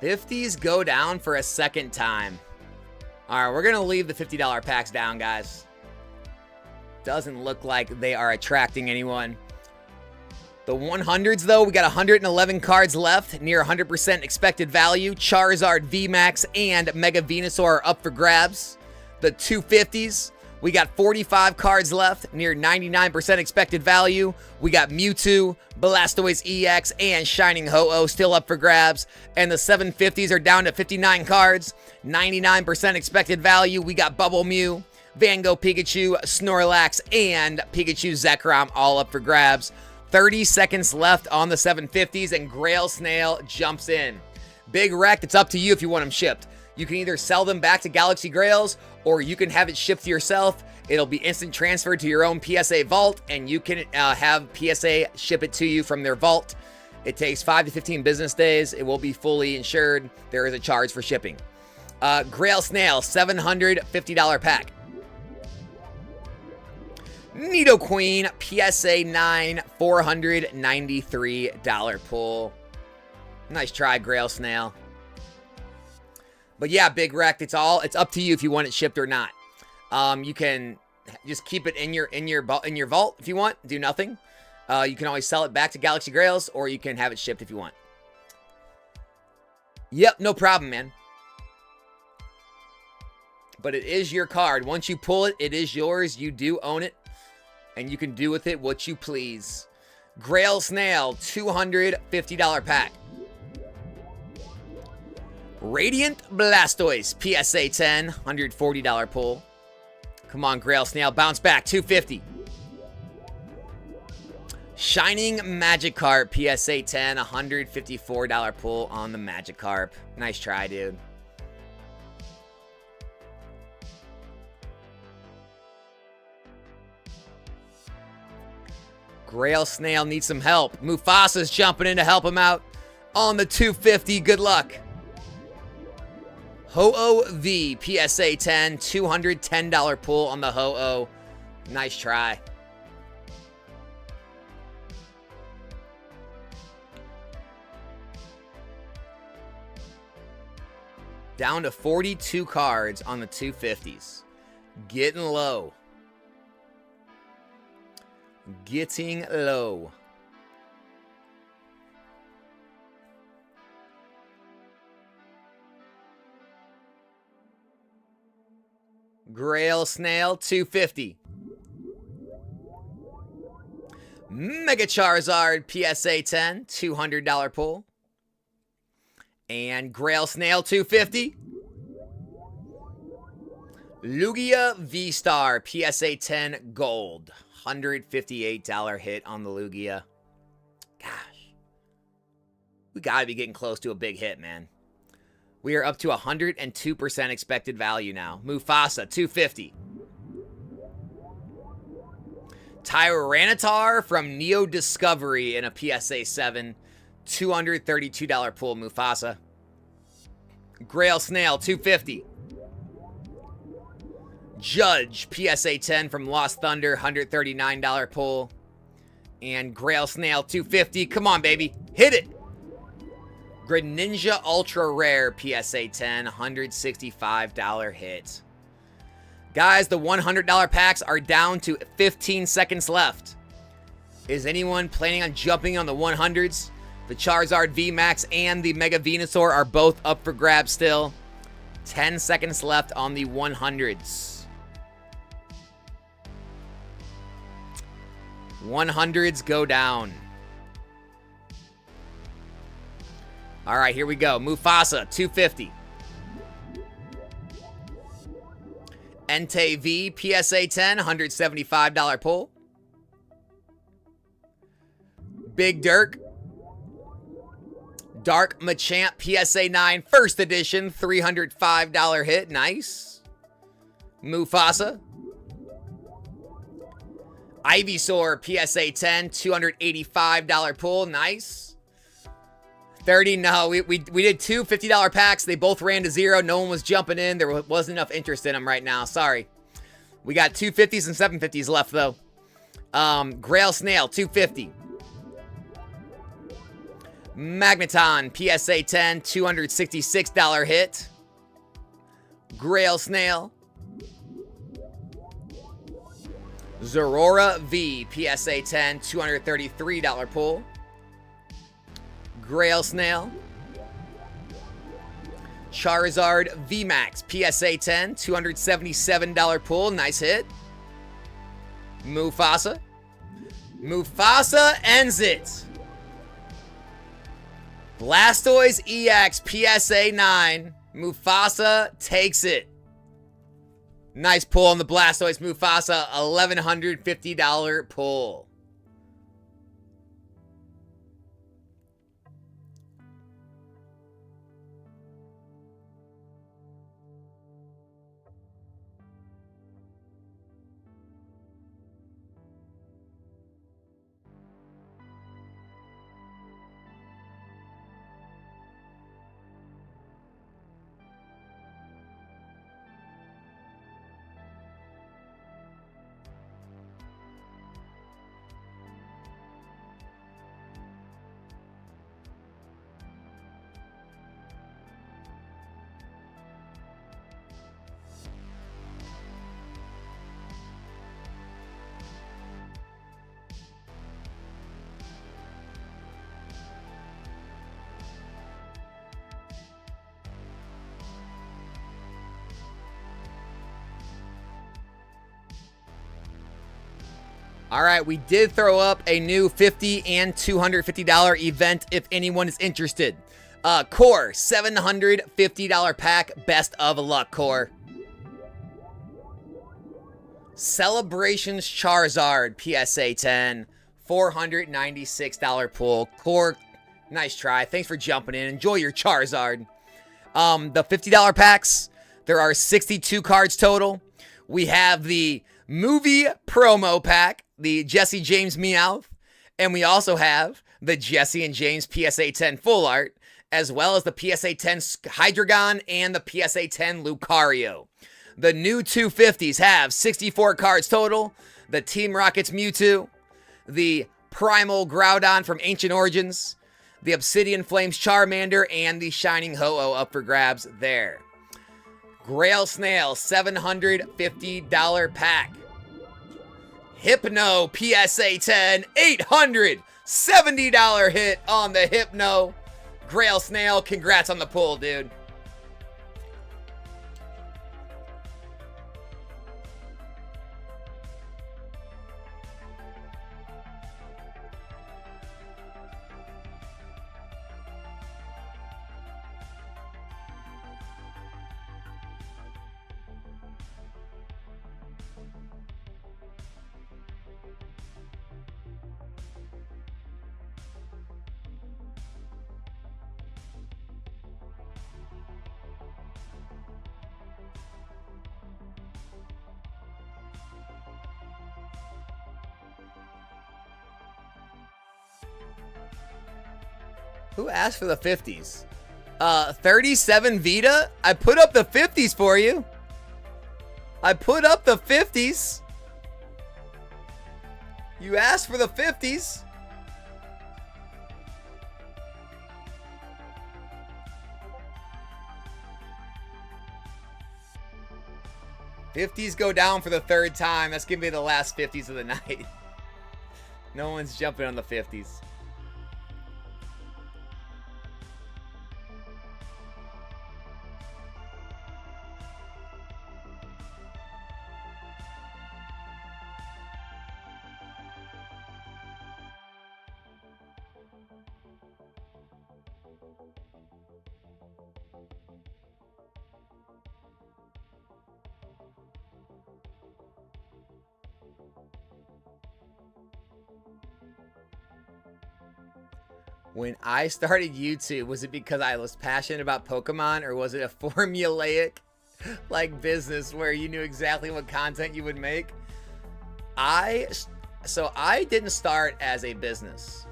$50s go down for a second time. All right, we're going to leave the $50 packs down, guys. Doesn't look like they are attracting anyone. The 100s, though, we got 111 cards left, near 100% expected value. Charizard, VMAX, and Mega Venusaur are up for grabs. The 250s, we got 45 cards left, near 99% expected value. We got Mewtwo, Blastoise EX, and Shining Ho-Oh still up for grabs. And the 750s are down to 59 cards, 99% expected value. We got Bubble Mew, Van Gogh Pikachu, Snorlax, and Pikachu Zekrom all up for grabs. 30 seconds left on the 750s, and Grail Snail jumps in. Big Wreck, it's up to you if you want them shipped. You can either sell them back to Galaxy Grails, or you can have it shipped to yourself. It'll be instant transferred to your own PSA vault, and you can have PSA ship it to you from their vault. It takes 5 to 15 business days. It will be fully insured. There is a charge for shipping. Grail Snail, $750 pack. Nidoqueen, PSA 9, $493 pull. Nice try, Grail Snail. But yeah, Big Wreck, it's up to you if you want it shipped or not. You can just keep it in your vault if you want. Do nothing. You can always sell it back to Galaxy Grails, or you can have it shipped if you want. Yep, no problem, man. But it is your card. Once you pull it, it is yours. You do own it, and you can do with it what you please. Grail Snail, $250 pack. Radiant Blastoise, PSA 10, $140 pull. Come on, Grail Snail, bounce back, $250. Shining Magikarp, PSA 10, $154 pull on the Magikarp. Nice try, dude. Grail Snail needs some help. Mufasa's jumping in to help him out on the 250. Good luck. Ho-Oh V, PSA 10, $210 pull on the Ho-Oh. Nice try. Down to 42 cards on the 250s. Getting low. Getting low. Grail Snail, $250. Mega Charizard, PSA 10, $200 pull. And Grail Snail, $250. Lugia V-Star, PSA 10, gold. $158 hit on the Lugia. Gosh. We gotta be getting close to a big hit, man. We are up to 102% expected value now. Mufasa, $250. Tyranitar from Neo Discovery in a PSA 7. $232 pull, Mufasa. Grail Snail, $250. Judge, PSA 10 from Lost Thunder, $139 pull. And Grail Snail, $250. Come on, baby. Hit it. Greninja Ultra Rare, PSA 10, $165 hit. Guys, the $100 packs are down to 15 seconds left. Is anyone planning on jumping on the 100s? The Charizard VMAX and the Mega Venusaur are both up for grabs still. 10 seconds left on the 100s. 100s go down. All right, here we go. Mufasa, $250. Entei V, PSA 10, $175 pull. Big Dirk. Dark Machamp, PSA 9, first edition, $305 hit. Nice. Mufasa. Ivysaur, PSA 10, $285 pull. Nice. 30, no, we did two $50 packs. They both ran to 0. No one was jumping in. There wasn't enough interest in them right now. Sorry. We got 250s and 750s left, though. Grail Snail, $250. Magneton, PSA 10, $266 hit. Grail Snail. Zorora V PSA 10, $233 pull. Grail Snail. Charizard VMAX PSA 10, $277 pull. Nice hit. Mufasa. Mufasa ends it. Blastoise EX PSA 9. Mufasa takes it. Nice pull on the Blastoise Mufasa, $1,150 pull. All right, we did throw up a new $50 and $250 event if anyone is interested. Core, $750 pack, best of luck, Core. Celebrations Charizard, PSA 10, $496 pull. Core, nice try. Thanks for jumping in. Enjoy your Charizard. The $50 packs, there are 62 cards total. We have the movie promo pack, the Jesse James Meowth, and we also have the Jesse and James PSA 10 full art, as well as the PSA 10 Hydreigon and the PSA 10 Lucario. The new 250s have 64 cards total, the Team Rocket's Mewtwo, the Primal Groudon from Ancient Origins, the Obsidian Flames Charmander, and the Shining Ho-Oh up for grabs there. Grail Snail, $750 pack. Hypno PSA 10, $870 hit on the Hypno. Grail Snail, congrats on the pull, dude. Who asked for the 50s? 37 Vita? I put up the 50s for you. I put up the 50s. You asked for the 50s. $50s go down for the third time. That's going to be the last 50s of the night. No one's jumping on the 50s. When I started YouTube, was it because I was passionate about Pokemon, or was it a formulaic like business where you knew exactly what content you would make? I didn't start as a business.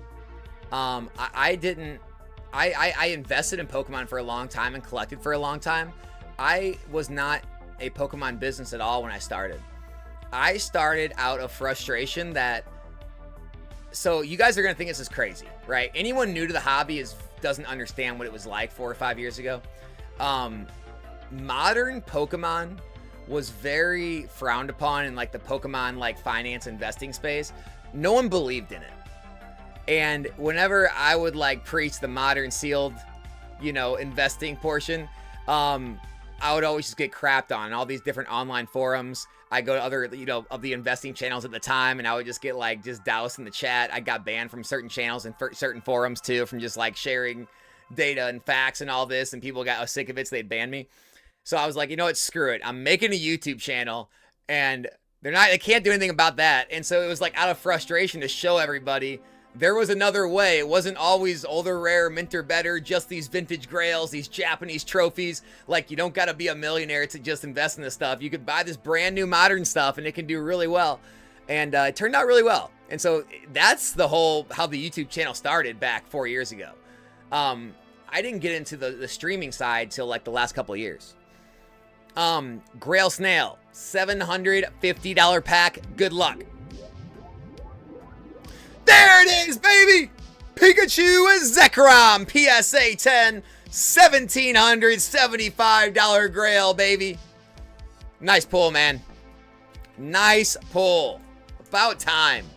I invested in Pokemon for a long time and collected for a long time. I was not a Pokemon business at all when I started. I started out of frustration that, so you guys are going to think this is crazy, right? Anyone new to the hobby doesn't understand what it was like 4 or 5 years ago. Modern Pokemon was very frowned upon in like the Pokemon like finance investing space. No one believed in it. And whenever I would like preach the modern sealed, you know, investing portion, I would always just get crapped on all these different online forums. I go to other, you know, of the investing channels at the time, and I would just get like just doused in the chat. I got banned from certain channels and certain forums too, from just like sharing data and facts and all this, and people got sick of it, so they'd ban me. So I was like, you know what, screw it. I'm making a YouTube channel, and they can't do anything about that. And so it was like out of frustration to show everybody there was another way. It wasn't always older rare, minter better, just these vintage grails, these Japanese trophies. Like, you don't got to be a millionaire to just invest in this stuff. You could buy this brand new modern stuff and it can do really well. And it turned out really well. And so that's the whole, how the YouTube channel started back 4 years ago. I didn't get into the streaming side till like the last couple of years. Grail Snail, $750 pack. Good luck. There it is, baby! Pikachu and Zekrom, PSA 10, $1,775 Grail, baby. Nice pull, man. Nice pull. About time.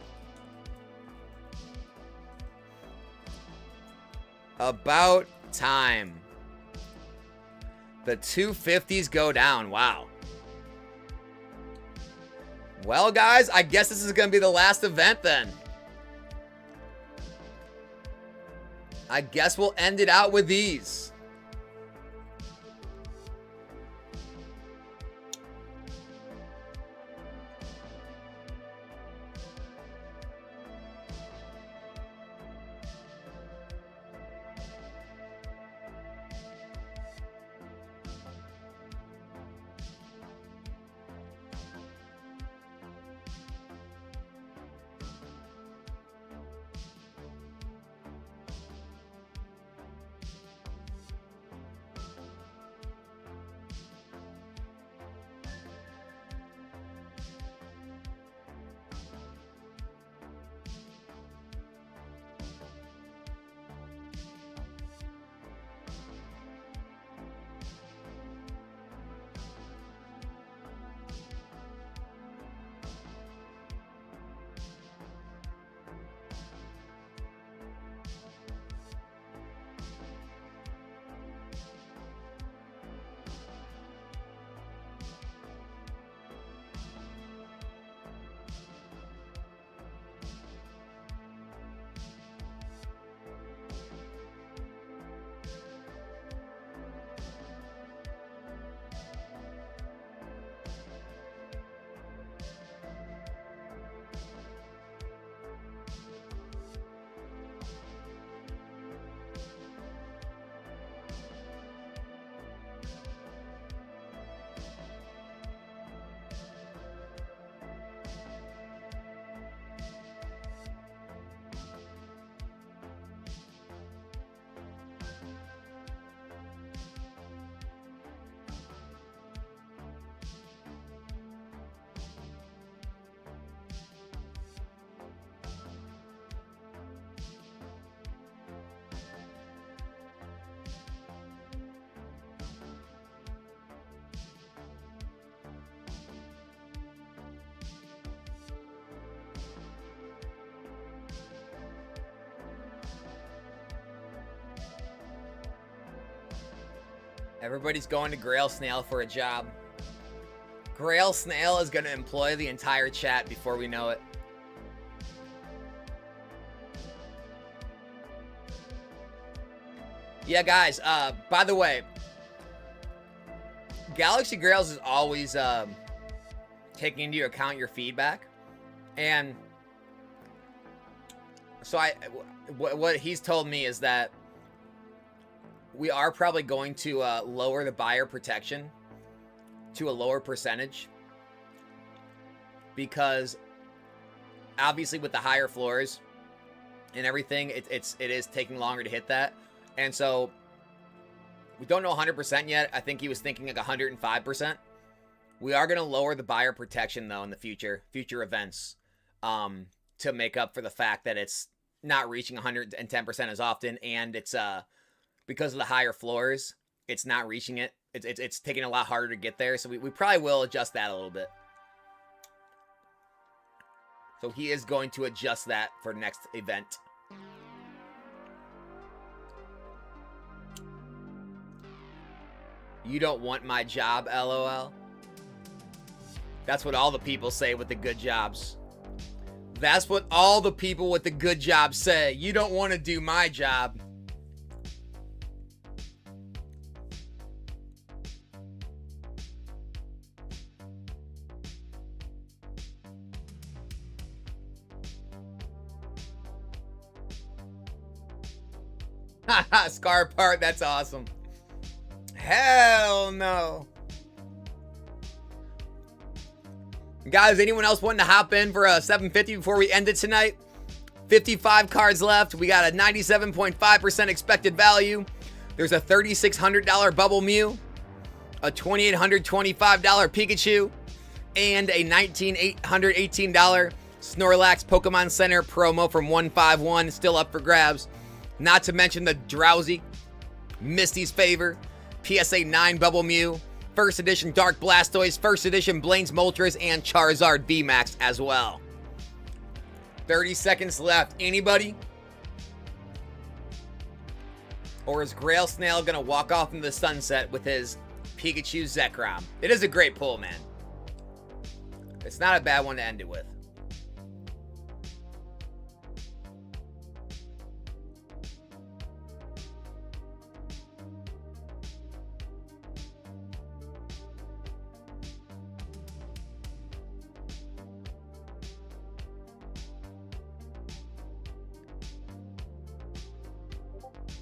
About time. The 250s go down. Wow. Well, guys, I guess this is going to be the last event then. I guess we'll end it out with these. Everybody's going to Grail Snail for a job. Grail Snail is going to employ the entire chat before we know it. Yeah, guys, by the way, Galaxy Grails is always taking into account your feedback. And so what he's told me is that we are probably going to lower the buyer protection to a lower percentage, because obviously with the higher floors and everything, it is taking longer to hit that. And so we don't know 100% yet. I think he was thinking like 105%. We are going to lower the buyer protection though in the future events to make up for the fact that it's not reaching 110% as often, and it's because of the higher floors, it's not reaching it it's taking a lot harder to get there. So we probably will adjust that a little bit. So he is going to adjust that for next event. You don't want my job, LOL. That's what all the people say with the good jobs. That's what all the people with the good jobs say. You don't want to do my job. Haha, Scar part, that's awesome. Hell no. Guys, anyone else wanting to hop in for a 750 before we end it tonight? 55 cards left. We got a 97.5% expected value. There's a $3,600 Bubble Mew, a $2,825 Pikachu, and a $1,818 Snorlax Pokemon Center promo from 151 still up for grabs. Not to mention the Drowsy, Misty's Favor, PSA 9 Bubble Mew, First Edition Dark Blastoise, First Edition Blaine's Moltres, and Charizard VMAX as well. 30 seconds left. Anybody? Or is Grail Snail going to walk off into the sunset with his Pikachu Zekrom? It is a great pull, man. It's not a bad one to end it with.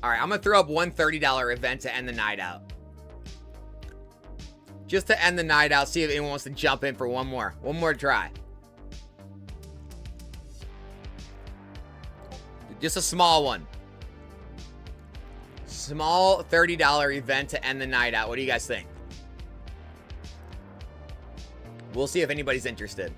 All right, I'm going to throw up one $30 event to end the night out. Just to end the night out, see if anyone wants to jump in for one more try. Just a small one. Small $30 event to end the night out. What do you guys think? We'll see if anybody's interested.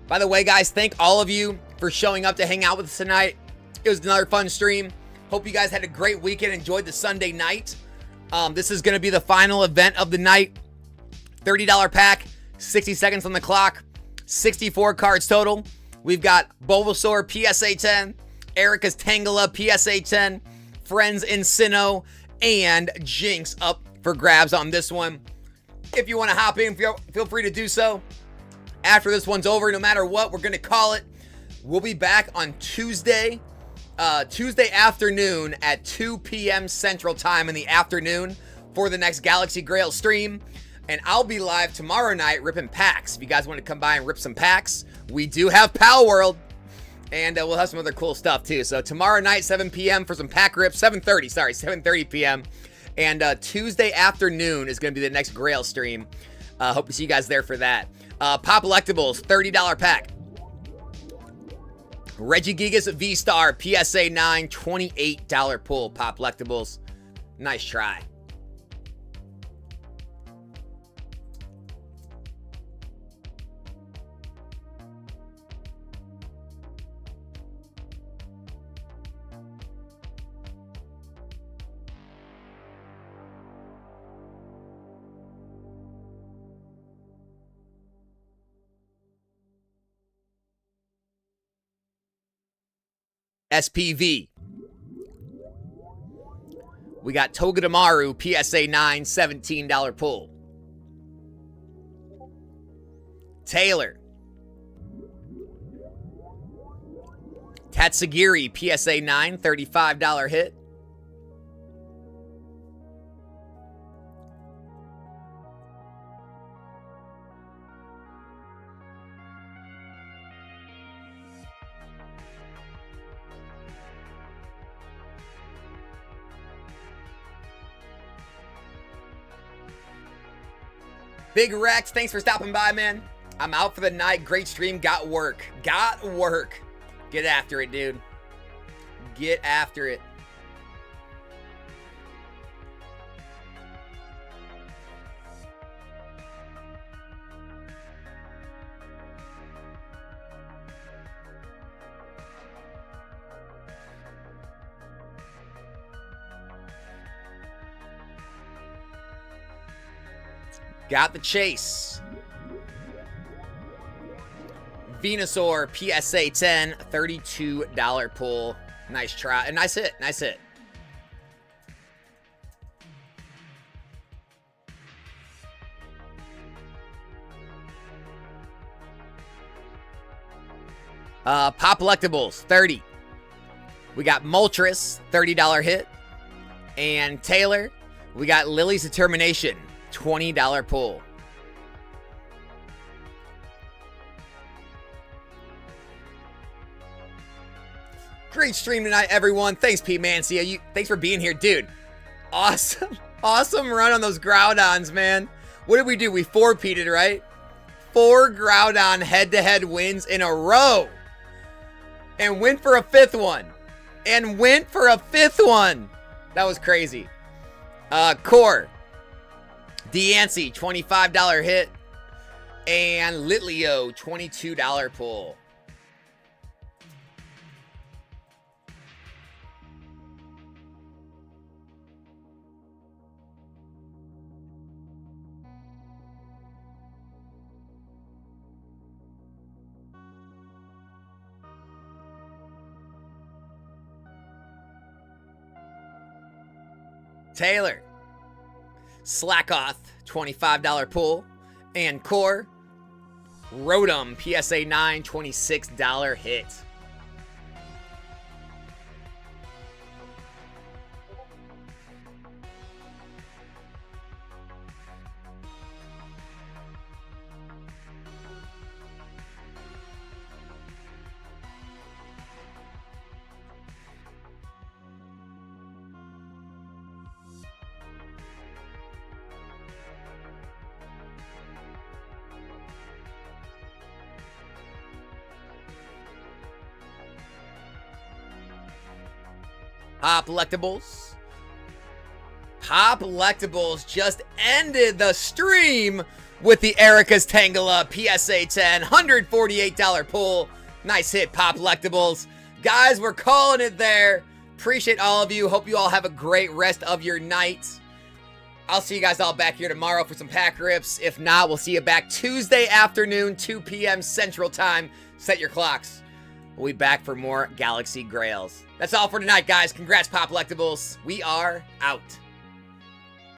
By the way, guys, thank all of you for showing up to hang out with us tonight. It was another fun stream. Hope you guys had a great weekend. Enjoyed the Sunday night. This is going to be the final event of the night. $30 pack, 60 seconds on the clock, 64 cards total. We've got Bulbasaur PSA 10, Erica's Tangela PSA 10, Friends in Sinnoh, and Jinx up for grabs on this one. If you want to hop in, feel free to do so. After this one's over, no matter what, we're going to call it. We'll be back on Tuesday afternoon at 2 p.m. Central Time in the afternoon for the next Galaxy Grail stream. And I'll be live tomorrow night ripping packs. If you guys want to come by and rip some packs, we do have Pal World. And we'll have some other cool stuff too. So tomorrow night, 7 p.m. for some pack rips. 7:30 p.m. And Tuesday afternoon is going to be the next Grail stream. Hope to see you guys there for that. Pop Electables, $30 pack. Regigigas V-Star, PSA 9, $28 pull. Pop Electables. Nice try. SPV. We got Togedemaru, PSA 9, $17 pull. Taylor. Tatsugiri, PSA 9, $35 hit. Big Rex, thanks for stopping by, man. I'm out for the night. Great stream. Got work. Got work. Get after it, dude. Get after it. Got the chase. Venusaur PSA 10, $32 pull. Nice try. A nice hit. Nice hit. Pop Electables, 30. We got Moltres, $30 hit. And Taylor, we got Lily's Determination, $20 pull. Great stream tonight, everyone. Thanks, Pete Mancia. Thanks for being here, dude. Awesome. Awesome run on those Groudons, man. What did we do? We four-peated, right? 4 Groudon head-to-head wins in a row. And went for a 5th one. And went for a 5th one. That was crazy. Core. Deancey, $25 hit. And Litleo, $22 pull. Taylor, Slackoth, $25 pull, and Core, Rotom, PSA 9, $26 hit. Pop Electables. Pop Electables just ended the stream with the Erica's Tangela PSA 10, $148 pull. Nice hit, Pop Electables. Guys, we're calling it there. Appreciate all of you. Hope you all have a great rest of your night. I'll see you guys all back here tomorrow for some pack rips. If not, we'll see you back Tuesday afternoon, 2 p.m. Central Time. Set your clocks. We'll be back for more Galaxy Grails. That's all for tonight, guys. Congrats, Pop Electables. We are out.